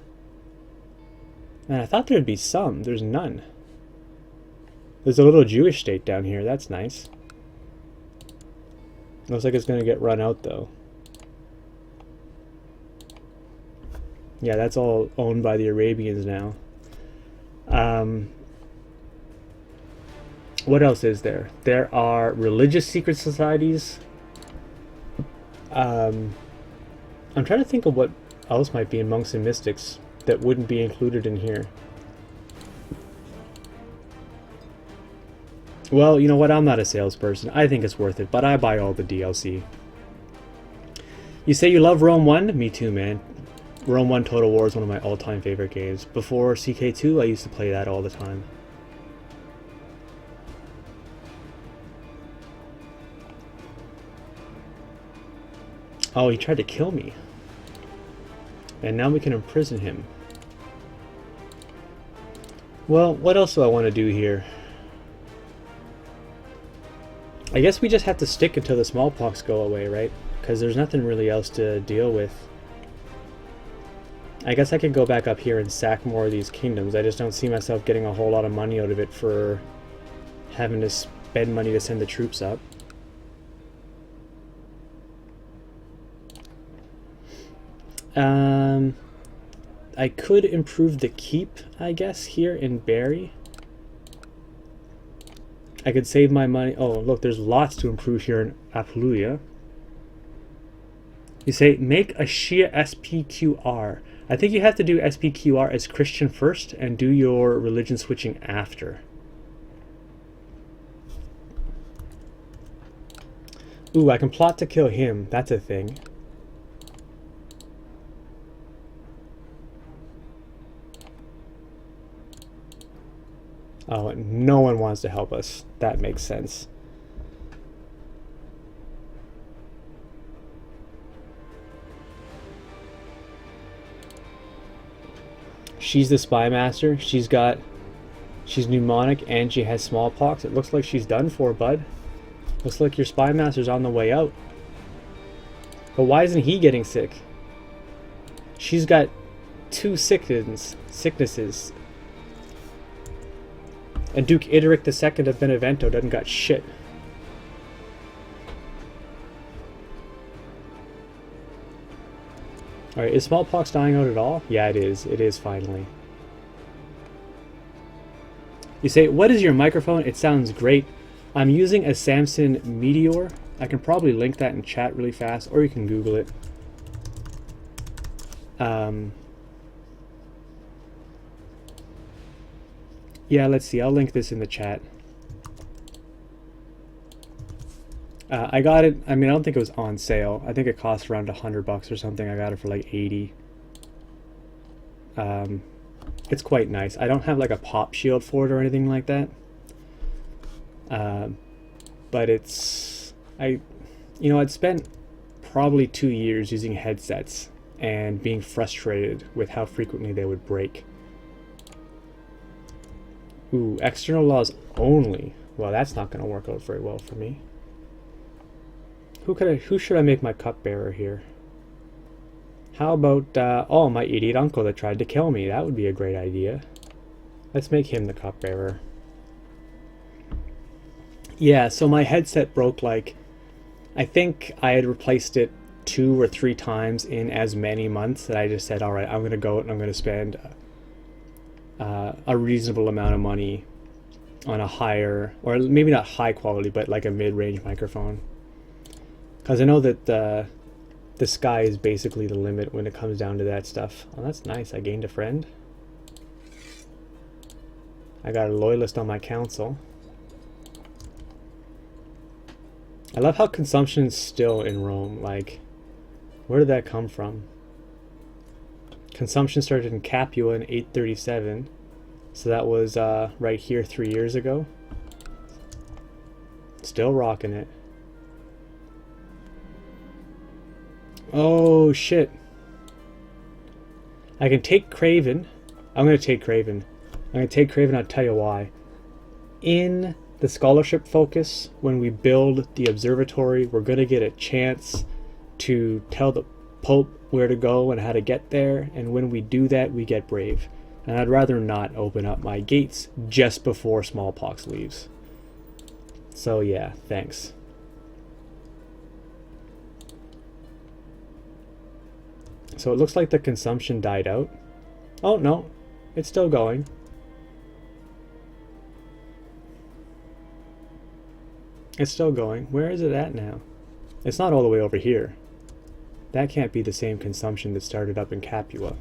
Man, I thought there'd be some. There's none. There's a little Jewish state down here. That's nice. Looks like it's going to get run out, though. Yeah, that's all owned by the Arabians now. What else is there? There are religious secret societies. I'm trying to think of what else might be in Monks and Mystics that wouldn't be included in here. Well, you know what? I'm not a salesperson. I think it's worth it, but I buy all the DLC. You say you love Rome 1? Me too, man. Rome 1 Total War is one of my all-time favorite games. Before CK2, I used to play that all the time. Oh, he tried to kill me. And now we can imprison him. Well, what else do I want to do here? I guess we just have to stick until the smallpox go away, right? Because there's nothing really else to deal with. I guess I could go back up here and sack more of these kingdoms. I just don't see myself getting a whole lot of money out of it for having to spend money to send the troops up. I could improve the keep, I guess, here in Barry. I could save my money. Oh, look, there's lots to improve here in Apulia. You say, make a Shia SPQR. I think you have to do SPQR as Christian first and do your religion switching after. Ooh, I can plot to kill him. That's a thing. Oh, no one wants to help us. That makes sense. She's the spy master. She's pneumonic and she has smallpox. It looks like she's done for, bud. Looks like your spy master's on the way out. But why isn't he getting sick? She's got 2 sicknesses. And Duke Ideric II of Benevento doesn't got shit. Alright, is smallpox dying out at all? Yeah, it is. It is finally. You say, what is your microphone? It sounds great. I'm using a Samson Meteor. I can probably link that in chat really fast, or you can Google it. Yeah, let's see. I'll link this in the chat. I got it. I mean, I don't think it was on sale. I think it cost around $100 or something. I got it for like 80. It's quite nice. I don't have like a pop shield for it or anything like that. But I'd spent probably 2 years using headsets and being frustrated with how frequently they would break. Ooh, external laws only. Well, that's not going to work out very well for me. Who should I make my cupbearer here? How about, my idiot uncle that tried to kill me? That would be a great idea. Let's make him the cupbearer. Yeah, so my headset broke like, I think I had replaced it 2 or 3 times in as many months that I just said, all right, I'm going to go out and I'm going to spend a reasonable amount of money on a higher, or maybe not high quality, but like a mid-range microphone. Because I know that the sky is basically the limit when it comes down to that stuff. Oh, that's nice. I gained a friend. I got a loyalist on my council. I love how consumption's still in Rome. Like, where did that come from? Consumption started in Capua in 837. So that was right here 3 years ago. Still rocking it. Oh shit. I can take Craven. I'm going to take Craven. I'll tell you why. In the scholarship focus, when we build the observatory, we're going to get a chance to tell the Pope where to go and how to get there, and when we do that, we get brave. And I'd rather not open up my gates just before smallpox leaves. So yeah, thanks. So it looks like the consumption died out. Oh no, it's still going. It's still going. Where is it at now? It's not all the way over here. That can't be the same consumption that started up in Capua.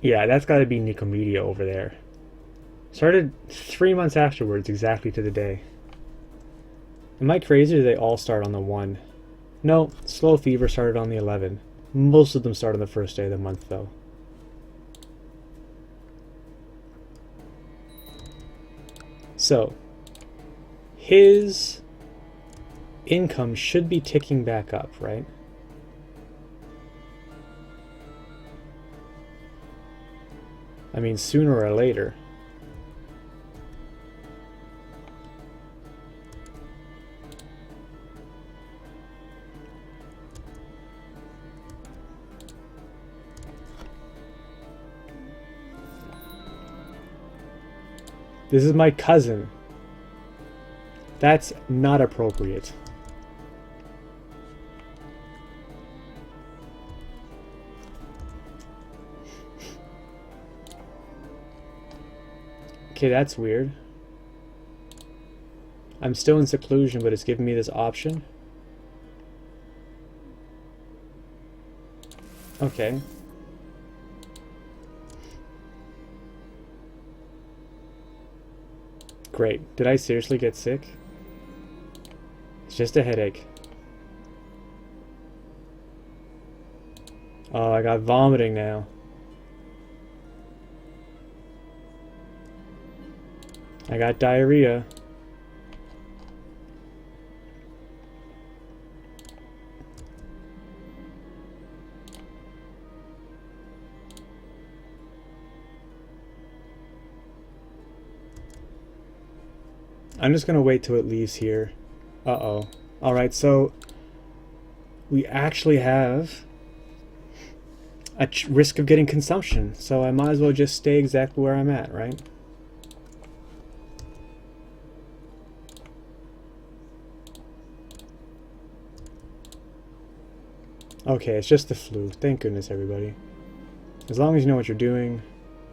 Yeah, that's got to be Nicomedia over there. Started 3 months afterwards, exactly to the day. Am I crazy or do they all start on the 1? No, Slow Fever started on the 11. Most of them start on the first day of the month, though. So, his income should be ticking back up, right? I mean, sooner or later. This is my cousin. That's not appropriate. Okay, that's weird. I'm still in seclusion, but it's giving me this option. Okay. Great. Did I seriously get sick? It's just a headache. Oh, I got vomiting now. I got diarrhea. I'm just gonna wait till it leaves here. Uh-oh. Alright, so we actually have a risk of getting consumption, so I might as well just stay exactly where I'm at, right? Okay, it's just the flu. Thank goodness, everybody. As long as you know what you're doing,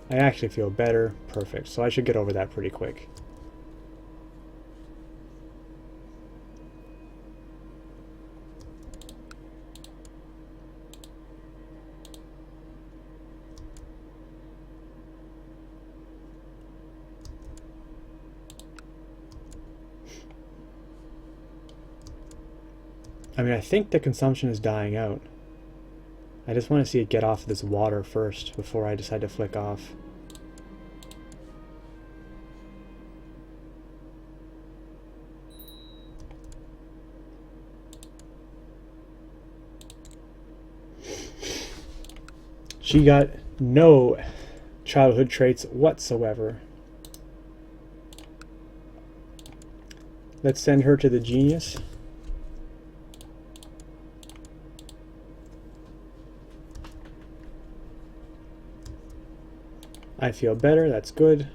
I actually feel better. Perfect. So I should get over that pretty quick. I mean, I think the consumption is dying out. I just want to see it get off this water first before I decide to flick off. She got no childhood traits whatsoever. Let's send her to the genius. I feel better, that's good.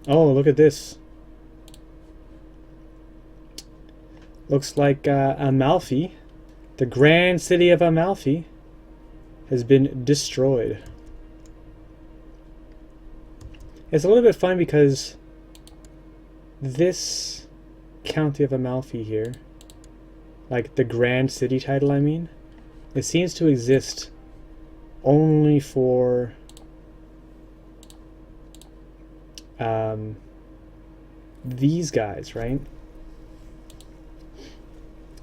Oh, look at this. Looks like Amalfi, the grand city of Amalfi, has been destroyed. It's a little bit fun because this county of Amalfi here, like the grand city title, I mean, it seems to exist only for these guys, right?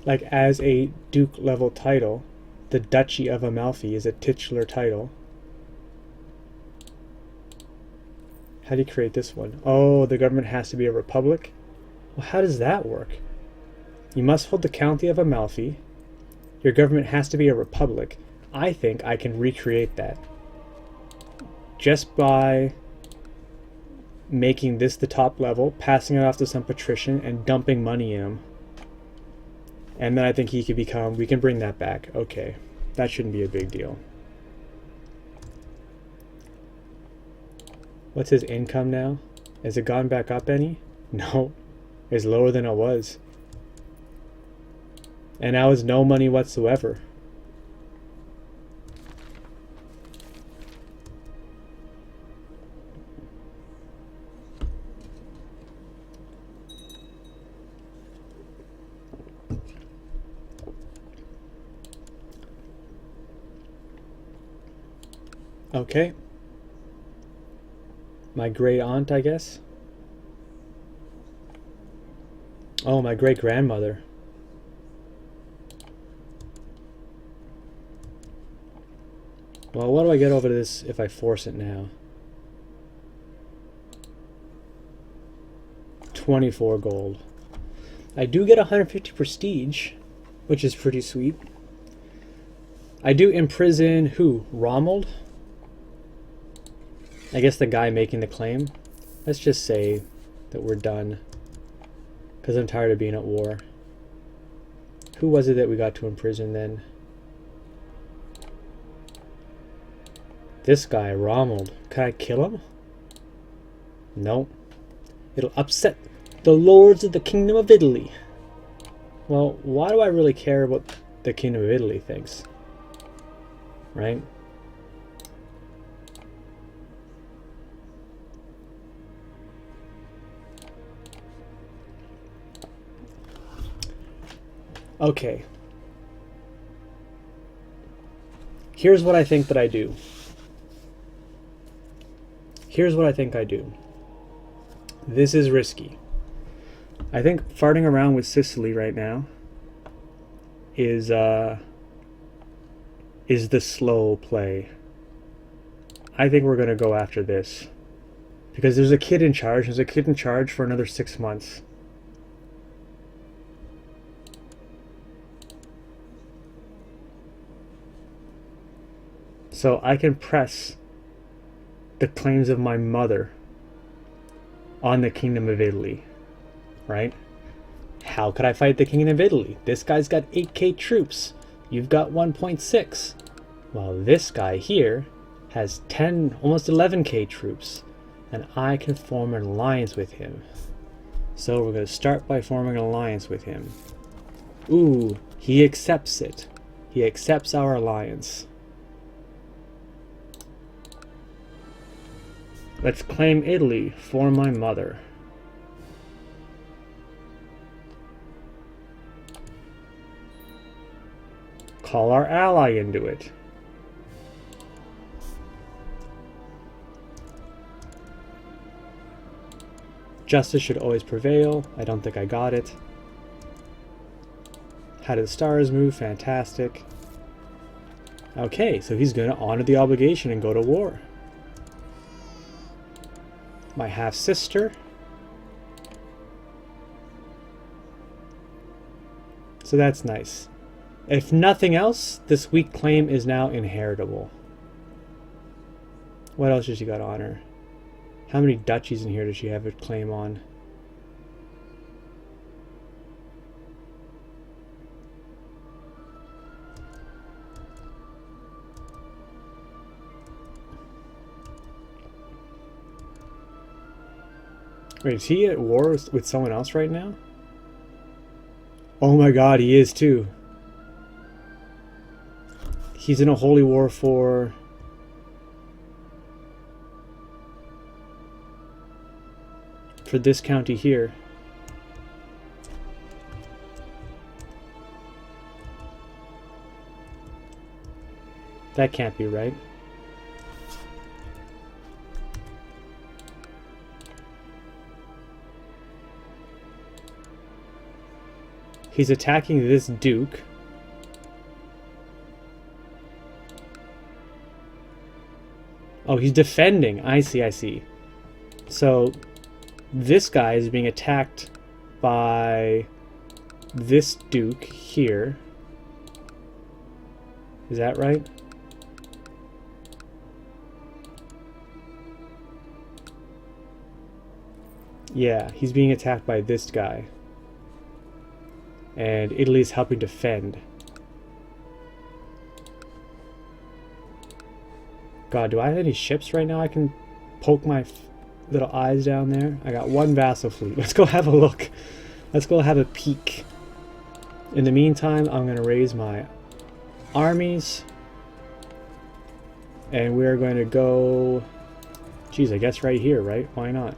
Like as a Duke level title, the Duchy of Amalfi is a titular title. How do you create this one? Oh, the government has to be a republic? Well, how does that work? You must hold the county of Amalfi. Your government has to be a republic. I think I can recreate that just by making this the top level, passing it off to some patrician, and dumping money in him. And then I think he could become... We can bring that back. Okay. That shouldn't be a big deal. What's his income now? Has it gone back up any? No. It's lower than it was. And now it's no money whatsoever. Okay. My great aunt, I guess. Oh, my great grandmother. Well, what do I get over this if I force it now? 24 gold. I do get 150 prestige, which is pretty sweet. I do imprison who? Romuald? I guess the guy making the claim. Let's just say that we're done, because I'm tired of being at war. Who was it that we got to imprison then? This guy, Romuald. Can I kill him? No. It'll upset the lords of the Kingdom of Italy. Well, why do I really care what the Kingdom of Italy thinks? Right? Okay. Here's what I think that I do. Here's what I think I do. This is risky. I think farting around with Sicily right now is the slow play. I think we're gonna go after this. Because there's a kid in charge. There's a kid in charge for another 6 months. So I can press the claims of my mother on the Kingdom of Italy, right? How could I fight the Kingdom of Italy? This guy's got 8k troops. You've got 1.6. While this guy here has 10, almost 11k troops. And I can form an alliance with him. So we're going to start by forming an alliance with him. Ooh, he accepts it. He accepts our alliance. Let's claim Italy for my mother. Call our ally into it. Justice should always prevail. I don't think I got it. How did the stars move? Fantastic. Okay, so he's going to honor the obligation and go to war. My half-sister. So that's nice. If nothing else, this weak claim is now inheritable. What else does she got on her? How many duchies in here does she have a claim on? Wait, is he at war with someone else right now? Oh my god, he is too. He's in a holy war for... this county here. That can't be right. He's attacking this duke. Oh, he's defending. I see, I see. So this guy is being attacked by this duke here. Is that right? Yeah, he's being attacked by this guy. And Italy's helping defend. God, do I have any ships right now I can poke my little eyes down there? I got one vassal fleet. Let's go have a look. Let's go have a peek. In the meantime, I'm going to raise my armies. And we're going to go... Geez, I guess right here, right? Why not?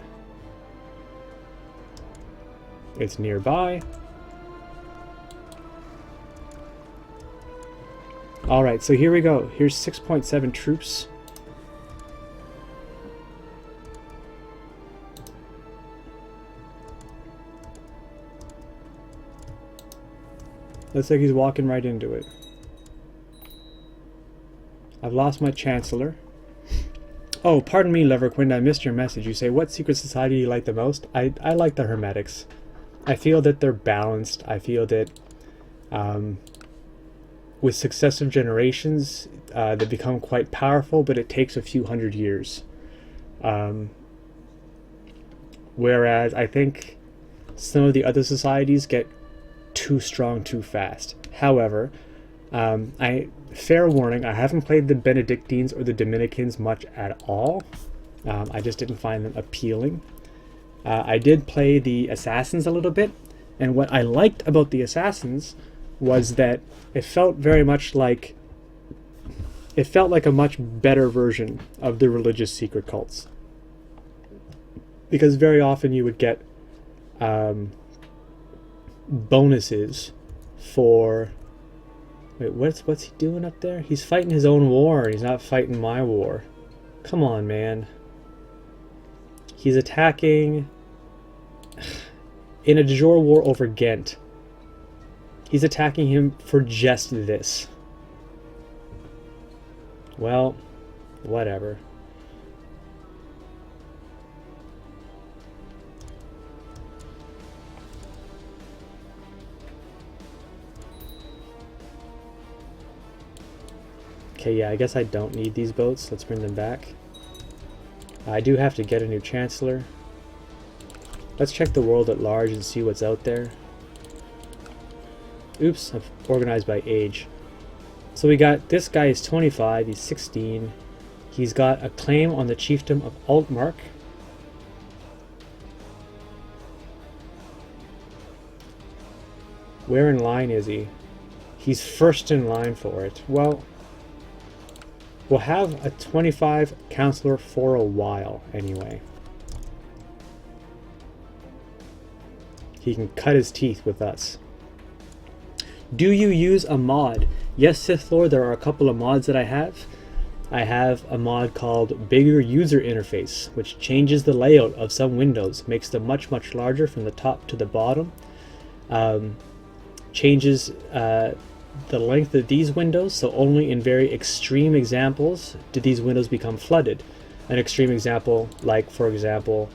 It's nearby. Alright, so here we go. Here's 6.7 troops. Looks like he's walking right into it. I've lost my chancellor. Oh, pardon me, Leverquind, I missed your message. You say, what secret society do you like the most? I like the Hermetics. I feel that they're balanced. I feel that with successive generations, they become quite powerful, but it takes a few hundred years. Whereas I think some of the other societies get too strong too fast. However, fair warning, I haven't played the Benedictines or the Dominicans much at all. I just didn't find them appealing. I did play the Assassins a little bit, and what I liked about the Assassins was that it felt very much like... It felt like a much better version of the religious secret cults. Because very often you would get bonuses for... Wait, what's he doing up there? He's fighting his own war. He's not fighting my war. Come on, man. He's attacking... In a de jure war over Ghent. He's attacking him for just this. Well, whatever. Okay, yeah, I guess I don't need these boats. Let's bring them back. I do have to get a new chancellor. Let's check the world at large and see what's out there. Oops, I've organized by age. So we got, this guy is 25, he's 16. He's got a claim on the chiefdom of Altmark. Where in line is he? He's first in line for it. Well, we'll have a 25 counselor for a while anyway. He can cut his teeth with us. Do you use a mod? Yes, Sith Lord, there are a couple of mods that I have. I have a mod called Bigger User Interface, which changes the layout of some windows, makes them much larger from the top to the bottom, changes the length of these windows, so only in very extreme examples do these windows become flooded. An extreme example, like for example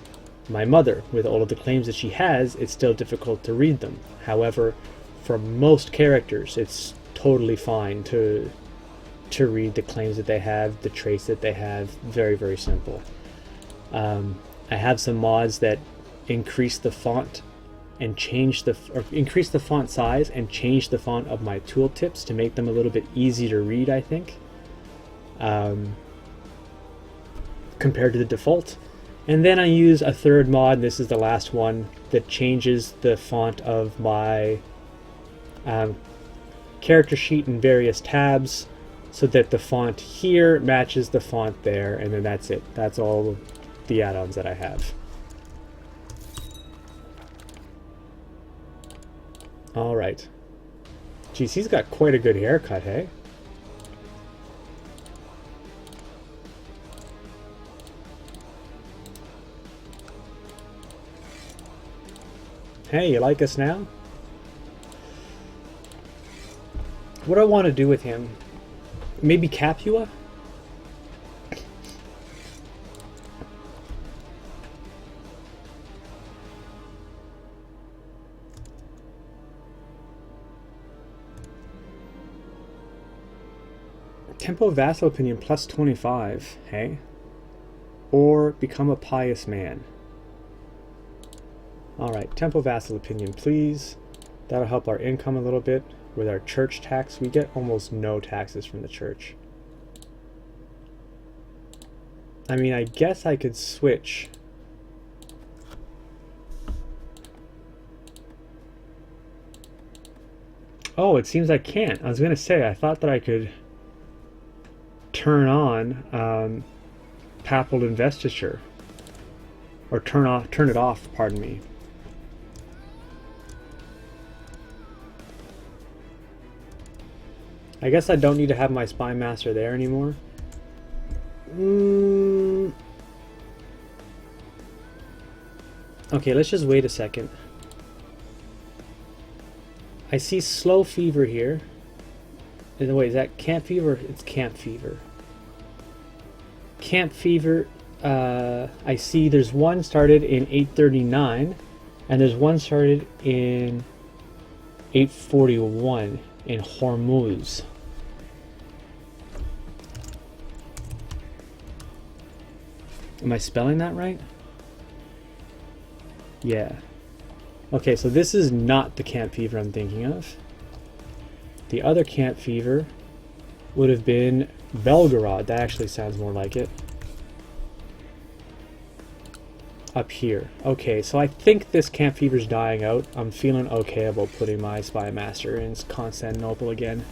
my mother, with all of the claims that she has, it's still difficult to read them. However, for most characters it's totally fine to read the claims that they have, the traits that they have. Very simple. I have some mods that increase the font and increase the font size and change the font of my tooltips to make them a little bit easier to read, I think, compared to the default. And then I use a third mod, this is the last one, that changes the font of my character sheet in various tabs so that the font here matches the font there, and then that's it. That's all the add-ons that I have. Alright. Geez, he's got quite a good haircut, hey? Hey, you like us now? What do I want to do with him? Maybe Capua? Tempo Vassal Opinion plus 25, hey? Or become a pious man. Alright, Tempo Vassal Opinion, please. That'll help our income a little bit. With our church tax, we get almost no taxes from the church. I mean, I guess I could switch. Oh, it seems I can't. I was going to say, I thought that I could turn on papal investiture. Or turn it off, pardon me. I guess I don't need to have my Spy Master there anymore. Okay, let's just wait a second. I see Slow Fever here. Wait, is that Camp Fever? It's Camp Fever. Camp Fever, I see there's one started in 839, and there's one started in 841 in Hormuz. Am I spelling that right? Yeah. Okay, so this is not the Camp Fever I'm thinking of. The other Camp Fever would have been Belgorod. That actually sounds more like it. Up here. Okay, so I think this Camp Fever's dying out. I'm feeling okay about putting my Spy Master in Constantinople again.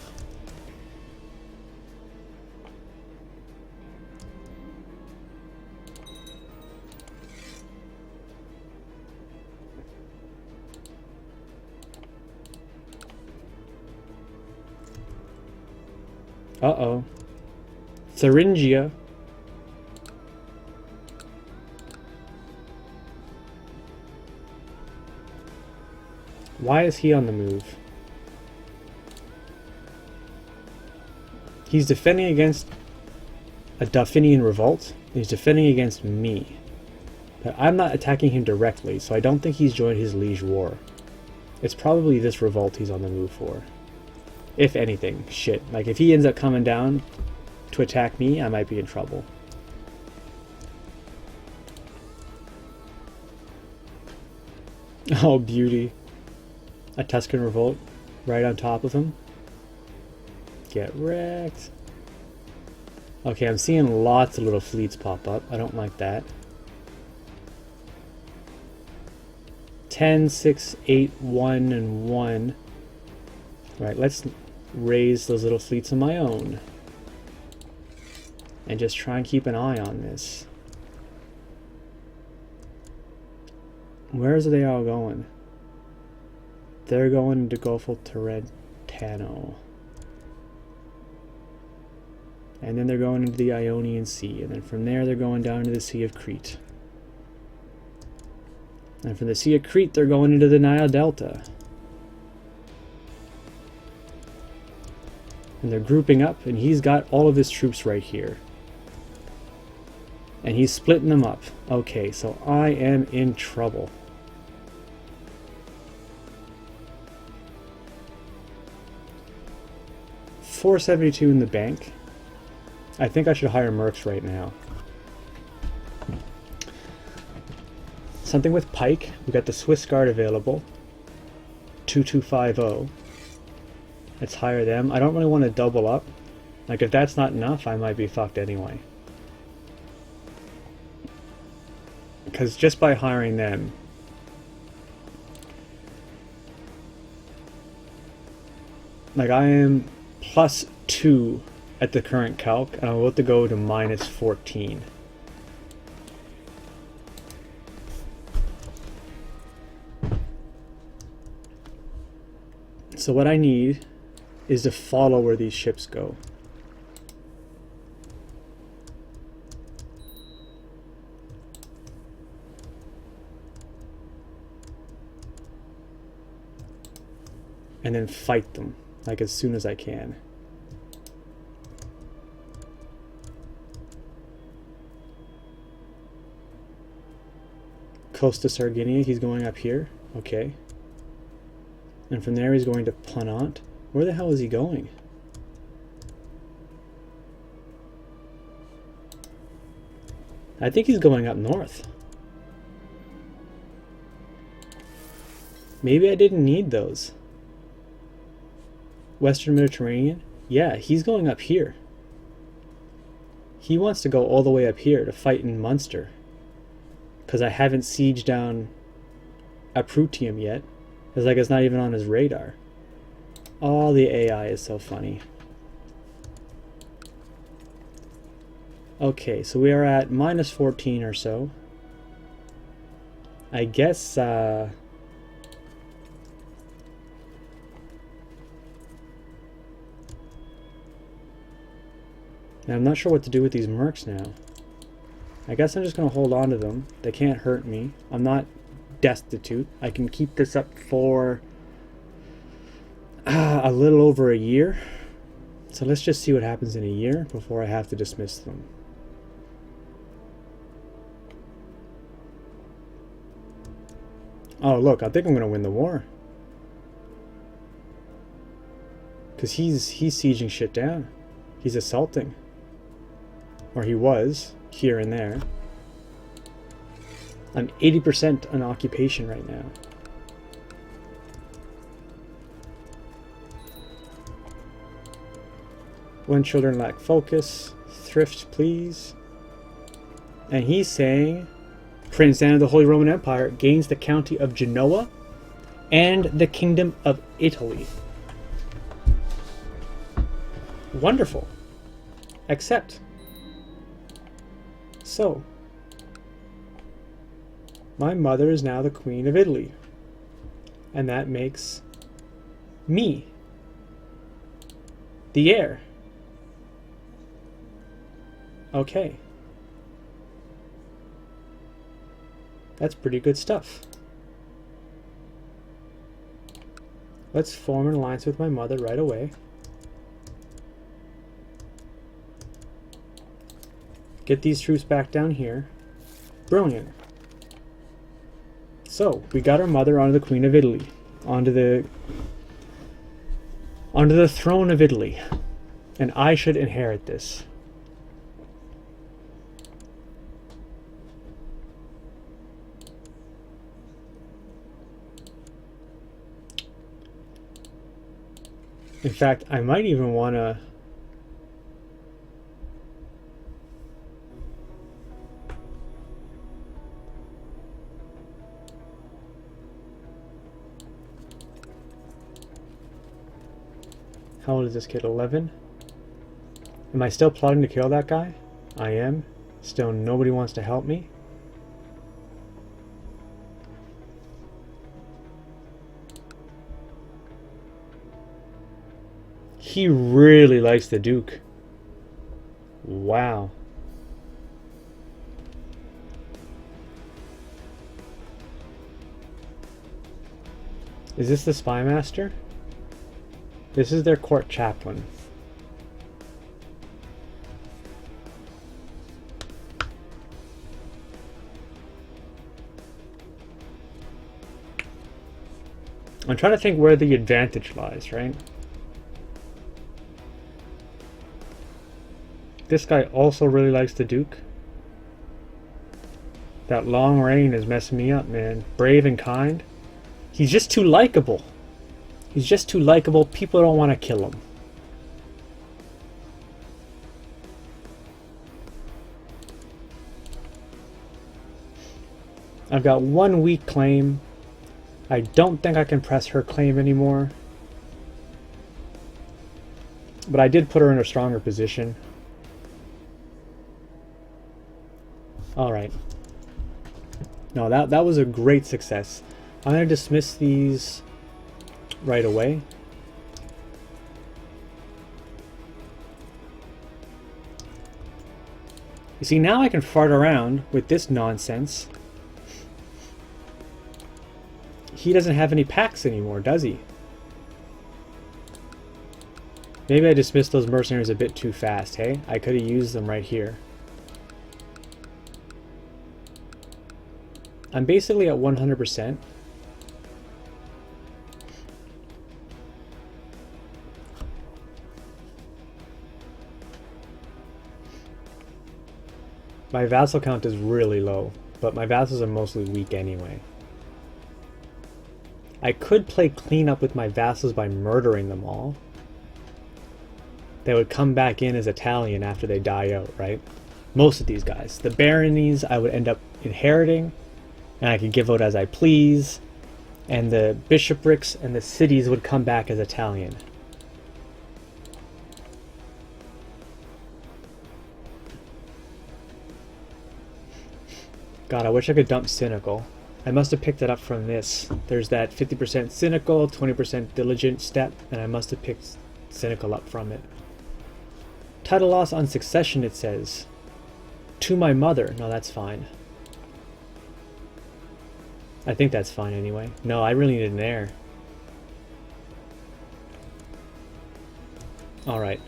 Uh-oh. Thuringia. Why is he on the move? He's defending against a Dauphinian revolt. He's defending against me. But I'm not attacking him directly, so I don't think he's joined his liege war. It's probably this revolt he's on the move for. If anything, shit. Like, if he ends up coming down to attack me, I might be in trouble. Oh, beauty. A Tuscan revolt right on top of him. Get wrecked. Okay, I'm seeing lots of little fleets pop up. I don't like that. 10, 6, 8, 1, and 1. Right, let's raise those little fleets of my own. And just try and keep an eye on this. Where are they all going? They're going to Golfo Tarantano. And then they're going into the Ionian Sea. And then from there, they're going down to the Sea of Crete. And from the Sea of Crete, they're going into the Nile Delta. And they're grouping up, and he's got all of his troops right here. And he's splitting them up. Okay, so I am in trouble. $472 in the bank. I think I should hire mercs right now. Something with Pike. We got the Swiss Guard available. 2250. Let's hire them. I don't really want to double up. Like, if that's not enough, I might be fucked anyway. Because just by hiring them, like, I am +2 at the current calc, and I'm about to go to -14. So what I need is to follow where these ships go. And then fight them, like, as soon as I can. Costa Sardinia, he's going up here. Okay. And from there he's going to Planant. Where the hell is he going? I think he's going up north. Maybe I didn't need those. Western Mediterranean? Yeah, he's going up here. He wants to go all the way up here to fight in Munster. Because I haven't sieged down Aprutium yet. It's like it's not even on his radar. Oh, the AI is so funny. Okay, so we are at -14 or so. I guess, now I'm not sure what to do with these mercs now. I guess I'm just going to hold on to them. They can't hurt me. I'm not destitute. I can keep this up for a little over a year. So let's just see what happens in a year before I have to dismiss them. Oh, look, I think I'm going to win the war. Because he's sieging shit down. He's assaulting. Or he was, here and there. I'm 80% on occupation right now. When children lack focus, thrift please. And he's saying, Prince Anne of the Holy Roman Empire gains the county of Genoa and the kingdom of Italy. Wonderful. Accept. So, my mother is now the Queen of Italy. And that makes me the heir. Okay. That's pretty good stuff. Let's form an alliance with my mother right away. Get these troops back down here. Brilliant. So, we got our mother onto the Queen of Italy. Onto the throne of Italy. And I should inherit this. In fact, I might even want to... How old is this kid? 11? Am I still plotting to kill that guy? I am. Still nobody wants to help me. He really likes the Duke. Wow. Is this the spy master? This is their court chaplain. I'm trying to think where the advantage lies, right? This guy also really likes the Duke. That long reign is messing me up, man. Brave and kind. He's just too likable. He's just too likable. People don't want to kill him. I've got one weak claim. I don't think I can press her claim anymore. But I did put her in a stronger position. Alright. No, that was a great success. I'm going to dismiss these right away. You see, now I can fart around with this nonsense. He doesn't have any packs anymore, does he? Maybe I dismissed those mercenaries a bit too fast, hey? I could have used them right here. I'm basically at 100%. My vassal count is really low, but my vassals are mostly weak anyway. I could play cleanup with my vassals by murdering them all. They would come back in as Italian after they die out, right? Most of these guys. The baronies I would end up inheriting, and I could give out as I please, and the bishoprics and the cities would come back as Italian. God, I wish I could dump Cynical. I must have picked it up from this. There's that 50% Cynical, 20% Diligent step, and I must have picked Cynical up from it. Title loss on succession, it says. To my mother. No, that's fine. I think that's fine anyway. No, I really need an heir. Alright.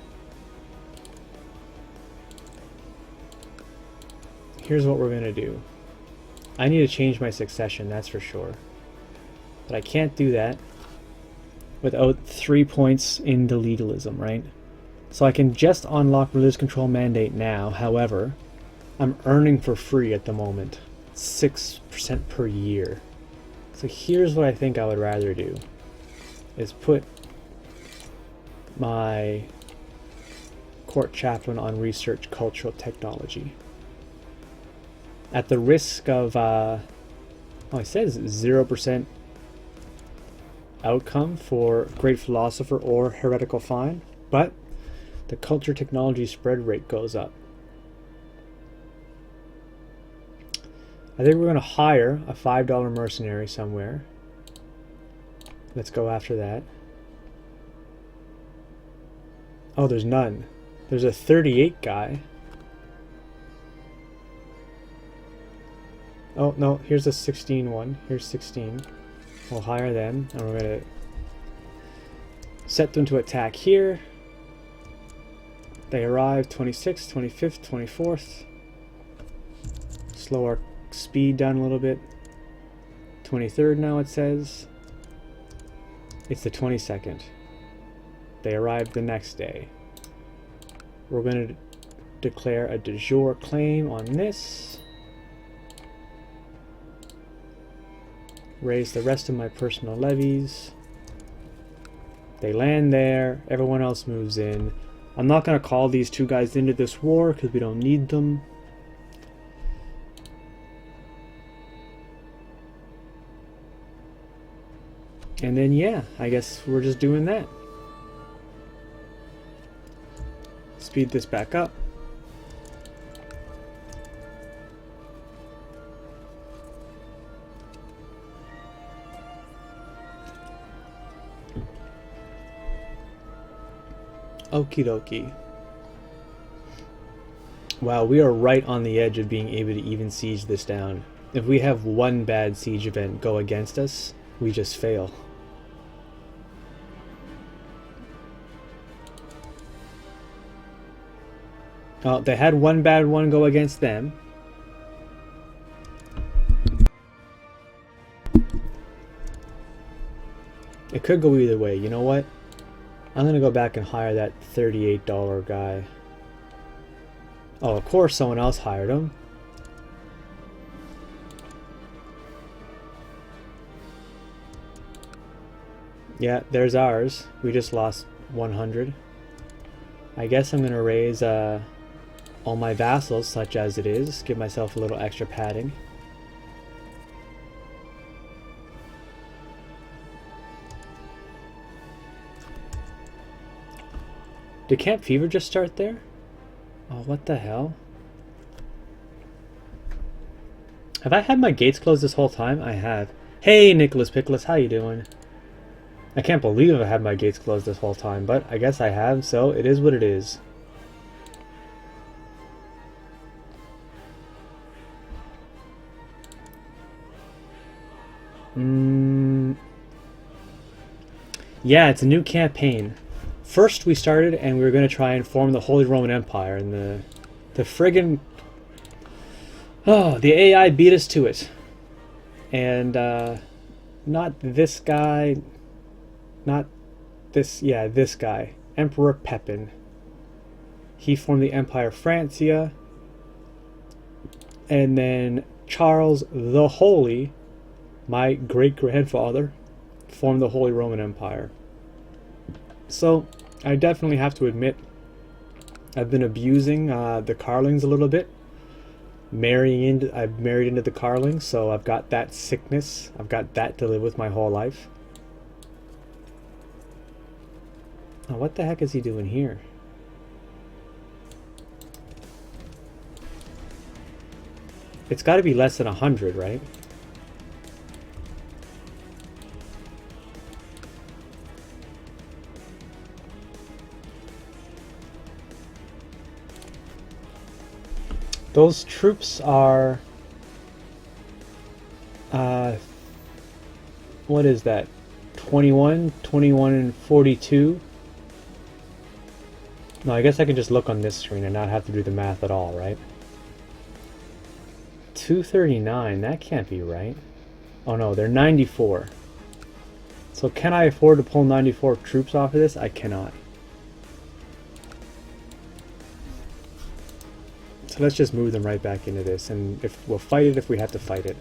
Here's what we're going to do. I need to change my succession, that's for sure. But I can't do that without 3 points in the legalism, right? So I can just unlock religious control mandate now. However, I'm earning for free at the moment. 6% per year. So here's what I think I would rather do. Is put my court chaplain on research cultural technology. At the risk of, oh, it says 0% outcome for great philosopher or heretical fine, but the culture technology spread rate goes up. I think we're going to hire a $5 mercenary somewhere. Let's go after that. Oh, there's none. There's a 38 guy. Oh, no, here's a 16 one. Here's 16. We'll hire them, and we're going to set them to attack here. They arrive 26th, 25th, 24th. Slow our speed down a little bit. 23rd now, it says. It's the 22nd. They arrive the next day. We're going to declare a de jure claim on this. Raise the rest of my personal levies. They land there. Everyone else moves in. I'm not going to call these two guys into this war because we don't need them. And then, yeah, I guess we're just doing that. Speed this back up. Okie dokie. Wow, we are right on the edge of being able to even siege this down. If we have one bad siege event go against us, we just fail. Oh, they had one bad one go against them. It could go either way. You know what? I'm gonna go back and hire that $38 guy. Oh, of course someone else hired him. Yeah, there's ours. We just lost 100. I guess I'm gonna raise all my vassals, such as it is. Give myself a little extra padding. Did Camp Fever just start there? Oh, what the hell? Have I had my gates closed this whole time? I have. Hey, Nicholas Pickles, how you doing? I can't believe I had my gates closed this whole time, but I guess I have, so it is what it is. Yeah, it's a new campaign. First we started and we were going to try and form the Holy Roman Empire, and the friggin... Oh, the AI beat us to it. And, not this guy... Not this... Yeah, this guy. Emperor Pepin. He formed the Empire Francia. And then Charles the Holy, my great-grandfather, formed the Holy Roman Empire. So, I definitely have to admit, I've been abusing the Carlings a little bit. I've married into the Carlings, so I've got that sickness. I've got that to live with my whole life. Oh, what the heck is he doing here? It's got to be less than 100, right? Those troops are... what is that? 21, 21, and 42? No, I guess I can just look on this screen and not have to do the math at all, right? 239, that can't be right. Oh no, they're 94. So can I afford to pull 94 troops off of this? I cannot. So let's just move them right back into this, and if we'll fight it if we have to fight it.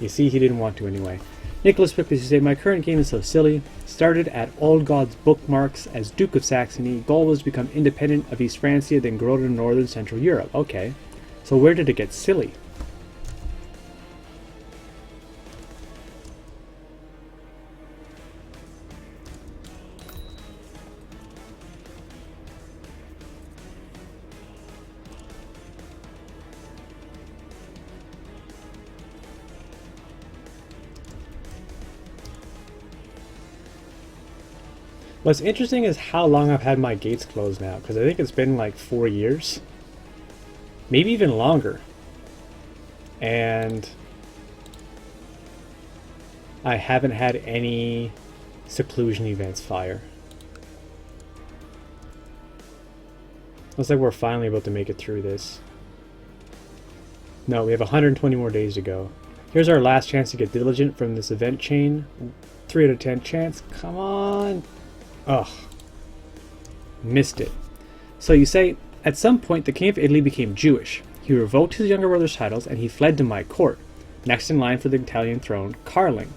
You see, he didn't want to anyway. Nicholas Pickles, you say, my current game is so silly. Started at Old God's bookmarks as Duke of Saxony. Goal was to become independent of East Francia, then grow to northern Central Europe. Okay. So where did it get silly? What's interesting is how long I've had my gates closed now, because I think it's been like 4 years. Maybe even longer. And I haven't had any seclusion events fire. Looks like we're finally about to make it through this. No, we have 120 more days to go. Here's our last chance to get diligent from this event chain. 3 out of 10 chance. Come on! Ugh. Missed it. So you say, at some point the King of Italy became Jewish. He revoked his younger brother's titles and he fled to my court. Next in line for the Italian throne, Carling.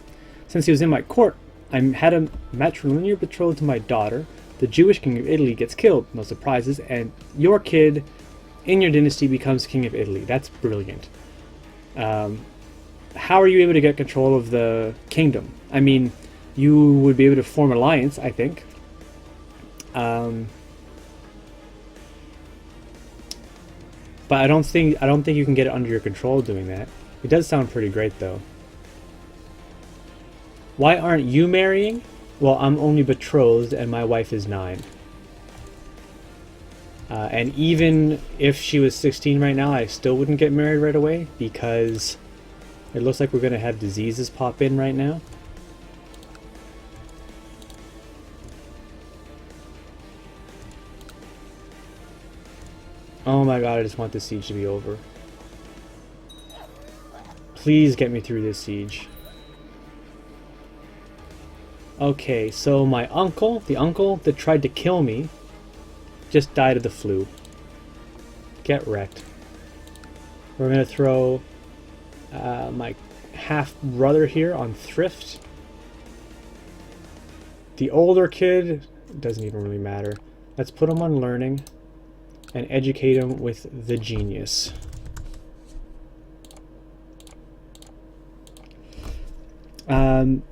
Since he was in my court, I had a matrilineal betrothed to my daughter. The Jewish King of Italy gets killed, no surprises, and your kid in your dynasty becomes King of Italy. That's brilliant. How are you able to get control of the kingdom? I mean, you would be able to form an alliance, I think. But I don't think you can get it under your control doing that. It does sound pretty great though. Why aren't you marrying? Well, I'm only betrothed and my wife is 9. And even if she was 16 right now, I still wouldn't get married right away, because it looks like we're going to have diseases pop in right now. Oh my god, I just want this siege to be over. Please get me through this siege. Okay, so my uncle, the uncle that tried to kill me, just died of the flu. Get wrecked. We're going to throw my half-brother here on thrift. The older kid, doesn't even really matter. Let's put him on learning and educate him with the genius.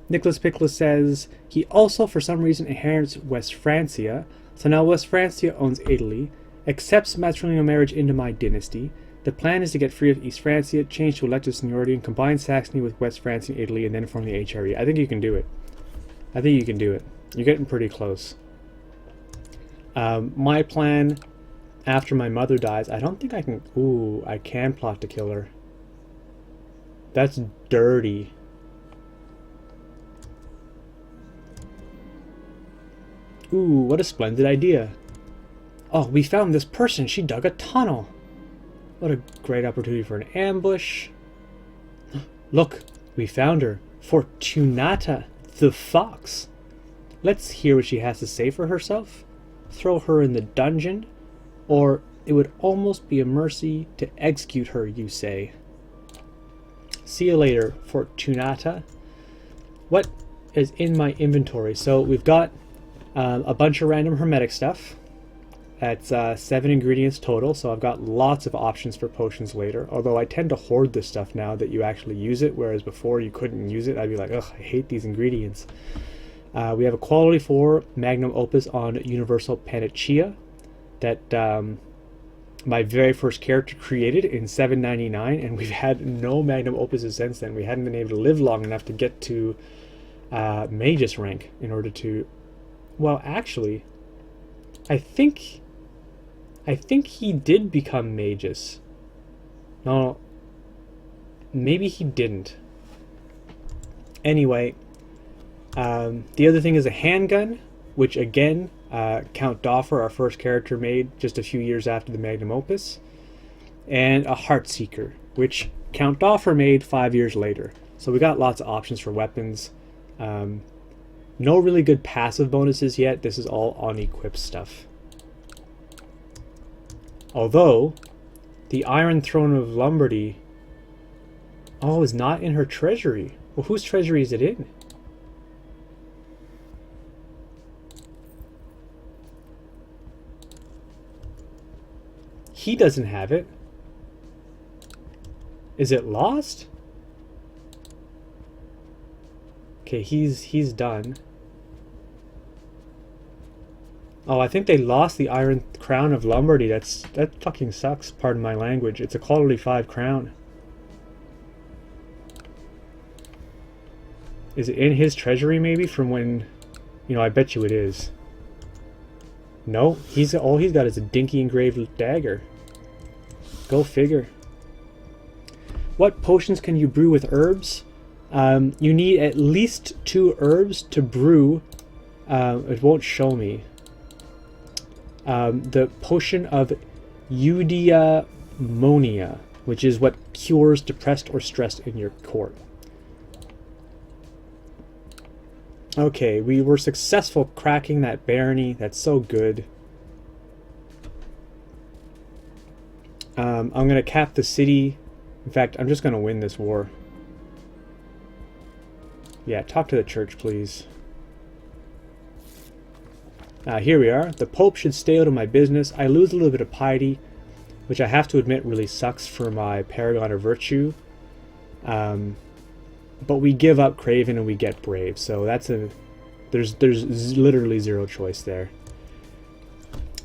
Nicholas Pickles says, he also for some reason inherits West Francia, so now West Francia owns Italy, accepts matrilineal marriage into my dynasty. The plan is to get free of East Francia, change to elective seniority, and combine Saxony with West Francia and Italy, and then form the HRE. I think you can do it. I think you can do it. You're getting pretty close. My plan, after my mother dies, I don't think I can... Ooh, I can plot to kill her. That's dirty. Ooh, what a splendid idea. Oh, we found this person. She dug a tunnel. What a great opportunity for an ambush. Look, we found her. Fortunata, the fox. Let's hear what she has to say for herself. Throw her in the dungeon? Or it would almost be a mercy to execute her, you say. See you later, Fortunata. What is in my inventory? So we've got a bunch of random hermetic stuff. That's 7 ingredients total, so I've got lots of options for potions later. Although I tend to hoard this stuff now that you actually use it, whereas before you couldn't use it. I'd be like, ugh, I hate these ingredients. We have a quality 4 magnum opus on Universal Panacea that my very first character created in 799, and we've had no magnum opuses since then. We hadn't been able to live long enough to get to Magus rank in order to... Well, actually, I think he did become Magus. No, maybe he didn't. Anyway, the other thing is a handgun, which again, Count Doffer, our first character, made just a few years after the magnum opus, and a Heartseeker, which Count Doffer made 5 years later. So we got lots of options for weapons. No really good passive bonuses yet. This is all on-equip stuff. Although, the Iron Throne of Lombardy, oh, is not in her treasury. Well, whose treasury is it in? He doesn't have it. Is it lost? Okay, he's done. Oh, I think they lost the Iron Crown of Lombardy. That fucking sucks, pardon my language. It's a quality 5 crown. Is it in his treasury maybe from when... You know, I bet you it is. No, all he's got is a dinky engraved dagger. Go figure. What potions can you brew with herbs? You need at least 2 herbs to brew. It won't show me. The potion of eudaimonia, which is what cures depressed or stressed in your court. Okay, we were successful cracking that barony. That's so good. I'm going to cap the city. In fact, I'm just going to win this war. Yeah, talk to the church, please. Here we are. The Pope should stay out of my business. I lose a little bit of piety, which I have to admit really sucks for my Paragon of Virtue. But we give up Craven and we get Brave, so that's a... There's literally zero choice there.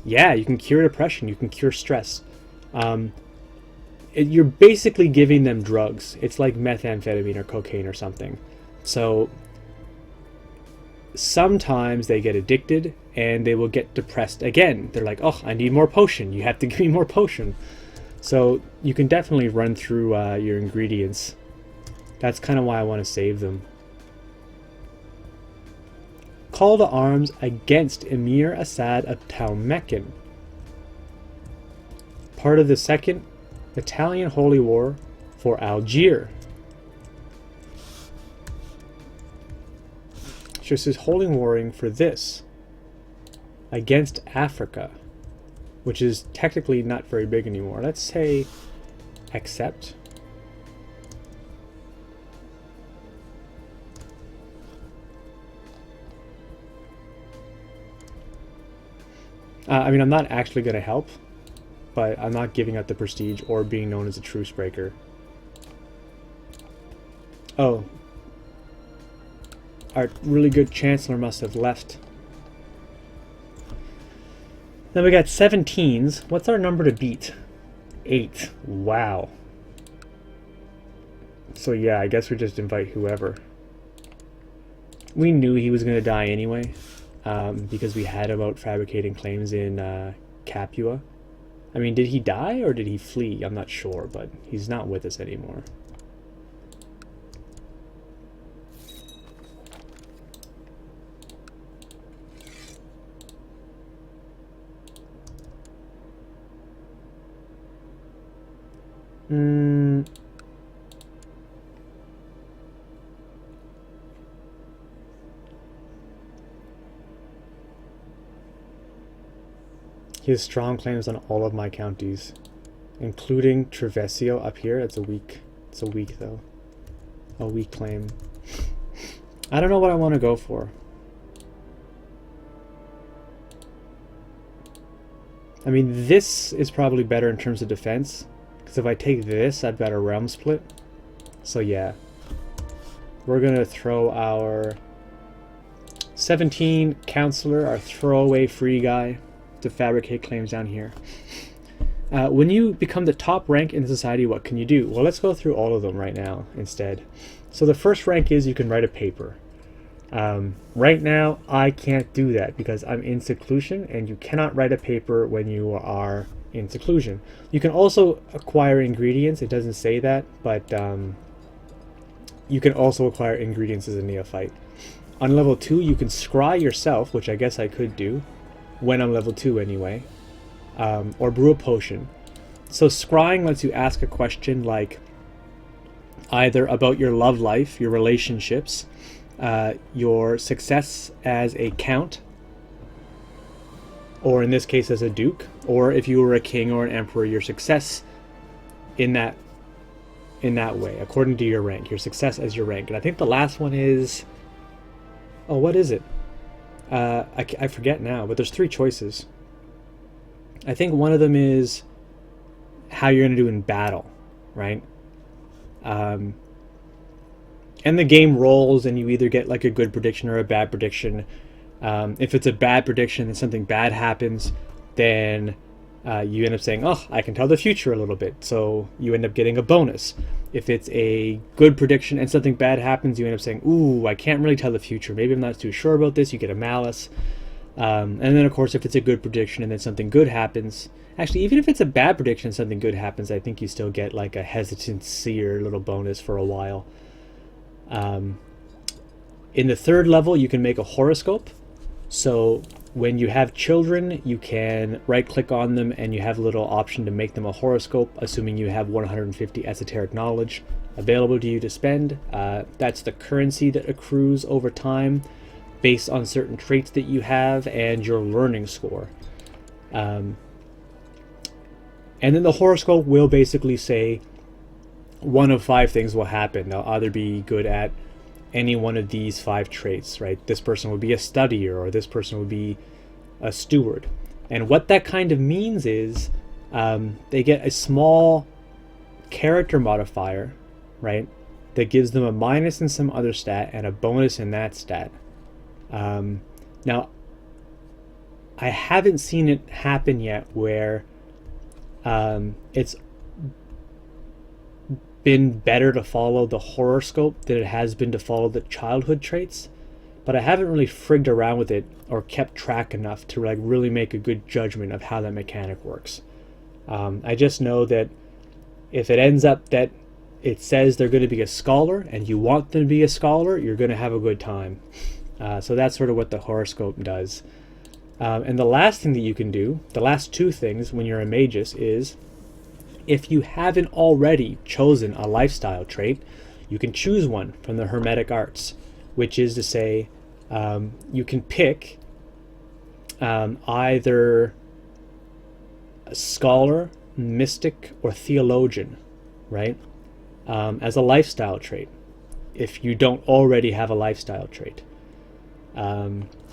Yeah, you can cure depression, you can cure stress. You're basically giving them drugs. It's like methamphetamine or cocaine or something. So sometimes they get addicted and they will get depressed again. They're like, oh, I need more potion. You have to give me more potion. So you can definitely run through your ingredients. That's kind of why I want to save them. Call to arms against Emir Assad of Talmekin. Part of the Second Italian Holy War for Algiers. So this is holy warring for this against Africa, which is technically not very big anymore. Let's say accept. I mean, I'm not actually going to help, but I'm not giving up the prestige or being known as a truce breaker. Oh. Our really good chancellor must have left. Then we got 17s. What's our number to beat? 8. Wow. So yeah, I guess we just invite whoever. We knew he was going to die anyway. Because we had him out fabricating claims in Capua. I mean, did he die or did he flee? I'm not sure, but he's not with us anymore. He has strong claims on all of my counties, including Trevesio up here. It's a weak though. A weak claim. I don't know what I want to go for. I mean, this is probably better in terms of defense, because if I take this, I've got a realm split. So yeah, we're gonna throw our 17 counselor, our throwaway free guy, to fabricate claims down here. When you become the top rank in the society, what can you do? Well, let's go through all of them right now instead. So the first rank is you can write a paper. Right now, I can't do that because I'm in seclusion, and you cannot write a paper when you are in seclusion. You can also acquire ingredients. It doesn't say that, but you can also acquire ingredients as a neophyte. On level 2, you can scry yourself, which I guess I could do when I'm level 2 anyway, or brew a potion. So scrying lets you ask a question like either about your love life, your relationships, your success as a count, or in this case as a duke, or if you were a king or an emperor, your success in that way, according to your rank, your success as your rank. And I think the last one is, oh, what is it? I forget now, but there's 3 choices. I think one of them is how you're going to do in battle, right? And the game rolls, and you either get like a good prediction or a bad prediction. If it's a bad prediction and something bad happens, then you end up saying, oh, I can tell the future a little bit, so you end up getting a bonus. If it's a good prediction and something bad happens, you end up saying, ooh, I can't really tell the future. Maybe I'm not too sure about this. You get a malus. And then, of course, if it's a good prediction and then something good happens... Actually, even if it's a bad prediction and something good happens, I think you still get like a hesitancy or a little bonus for a while. In the 3rd level, you can make a horoscope. So when you have children, you can right-click on them and you have a little option to make them a horoscope, assuming you have 150 esoteric knowledge available to you to spend. That's the currency that accrues over time based on certain traits that you have and your learning score. And then the horoscope will basically say one of 5 things will happen. They'll either be good at any one of these 5 traits, right? This person would be a studier, or this person would be a steward. And what that kind of means is they get a small character modifier, right, that gives them a minus in some other stat and a bonus in that stat. Now, I haven't seen it happen yet where it's been better to follow the horoscope than it has been to follow the childhood traits, but I haven't really frigged around with it or kept track enough to like really make a good judgment of how that mechanic works. I just know that if it ends up that it says they're going to be a scholar and you want them to be a scholar, you're going to have a good time. So that's sort of what the horoscope does. And the last thing that you can do, the last two things when you're a magus, is if you haven't already chosen a lifestyle trait, you can choose one from the Hermetic arts, which is to say you can pick either a scholar, mystic, or theologian, right? As a lifestyle trait, if you don't already have a lifestyle trait.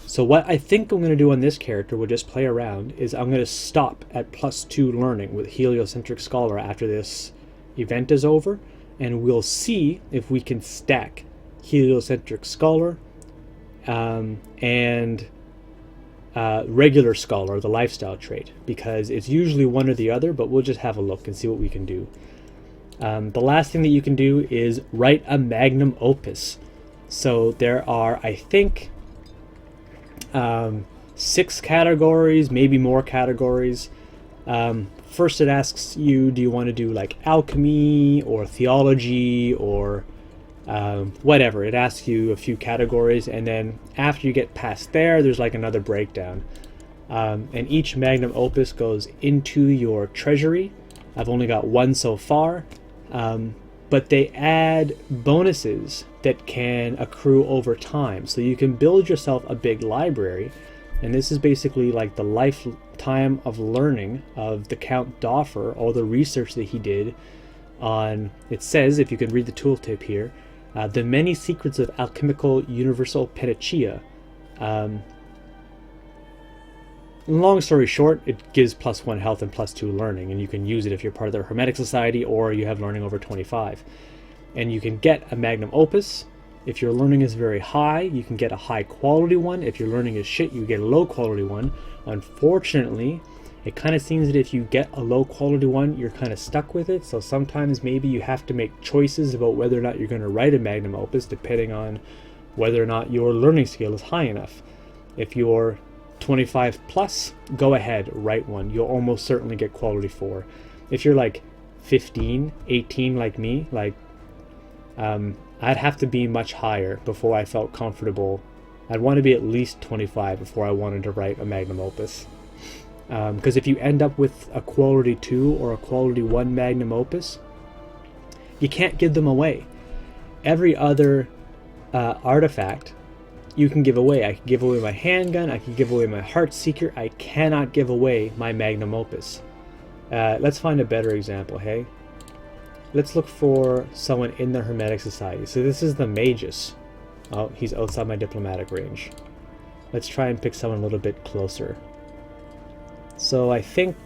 So what I think I'm going to do on this character, we'll just play around, is I'm going to stop at +2 learning with heliocentric scholar after this event is over, and we'll see if we can stack heliocentric scholar and regular scholar, the lifestyle trait, because it's usually one or the other, but we'll just have a look and see what we can do. The last thing that you can do is write a magnum opus. So there are, I think, 6 categories, maybe more categories. First it asks you, do you want to do like alchemy or theology or whatever. It asks you a few categories, and then after you get past there, there's like another breakdown. And each magnum opus goes into your treasury. I've only got 1 so far, but they add bonuses that can accrue over time. So you can build yourself a big library, and this is basically like the lifetime of learning of the Count Doffer, all the research that he did on, it says, if you can read the tooltip here, the many secrets of alchemical universal panacea. Long story short, it gives +1 health and +2 learning, and you can use it if you're part of the Hermetic Society or you have learning over 25. And you can get a magnum opus. If your learning is very high, you can get a high quality one. If your learning is shit, you get a low quality one. Unfortunately, it kind of seems that if you get a low quality one, you're kind of stuck with it. So sometimes maybe you have to make choices about whether or not you're going to write a magnum opus, depending on whether or not your learning scale is high enough. If you're 25 plus, go ahead, write one. You'll almost certainly get quality 4. If you're like 15, 18 like me, like I'd have to be much higher before I felt comfortable. I'd want to be at least 25 before I wanted to write a magnum opus. Because if you end up with a quality 2 or a quality 1 magnum opus, you can't give them away. Every other artifact you can give away. I can give away my handgun, I can give away my heart seeker. I cannot give away my magnum opus. Let's find a better example, hey? Let's look for someone in the Hermetic Society. So this is the Magus. Oh, he's outside my diplomatic range. Let's try and pick someone a little bit closer. So I think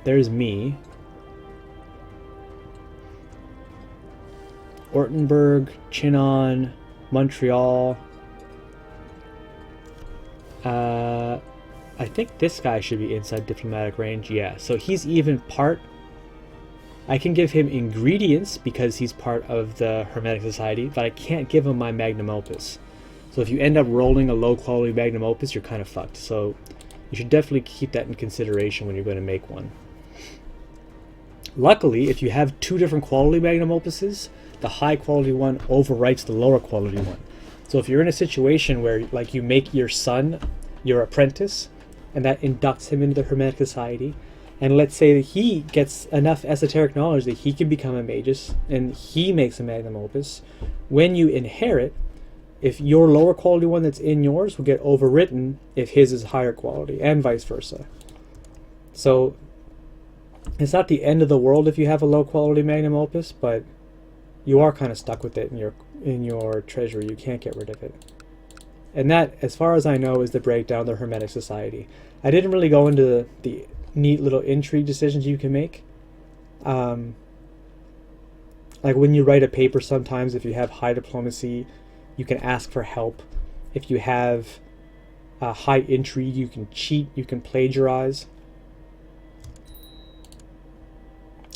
there's me. Ortenburg, Chinon, Montreal. I think this guy should be inside diplomatic range. Yeah, so he's even part. I can give him ingredients because he's part of the Hermetic Society, but I can't give him my magnum opus. So if you end up rolling a low quality magnum opus, you're kind of fucked. So you should definitely keep that in consideration when you're going to make one. Luckily, if you have 2 different quality magnum opuses, the high quality one overwrites the lower quality one. So if you're in a situation where like you make your son your apprentice, and that inducts him into the Hermetic Society, and let's say that he gets enough esoteric knowledge that he can become a magus, and he makes a magnum opus, when you inherit, if your lower quality one that's in yours will get overwritten if his is higher quality, and vice versa. So it's not the end of the world if you have a low quality magnum opus, but you are kind of stuck with it in your treasury. You can't get rid of it. And that, as far as I know, is the breakdown of the Hermetic Society. I didn't really go into the neat little intrigue decisions you can make. Like when you write a paper, sometimes if you have high diplomacy, you can ask for help. If you have high intrigue, you can cheat, you can plagiarize.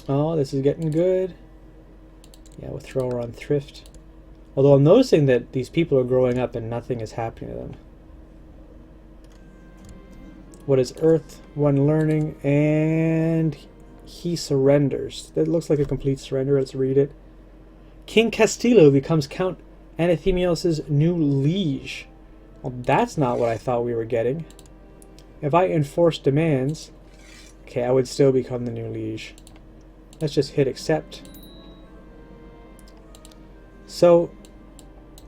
Oh, this is getting good. Yeah, we'll throw her on thrift. Although I'm noticing that these people are growing up and nothing is happening to them. What is Earth? 1 learning, and he surrenders. That looks like a complete surrender. Let's read it. King Castillo becomes Count Anathemios' new liege. Well, that's not what I thought we were getting. If I enforce demands, okay, I would still become the new liege. Let's just hit accept. So,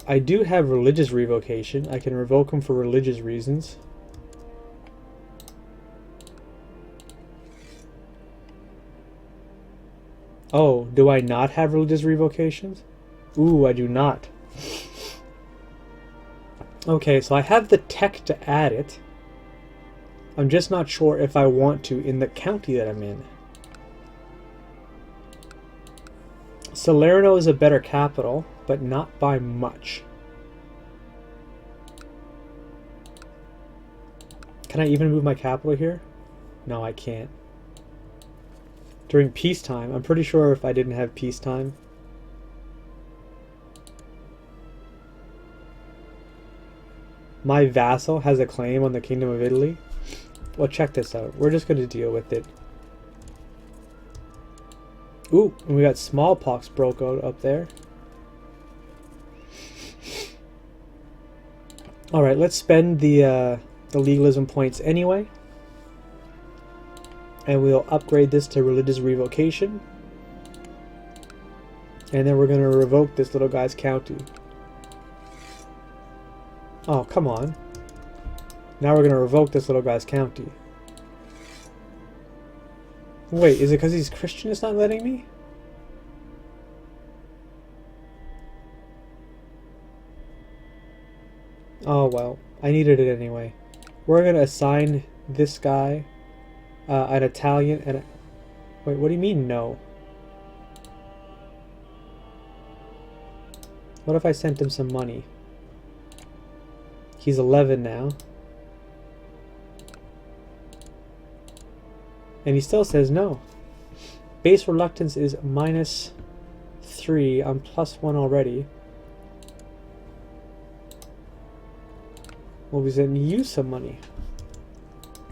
I do have religious revocation. I can revoke him for religious reasons. Oh, do I not have religious revocations? Ooh, I do not. Okay, so I have the tech to add it. I'm just not sure if I want to in the county that I'm in. Salerno is a better capital, but not by much. Can I even move my capital here? No, I can't. During peacetime, I'm pretty sure if I didn't have peacetime. My vassal has a claim on the Kingdom of Italy. Well, check this out. We're just going to deal with it. Ooh, and we got smallpox broke out up there. Alright, let's spend the legalism points anyway. And we'll upgrade this to religious revocation. And then we're going to revoke this little guy's county. Oh, come on. Now we're going to revoke this little guy's county. Wait, is it because he's Christian it's not letting me? Oh well, I needed it anyway. We're going to assign this guy an Italian and a... Wait, what do you mean no? What if I sent him some money? He's 11 now. And he still says no. Base reluctance is -3. I'm +1 already. Well, we sent you some money.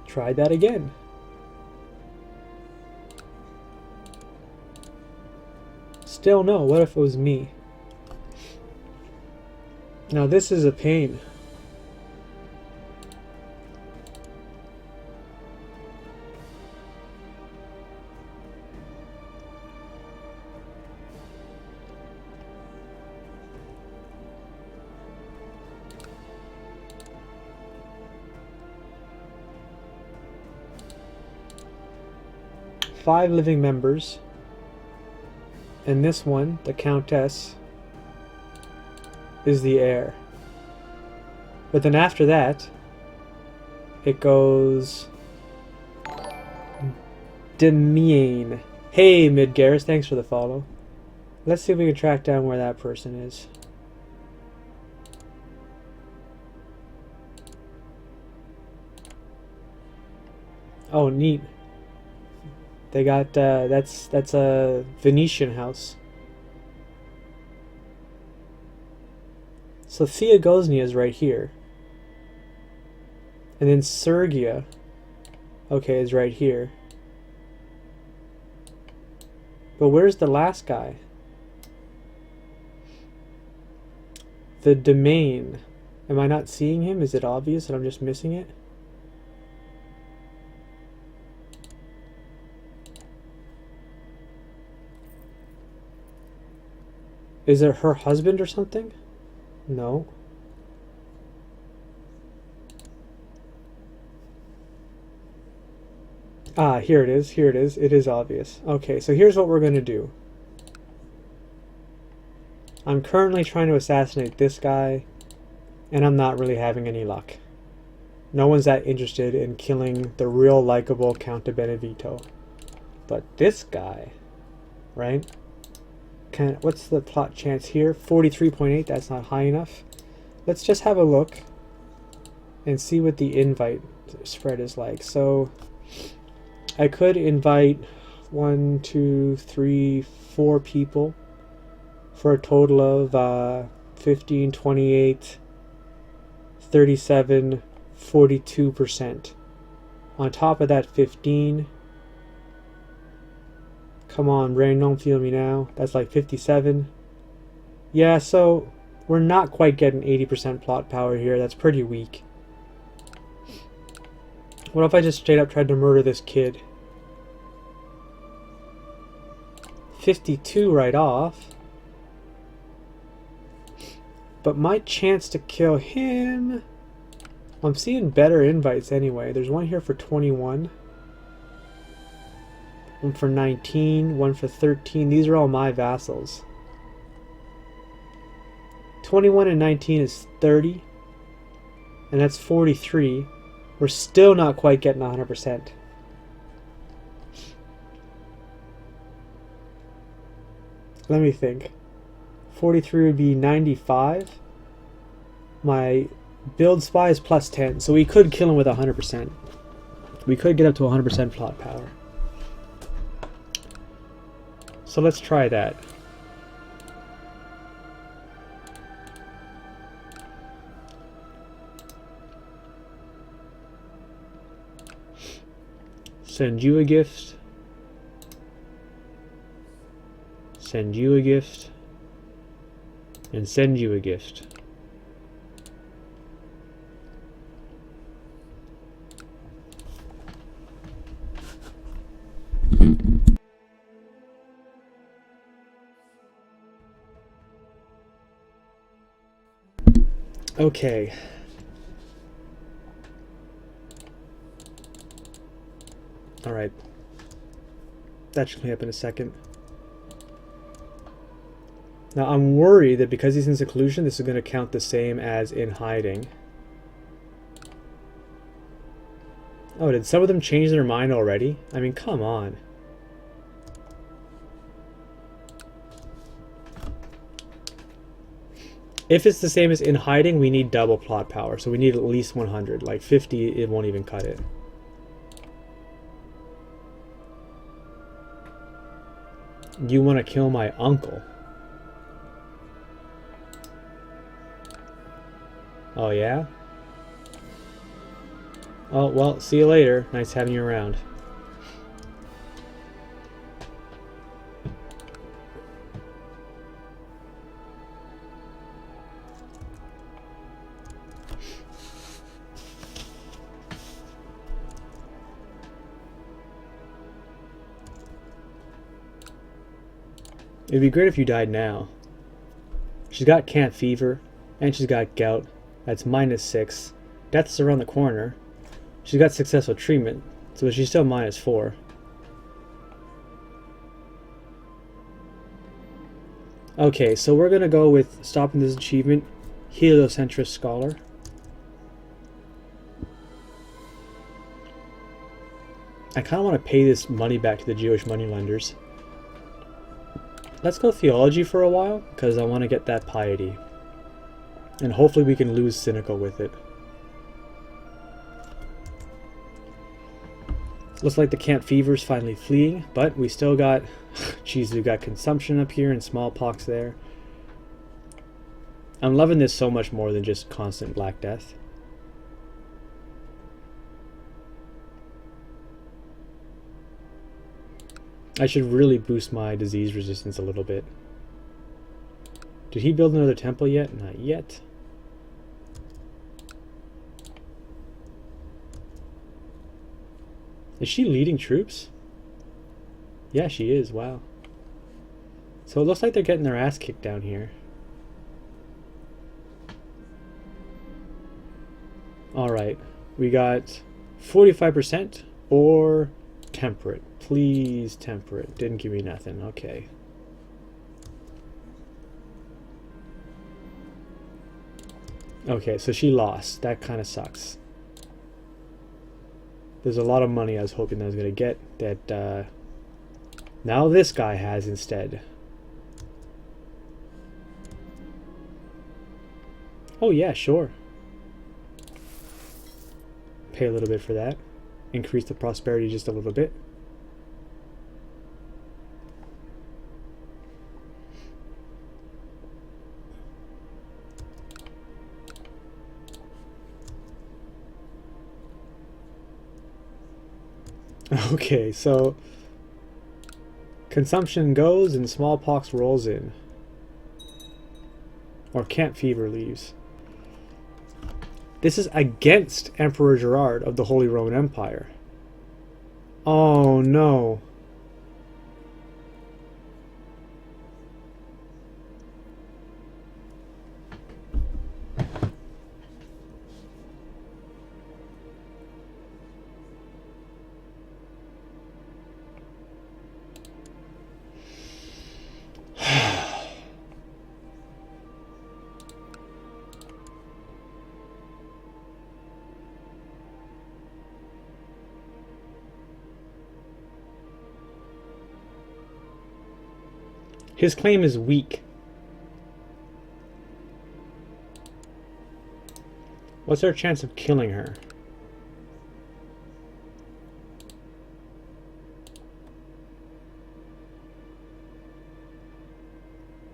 Try that again. Still no. What if it was me? Now this is a pain. Five living members, and this one, the Countess, is the heir. But then after that, it goes Demiane. Hey, Midgaris, thanks for the follow. Let's see if we can track down where that person is. Oh, neat. They got that's a Venetian house. So Theogosnia is right here. And then Sergia, okay, is right here. But where's the last guy? The domain. Am I not seeing him? Is it obvious that I'm just missing it? Is it her husband or something? No. Ah, here it is. Here it is. It is obvious. Okay, so here's what we're going to do. I'm currently trying to assassinate this guy, and I'm not really having any luck. No one's that interested in killing the real likable Count de Benevito. But this guy, right? What's the plot chance here? 43.8, that's not high enough. Let's just have a look and see what the invite spread is like. So I could invite 1, 2, 3, 4 people for a total of 15, 28, 37, 42%. On top of that 15, come on, brain, don't feel me now. That's like 57. Yeah, so we're not quite getting 80% plot power here. That's pretty weak. What if I just straight up tried to murder this kid? 52 right off. But my chance to kill him... I'm seeing better invites anyway. There's one here for 21. One for 19. One for 13. These are all my vassals. 21 and 19 is 30. And that's 43. We're still not quite getting 100%. Let me think. 43 would be 95. My build spy is plus 10, so we could kill him with 100%. We could get up to 100% plot power. So let's try that. Send you a gift. Send you a gift. And send you a gift. Okay. Alright. That should clean up in a second. Now I'm worried that because he's in seclusion, this is going to count the same as in hiding. Oh, did some of them change their mind already? I mean, come on. If it's the same as in hiding, we need double plot power. So we need at least 100. Like 50, it won't even cut it. You want to kill my uncle? Oh, yeah? Oh, well, see you later. Nice having you around. It'd be great if you died now. She's got camp fever, and she's got gout. That's -6. Death's around the corner. She's got successful treatment, so she's still -4. Okay, so we're gonna go with stopping this achievement, heliocentrist scholar. I kind of want to pay this money back to the Jewish moneylenders. Let's go theology for a while, because I want to get that piety. And hopefully we can lose cynical with it. Looks like the camp fever's finally fleeing, but we still got... Jeez, we've got consumption up here and smallpox there. I'm loving this so much more than just constant Black Death. I should really boost my disease resistance a little bit. Did he build another temple yet? Not yet. Is she leading troops? Yeah, she is. Wow. So it looks like they're getting their ass kicked down here. Alright. We got 45% or temperate. Please, temperate. Didn't give me nothing. Okay. Okay, so she lost. That kind of sucks. There's a lot of money I was hoping I was going to get that now this guy has instead. Oh yeah, sure. Pay a little bit for that. Increase the prosperity just a little bit. Okay, so consumption goes and smallpox rolls in. Or camp fever leaves. This is against Emperor Gerard of the Holy Roman Empire. Oh no. His claim is weak. What's our chance of killing her?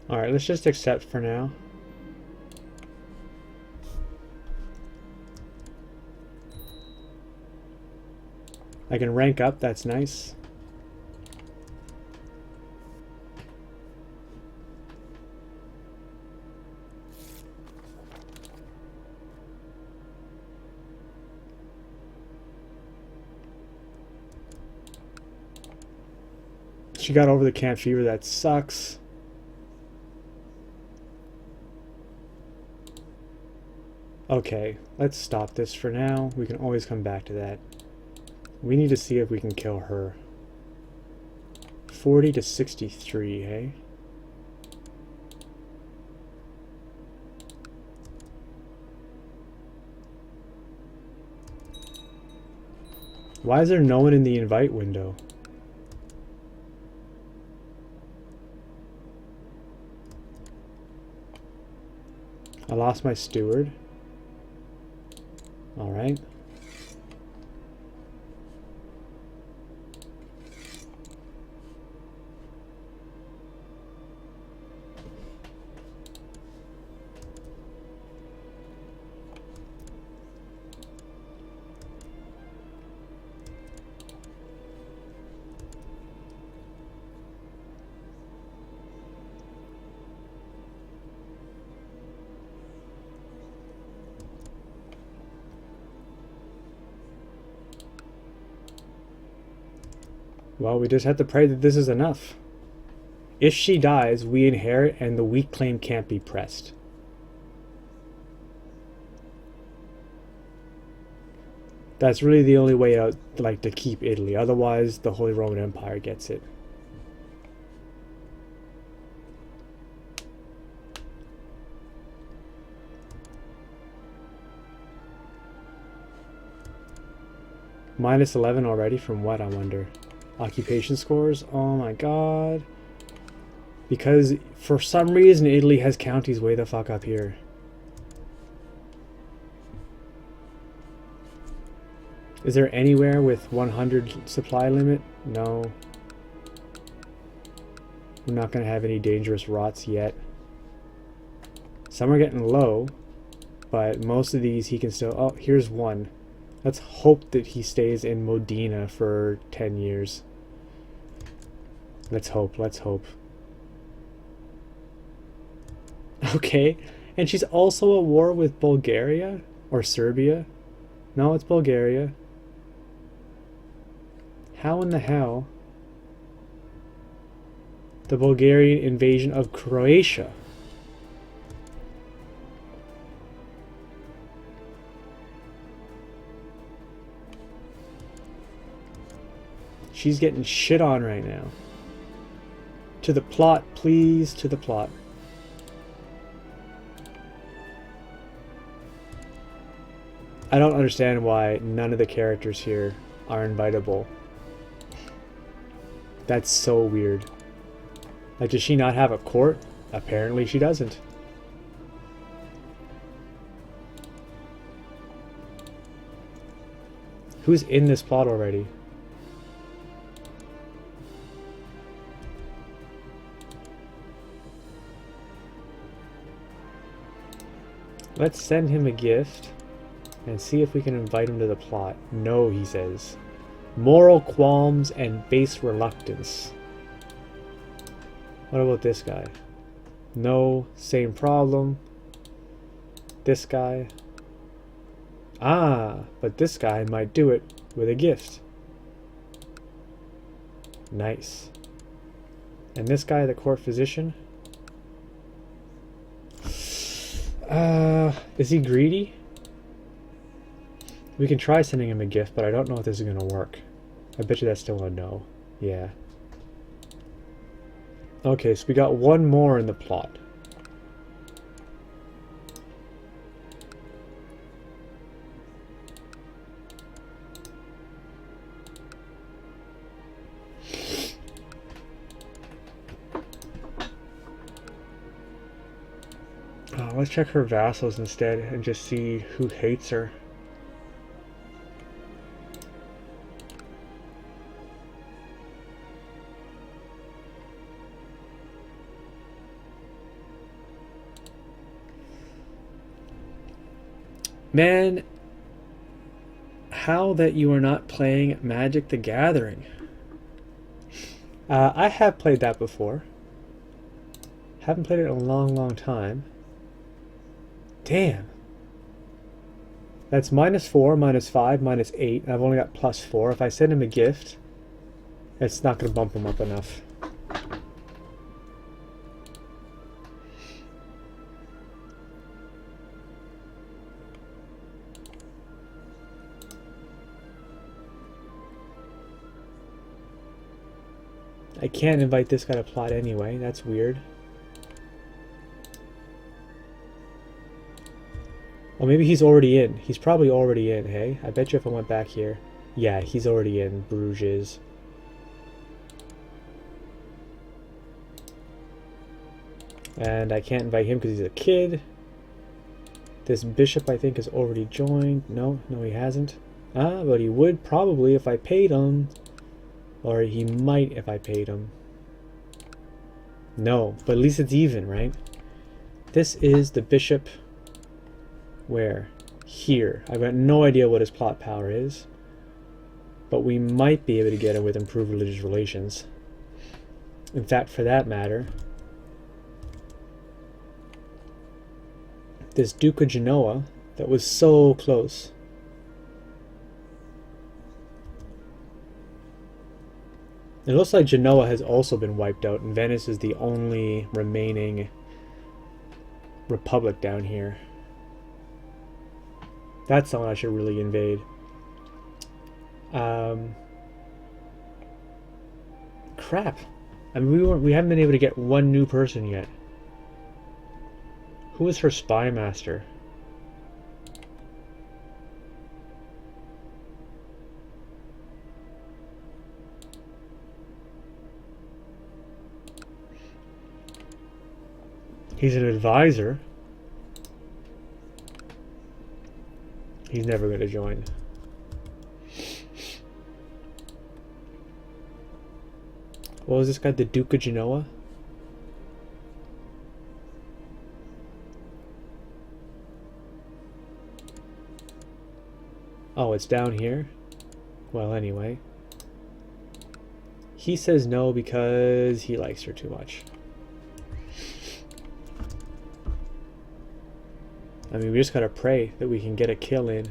Alright, let's just accept for now. I can rank up, that's nice. She got over the camp fever, that sucks. Okay, let's stop this for now. We can always come back to that. We need to see if we can kill her. 40 to 63, hey? Why is there no one in the invite window? I lost my steward. All right. Well, we just have to pray that this is enough. If she dies, we inherit and the weak claim can't be pressed. That's really the only way out, like, to keep Italy. Otherwise, the Holy Roman Empire gets it. Minus 11 already from what, I wonder? Occupation scores? Oh my god. Because for some reason Italy has counties way the fuck up here. Is there anywhere with 100 supply limit? No. We're not going to have any dangerous rots yet. Some are getting low, but most of these he can still... Oh, here's one. Let's hope that he stays in Modena for 10 years. Let's hope, let's hope. Okay, and she's also at war with Bulgaria? Or Serbia? No, it's Bulgaria. How in the hell? The Bulgarian invasion of Croatia. She's getting shit on right now. To the plot, please, to the plot. I don't understand why none of the characters here are invitable. That's so weird. Like, does she not have a court? Apparently she doesn't. Who's in this plot already? Let's send him a gift and see if we can invite him to the plot. No, he says. Moral qualms and base reluctance. What about this guy? No, same problem. This guy. Ah, but this guy might do it with a gift. Nice. And this guy, the court physician. Is he greedy? We can try sending him a gift, but I don't know if this is going to work. I bet you that's still a no. Yeah. Okay, so we got one more in the plot. Let's check her vassals instead and just see who hates her. Man, how that you are not playing Magic the Gathering. I have played that before. Haven't played it in a long, long time. Damn. That's -4, -5, -8, and I've only got +4. If I send him a gift, it's not going to bump him up enough. I can't invite this guy to plot anyway. That's weird. Well, maybe he's already in. He's probably already in, hey? I bet you if I went back here. Yeah, he's already in. Bruges. And I can't invite him because he's a kid. This bishop, I think, has already joined. No, he hasn't. Ah, but he would probably if I paid him. Or he might if I paid him. No, but at least it's even, right? This is the bishop. Where? Here. I've got no idea what his plot power is. But we might be able to get him with improved religious relations. In fact, for that matter, this Duke of Genoa that was so close. It looks like Genoa has also been wiped out, and Venice is the only remaining republic down here. That's someone I should really invade. Crap. I mean, we haven't been able to get one new person yet. Who is her spy master? He's an advisor. He's never going to join. What was this guy? The Duke of Genoa? Oh, it's down here? Well, anyway. He says no because he likes her too much. I mean, we just gotta pray that we can get a kill in.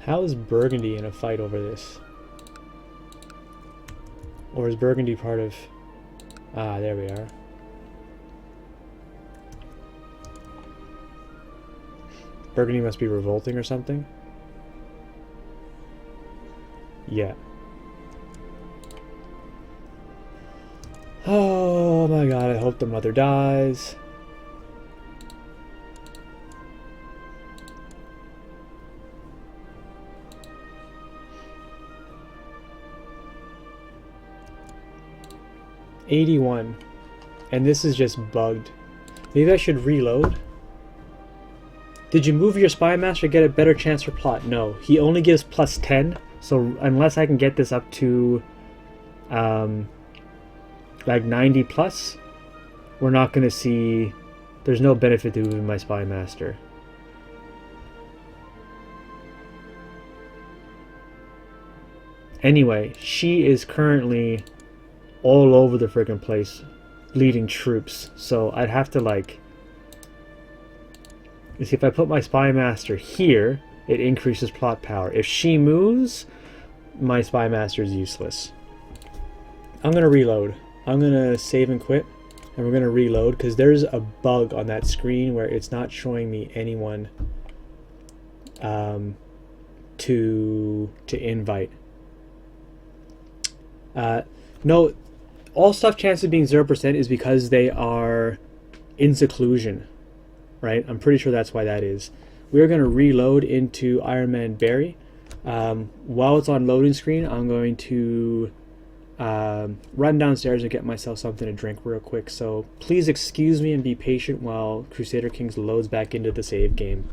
How is Burgundy in a fight over this? Or is Burgundy part of... Ah, there we are. Burgundy must be revolting or something? Yeah. Oh my god, I hope the mother dies. '81, and this is just bugged. Maybe I should reload. Did you move your Spy Master to get a better chance for plot? No. He only gives plus 10, so unless I can get this up to like 90 plus, we're not going to see... There's no benefit to moving my Spy Master. Anyway, she is currently all over the friggin' place, leading troops. So I'd have to, like... You see, if I put my Spy Master here, it increases plot power. If she moves, my Spy Master is useless. I'm going to reload. I'm going to save and quit, and we're going to reload, because there's a bug on that screen where it's not showing me anyone to invite. No, all stuff chances being 0% is because they are in seclusion, right? I'm pretty sure that's why that is. We're going to reload into Iron Man Barry. While it's on loading screen, I'm going to run downstairs and get myself something to drink real quick. So please excuse me and be patient while Crusader Kings loads back into the save game.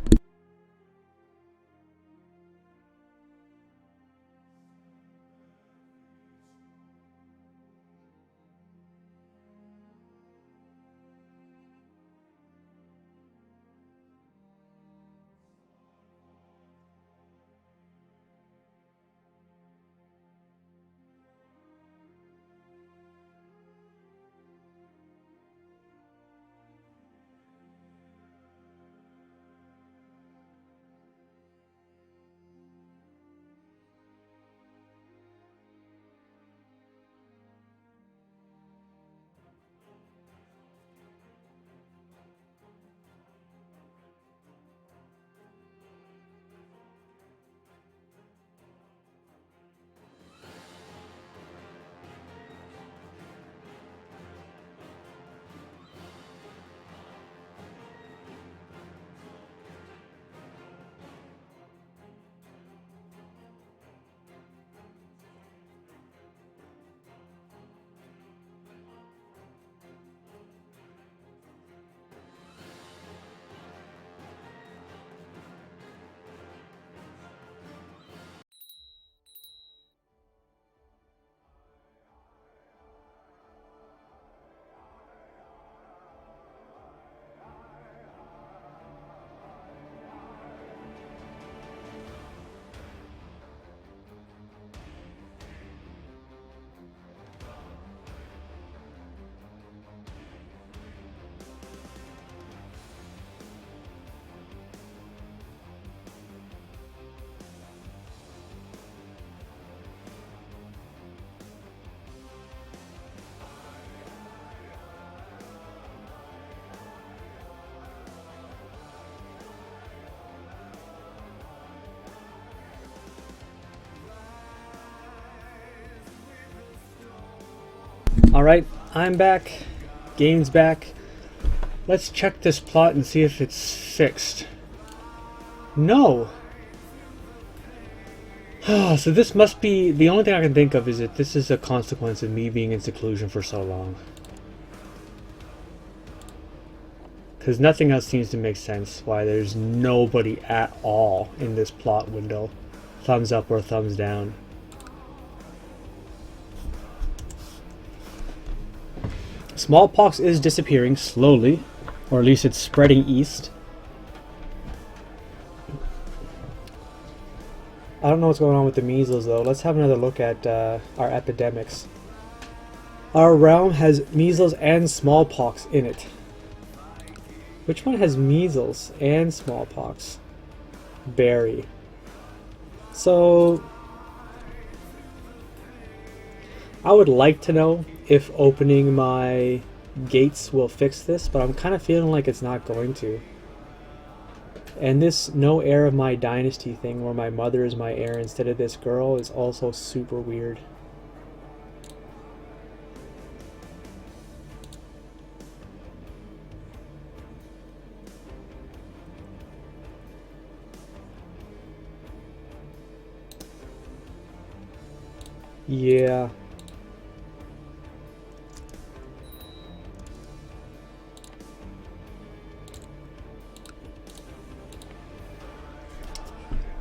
Alright, I'm back. Game's back. Let's check this plot and see if it's fixed. No! So this must be... The only thing I can think of is that this is a consequence of me being in seclusion for so long. Because nothing else seems to make sense why there's nobody at all in this plot window. Thumbs up or thumbs down. Smallpox is disappearing slowly, or at least it's spreading east. I don't know what's going on with the measles though. Let's have another look at our epidemics. Our realm has measles and smallpox in it. Which one has measles and smallpox? Barry. So I would like to know if opening my gates will fix this, but I'm kind of feeling like it's not going to. And this no heir of my dynasty thing where my mother is my heir instead of this girl is also super weird. Yeah.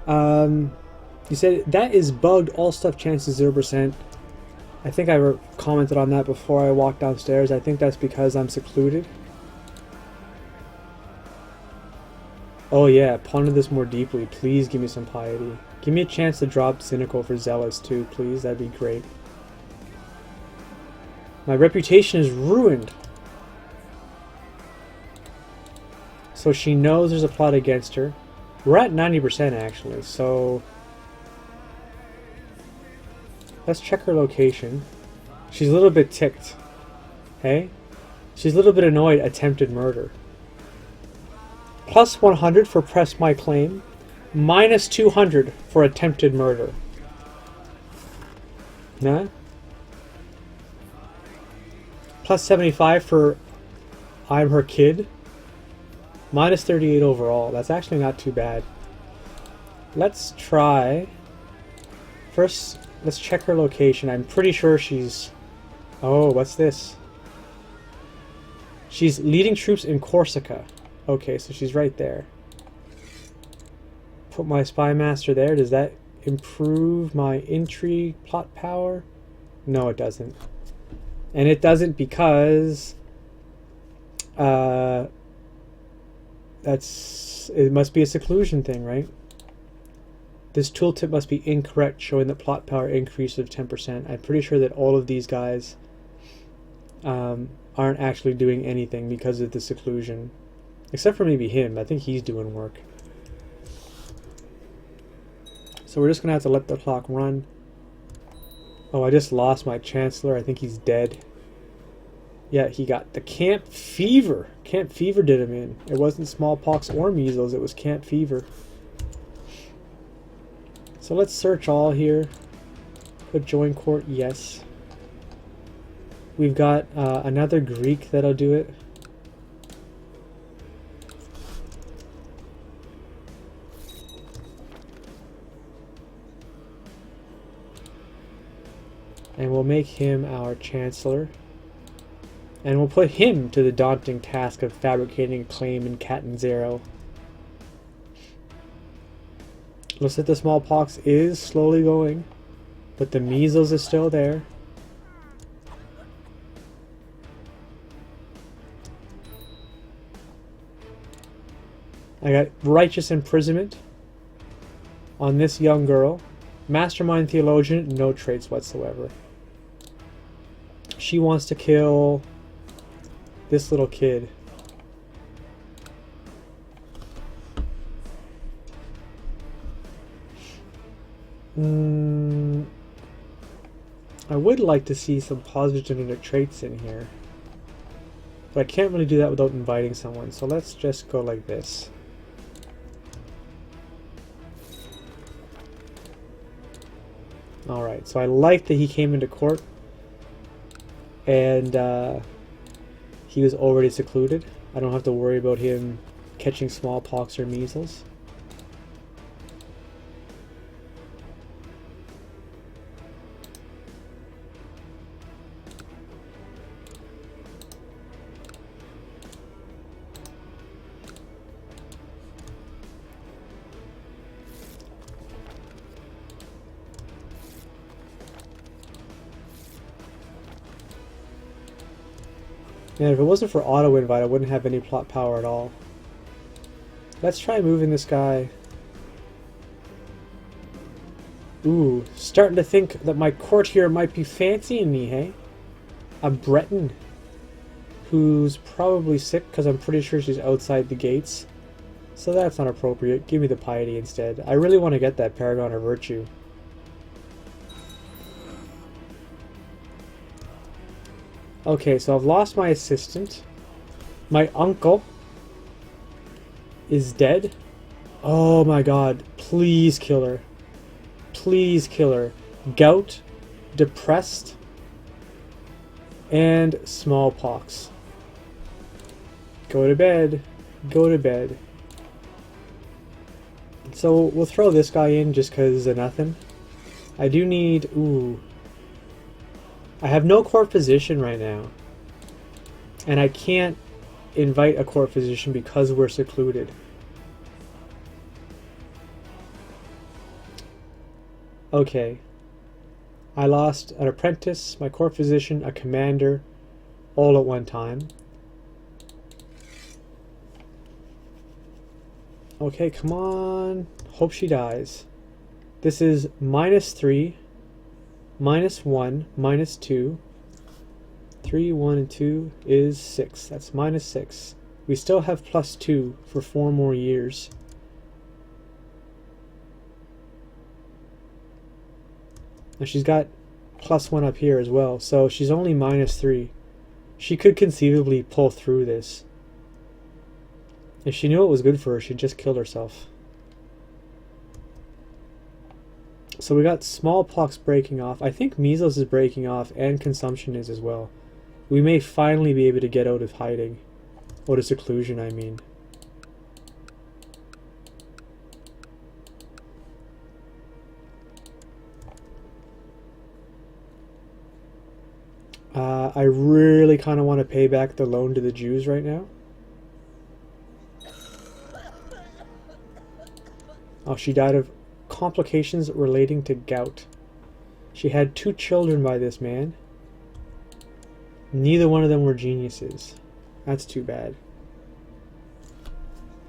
You said that is bugged. All stuff chances 0%. I think I commented on that before I walked downstairs. I think that's because I'm secluded. Oh yeah, ponder this more deeply. Please give me some piety. Give me a chance to drop cynical for zealous too, please. That'd be great. My reputation is ruined. So she knows there's a plot against her. We're at 90% actually, so let's check her location. She's a little bit ticked. Hey? She's a little bit annoyed. Attempted murder. Plus 100 for press my claim. Minus 200 for attempted murder. Nah? Plus 75 for I'm her kid. Minus 38 overall. That's actually not too bad. Let's try... First, let's check her location. I'm pretty sure she's... Oh, what's this? She's leading troops in Corsica. Okay, so she's right there. Put my spy master there. Does that improve my intrigue plot power? No, it doesn't. And it doesn't because... it must be a seclusion thing, right? This tooltip must be incorrect, showing that plot power increase of 10%. I'm pretty sure that all of these guys aren't actually doing anything because of the seclusion. Except for maybe him. I think he's doing work. So we're just going to have to let the clock run. Oh, I just lost my chancellor. I think he's dead. Yeah, he got the camp fever. Camp fever did him in. It wasn't smallpox or measles. It was camp fever. So let's search all here. Put join court, yes. We've got another Greek that'll do it. And we'll make him our chancellor. And we'll put him to the daunting task of fabricating a claim in Catanzaro. Looks like the smallpox is slowly going, but the measles is still there. I got righteous imprisonment on this young girl. Mastermind theologian, no traits whatsoever. She wants to kill this little kid. I would like to see some positive genetic traits in here. But I can't really do that without inviting someone, so let's just go like this. Alright, so I like that he came into court and he was already secluded. I don't have to worry about him catching smallpox or measles. Man, if it wasn't for auto invite, I wouldn't have any plot power at all. Let's try moving this guy. Ooh, starting to think that my court here might be fancying me, hey? A Breton who's probably sick because I'm pretty sure she's outside the gates. So that's not appropriate. Give me the piety instead. I really want to get that Paragon of Virtue. Okay, so I've lost my assistant. My uncle is dead. Oh my god. Please kill her. Please kill her. Gout, depressed, and smallpox. Go to bed. Go to bed. So we'll throw this guy in just because of nothing. I do need... Ooh. I have no court physician right now. And I can't invite a court physician because we're secluded. Okay. I lost an apprentice, my court physician, a commander, all at one time. Okay, come on. Hope she dies. This is -3, -1, -2. 3, 1, and 2 is 6. That's -6. We still have +2 for 4 more years. Now she's got +1 up here as well, so she's only -3. She could conceivably pull through this. If she knew it was good for her, she'd just kill herself. So we got smallpox breaking off. I think measles is breaking off, and consumption is as well. We may finally be able to get out of hiding. Out of seclusion, I mean. I really kind of want to pay back the loan to the Jews right now. Oh, she died of complications relating to gout. She had 2 children by this man. Neither one of them were geniuses. That's too bad.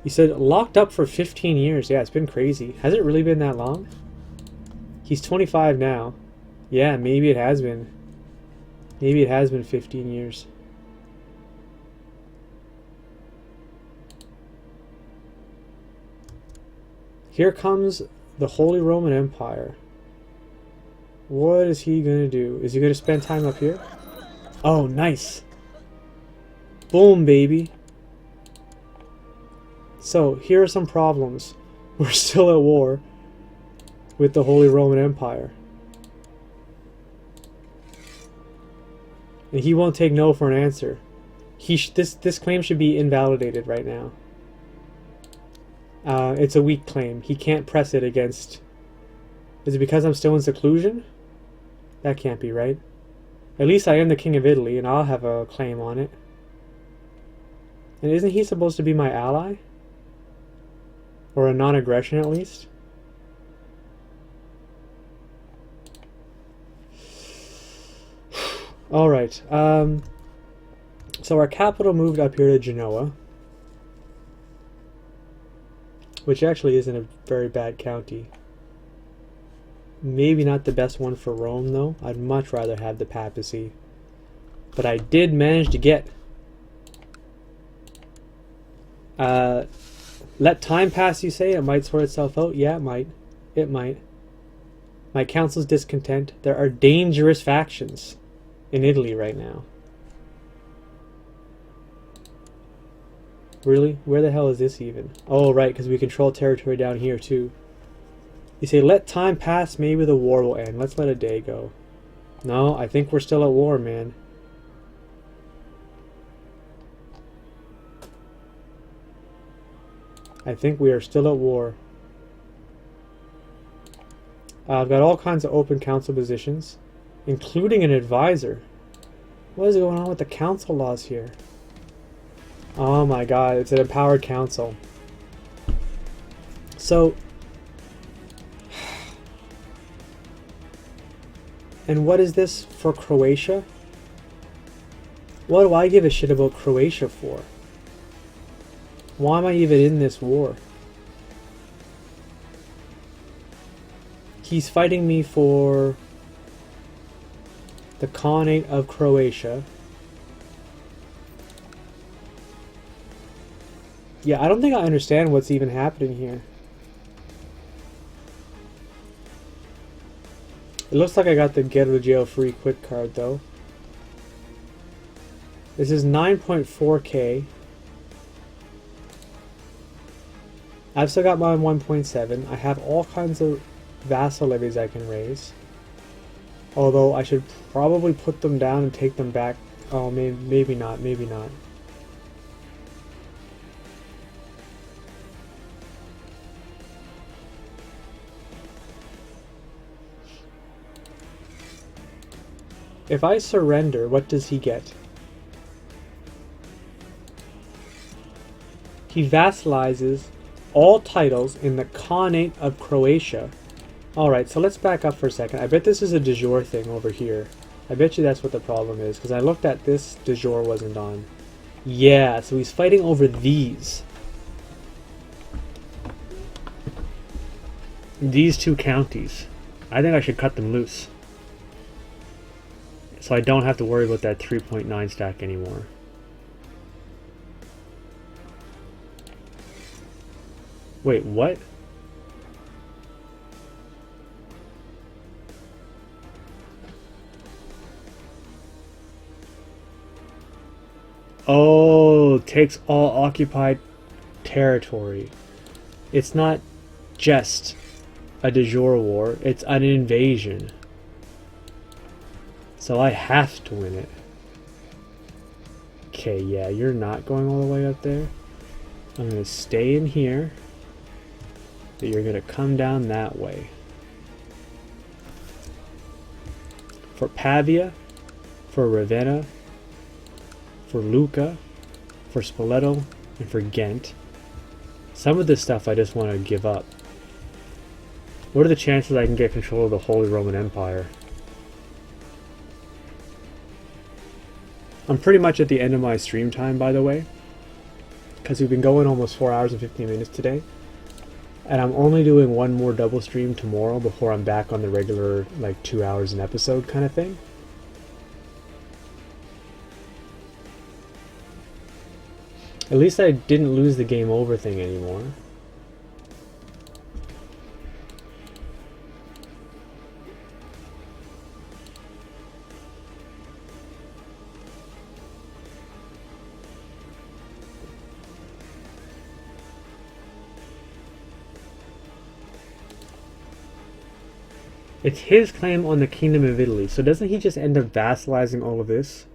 You said locked up for 15 years. Yeah, it's been crazy. Has it really been that long? He's 25 now. Yeah, maybe it has been. Maybe it has been 15 years. Here comes the Holy Roman Empire. What is he going to do? Is he going to spend time up here? Oh, nice. Boom, baby. So, here are some problems. We're still at war with the Holy Roman Empire. And he won't take no for an answer. This claim should be invalidated right now. It's a weak claim. He can't press it against... Is it because I'm still in seclusion? That can't be right. At least I am the King of Italy, and I'll have a claim on it. And isn't he supposed to be my ally? Or a non-aggression, at least? Alright, so our capital moved up here to Genoa, which actually isn't a very bad county. Maybe not the best one for Rome, though. I'd much rather have the papacy. But I did manage to get... let time pass, you say? It might sort itself out? Yeah, it might. It might. My council's discontent. There are dangerous factions in Italy right now. Really? Where the hell is this even? Oh, right, because we control territory down here, too. You say, let time pass, maybe the war will end. Let's let a day go. No, I think we're still at war, man. I think we are still at war. I've got all kinds of open council positions, including an advisor. What is going on with the council laws here? Oh my god, it's an empowered council. So... And what is this for Croatia? What do I give a shit about Croatia for? Why am I even in this war? He's fighting me for the Khanate of Croatia. Yeah, I don't think I understand what's even happening here. It looks like I got the get out of jail free quick card though. This is 9.4k. I've still got my 1.7. I have all kinds of vassal levies I can raise. Although I should probably put them down and take them back. Oh, maybe not, maybe not. If I surrender, what does he get? He vassalizes all titles in the Khanate of Croatia Alright, so let's back up for a second. I bet this is a du jour thing over here. I bet you that's what the problem is, because I looked at this, du jour wasn't on. Yeah, so he's fighting over these. These two counties. I think I should cut them loose. So I don't have to worry about that 3.9 stack anymore. Wait, what? Oh, takes all occupied territory. It's not just a de jure war, it's an invasion. So I have to win it. Okay, yeah, you're not going all the way up there. I'm going to stay in here. But you're going to come down that way. For Pavia, for Ravenna, for Lucca, for Spoleto, and for Ghent. Some of this stuff I just want to give up. What are the chances I can get control of the Holy Roman Empire? I'm pretty much at the end of my stream time, by the way, because we've been going almost 4 hours and 15 minutes today, and I'm only doing one more double stream tomorrow before I'm back on the regular, like, 2 hours an episode kind of thing. At least I didn't lose the game over thing anymore. It's his claim on the Kingdom of Italy, so doesn't he just end up vassalizing all of this?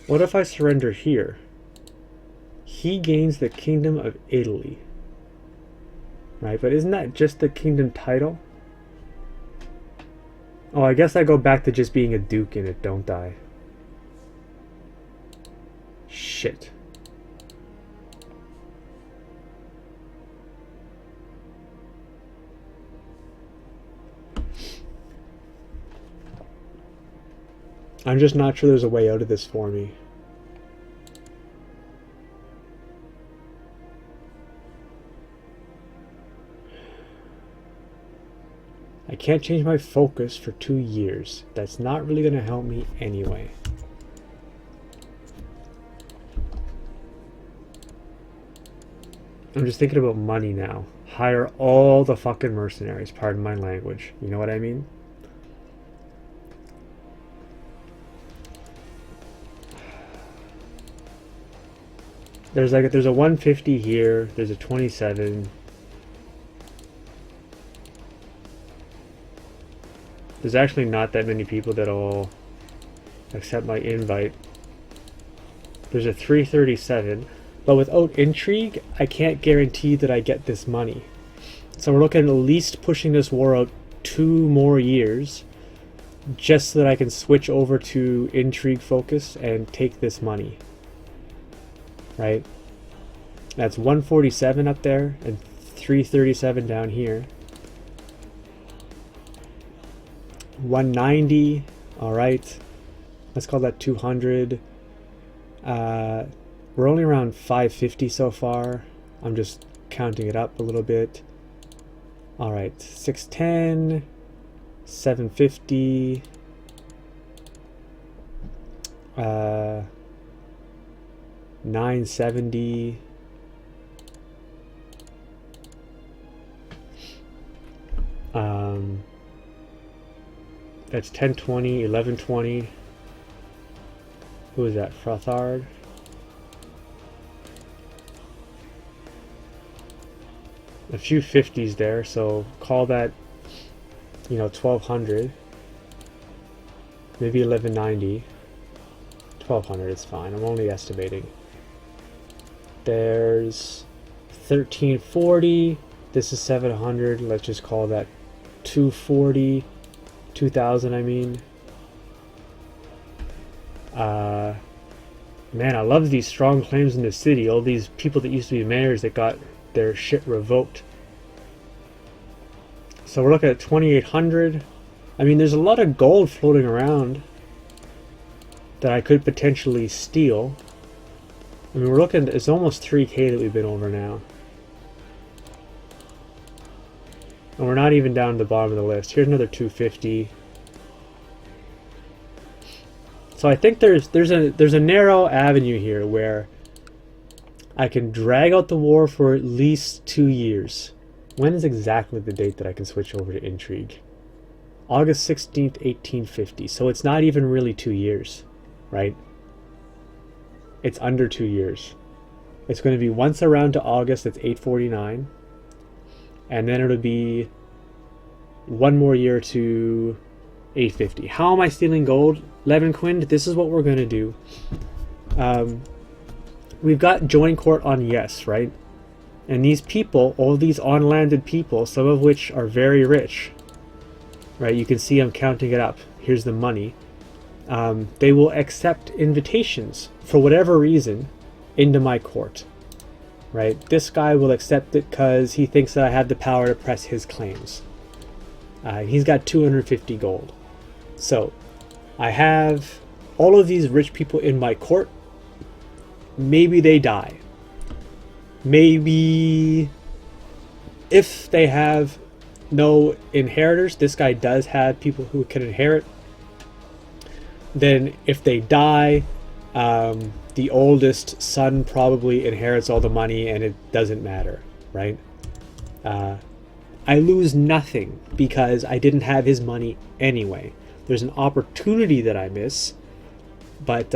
What if I surrender here? He gains the Kingdom of Italy. Right, but isn't that just the kingdom title? Oh, I guess I go back to just being a duke in it, don't I? Shit. I'm just not sure there's a way out of this for me. I can't change my focus for 2 years. That's not really going to help me anyway. I'm just thinking about money now. Hire all the fucking mercenaries, pardon my language. You know what I mean? There's a 150 here, there's a 27. There's actually not that many people that'll accept my invite. There's a 337, but without intrigue, I can't guarantee that I get this money. So we're looking at least pushing this war out 2 more years, just so that I can switch over to intrigue focus and take this money. Right? That's 147 up there and 337 down here. 190. All right. Let's call that 200. We're only around 550 so far. I'm just counting it up a little bit. All right. 610. 750. 970. That's 1020, 1120. Who is that? Frothard. A few 50s there, so call that, 1200. Maybe 1190. 1200 is fine. I'm only estimating. There's 1340. This is 700. Let's just call that 240. 2000, I mean. Man, I love these strong claims in the city. All these people that used to be mayors that got their shit revoked. So we're looking at 2,800. I mean, there's a lot of gold floating around that I could potentially steal. I mean, we're looking, it's almost 3K that we've been over now. And we're not even down to the bottom of the list. Here's another 250. So I think there's a narrow avenue here where I can drag out the war for at least 2 years. When is exactly the date that I can switch over to intrigue? August 16th, 1850. So it's not even really 2 years, right? It's under 2 years. It's going to be once around to August, it's 849. And then it'll be one more year to 850. How am I stealing gold? Levenquind, this is what we're going to do. We've got join court on yes, right? And these people, all these on-landed people, some of which are very rich, right? You can see I'm counting it up. Here's the money. They will accept invitations for whatever reason into my court, right? This guy will accept it because he thinks that I have the power to press his claims. He's got 250 gold. So I have all of these rich people in my court. Maybe they die. Maybe if they have no inheritors, this guy does have people who can inherit. Then if they die, the oldest son probably inherits all the money and it doesn't matter, right? I lose nothing because I didn't have his money anyway. There's an opportunity that I miss, but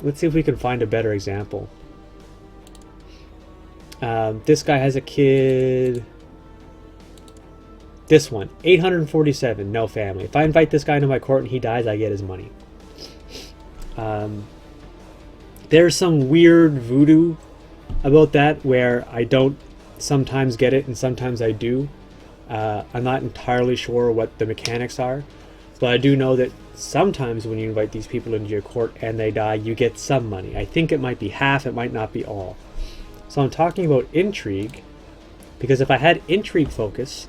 let's see if we can find a better example. This guy has a kid. This one, 847, no family. If I invite this guy into my court and he dies, I get his money. There's some weird voodoo about that where I don't sometimes get it and sometimes I do. I'm not entirely sure what the mechanics are, but I do know that sometimes when you invite these people into your court and they die, you get some money. I think it might be half, it might not be all. So I'm talking about intrigue, because if I had intrigue focus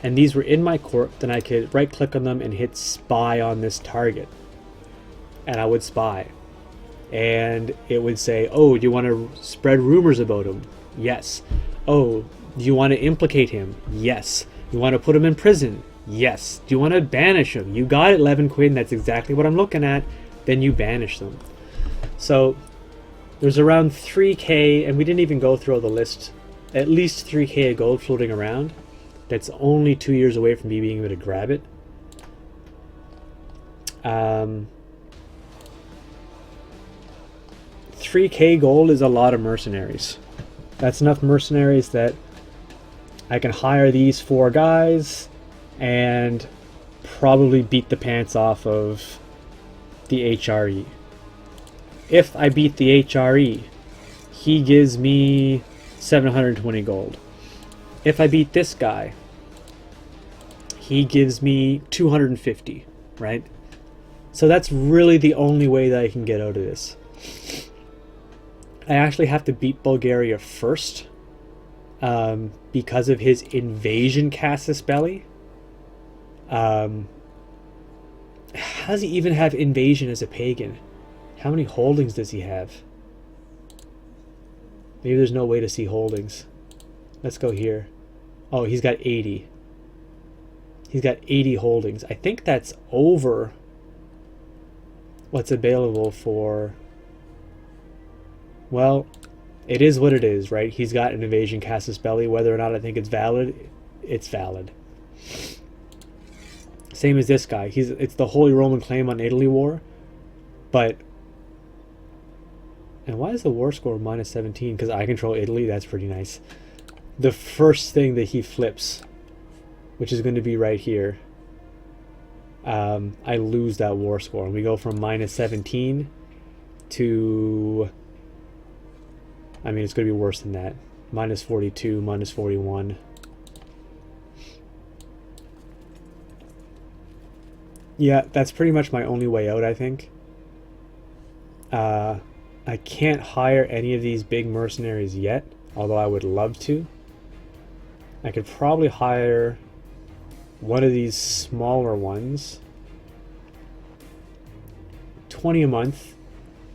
and these were in my court, then I could right click on them and hit spy on this target. And I would spy. And it would say, oh, do you want to spread rumors about him? Yes. Oh, do you want to implicate him? Yes. You want to put him in prison? Yes. Do you want to banish him? You got it, Levenquind. That's exactly what I'm looking at. Then you banish them. So there's around 3K, and we didn't even go through the list. At least 3K of gold floating around. That's only 2 years away from me being able to grab it. 3K gold is a lot of mercenaries. That's enough mercenaries that I can hire these 4 guys and probably beat the pants off of the HRE. If I beat the HRE, he gives me 720 gold. If I beat this guy, he gives me 250, right? So that's really the only way that I can get out of this. I actually have to beat Bulgaria first because of his invasion casus belli. How does he even have invasion as a pagan? How many holdings does he have? Maybe there's no way to see holdings. Let's go here. Oh, he's got 80. He's got 80 holdings. I think that's over what's available for... Well, it is what it is, right? He's got an invasion casus belli. Whether or not I think it's valid, it's valid. Same as this guy. It's the Holy Roman Claim on Italy War. But... And why is the war score minus 17? Because I control Italy. That's pretty nice. The first thing that he flips, which is going to be right here, I lose that war score. And we go from minus 17 to... I mean, it's going to be worse than that. Minus 42, minus 41. Yeah, that's pretty much my only way out, I think. I can't hire any of these big mercenaries yet, although I would love to. I could probably hire one of these smaller ones. 20 a month,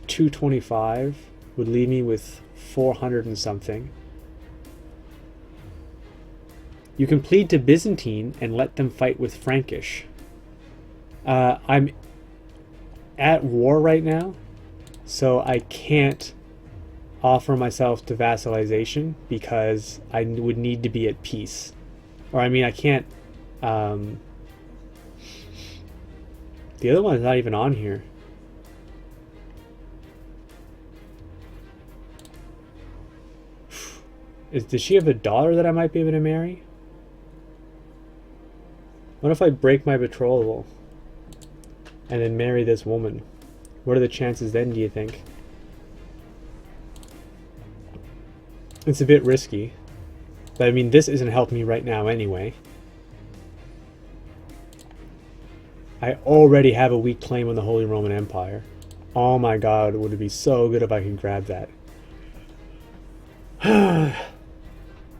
225 would leave me with 400 and something. You can plead to Byzantine and let them fight with Frankish. I'm at war right now, so I can't offer myself to vassalization because I would need to be at peace. Or I mean, I can't. The other one is not even on here. Does she have a daughter that I might be able to marry? What if I break my betrothal and then marry this woman? What are the chances then, do you think? It's a bit risky. But I mean, this isn't helping me right now anyway. I already have a weak claim on the Holy Roman Empire. Oh my god, would it be so good if I could grab that.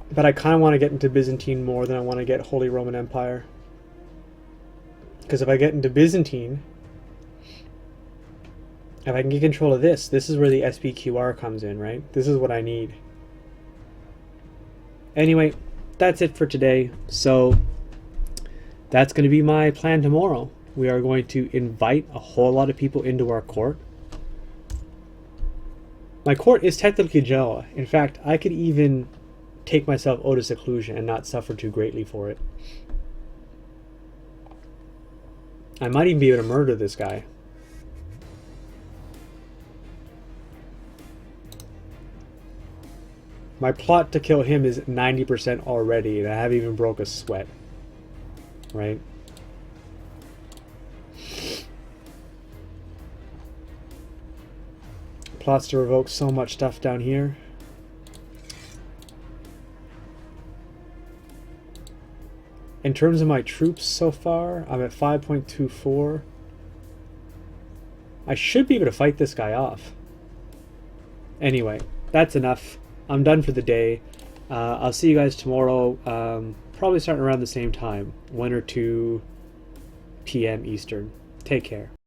But I kind of want to get into Byzantine more than I want to get Holy Roman Empire. Because if I get into Byzantine, if I can get control of this is where the SPQR comes in, right? This is what I need. Anyway, that's it for today. So that's going to be my plan tomorrow. We are going to invite a whole lot of people into our court. My court is technically Genoa. In fact, I could even take myself out of seclusion and not suffer too greatly for it. I might even be able to murder this guy. My plot to kill him is 90% already, and I haven't even broke a sweat. Right? Plots to revoke so much stuff down here. In terms of my troops so far, I'm at 5.24. I should be able to fight this guy off. Anyway, that's enough. I'm done for the day. I'll see you guys tomorrow, probably starting around the same time, 1 or 2 p.m. Eastern. Take care.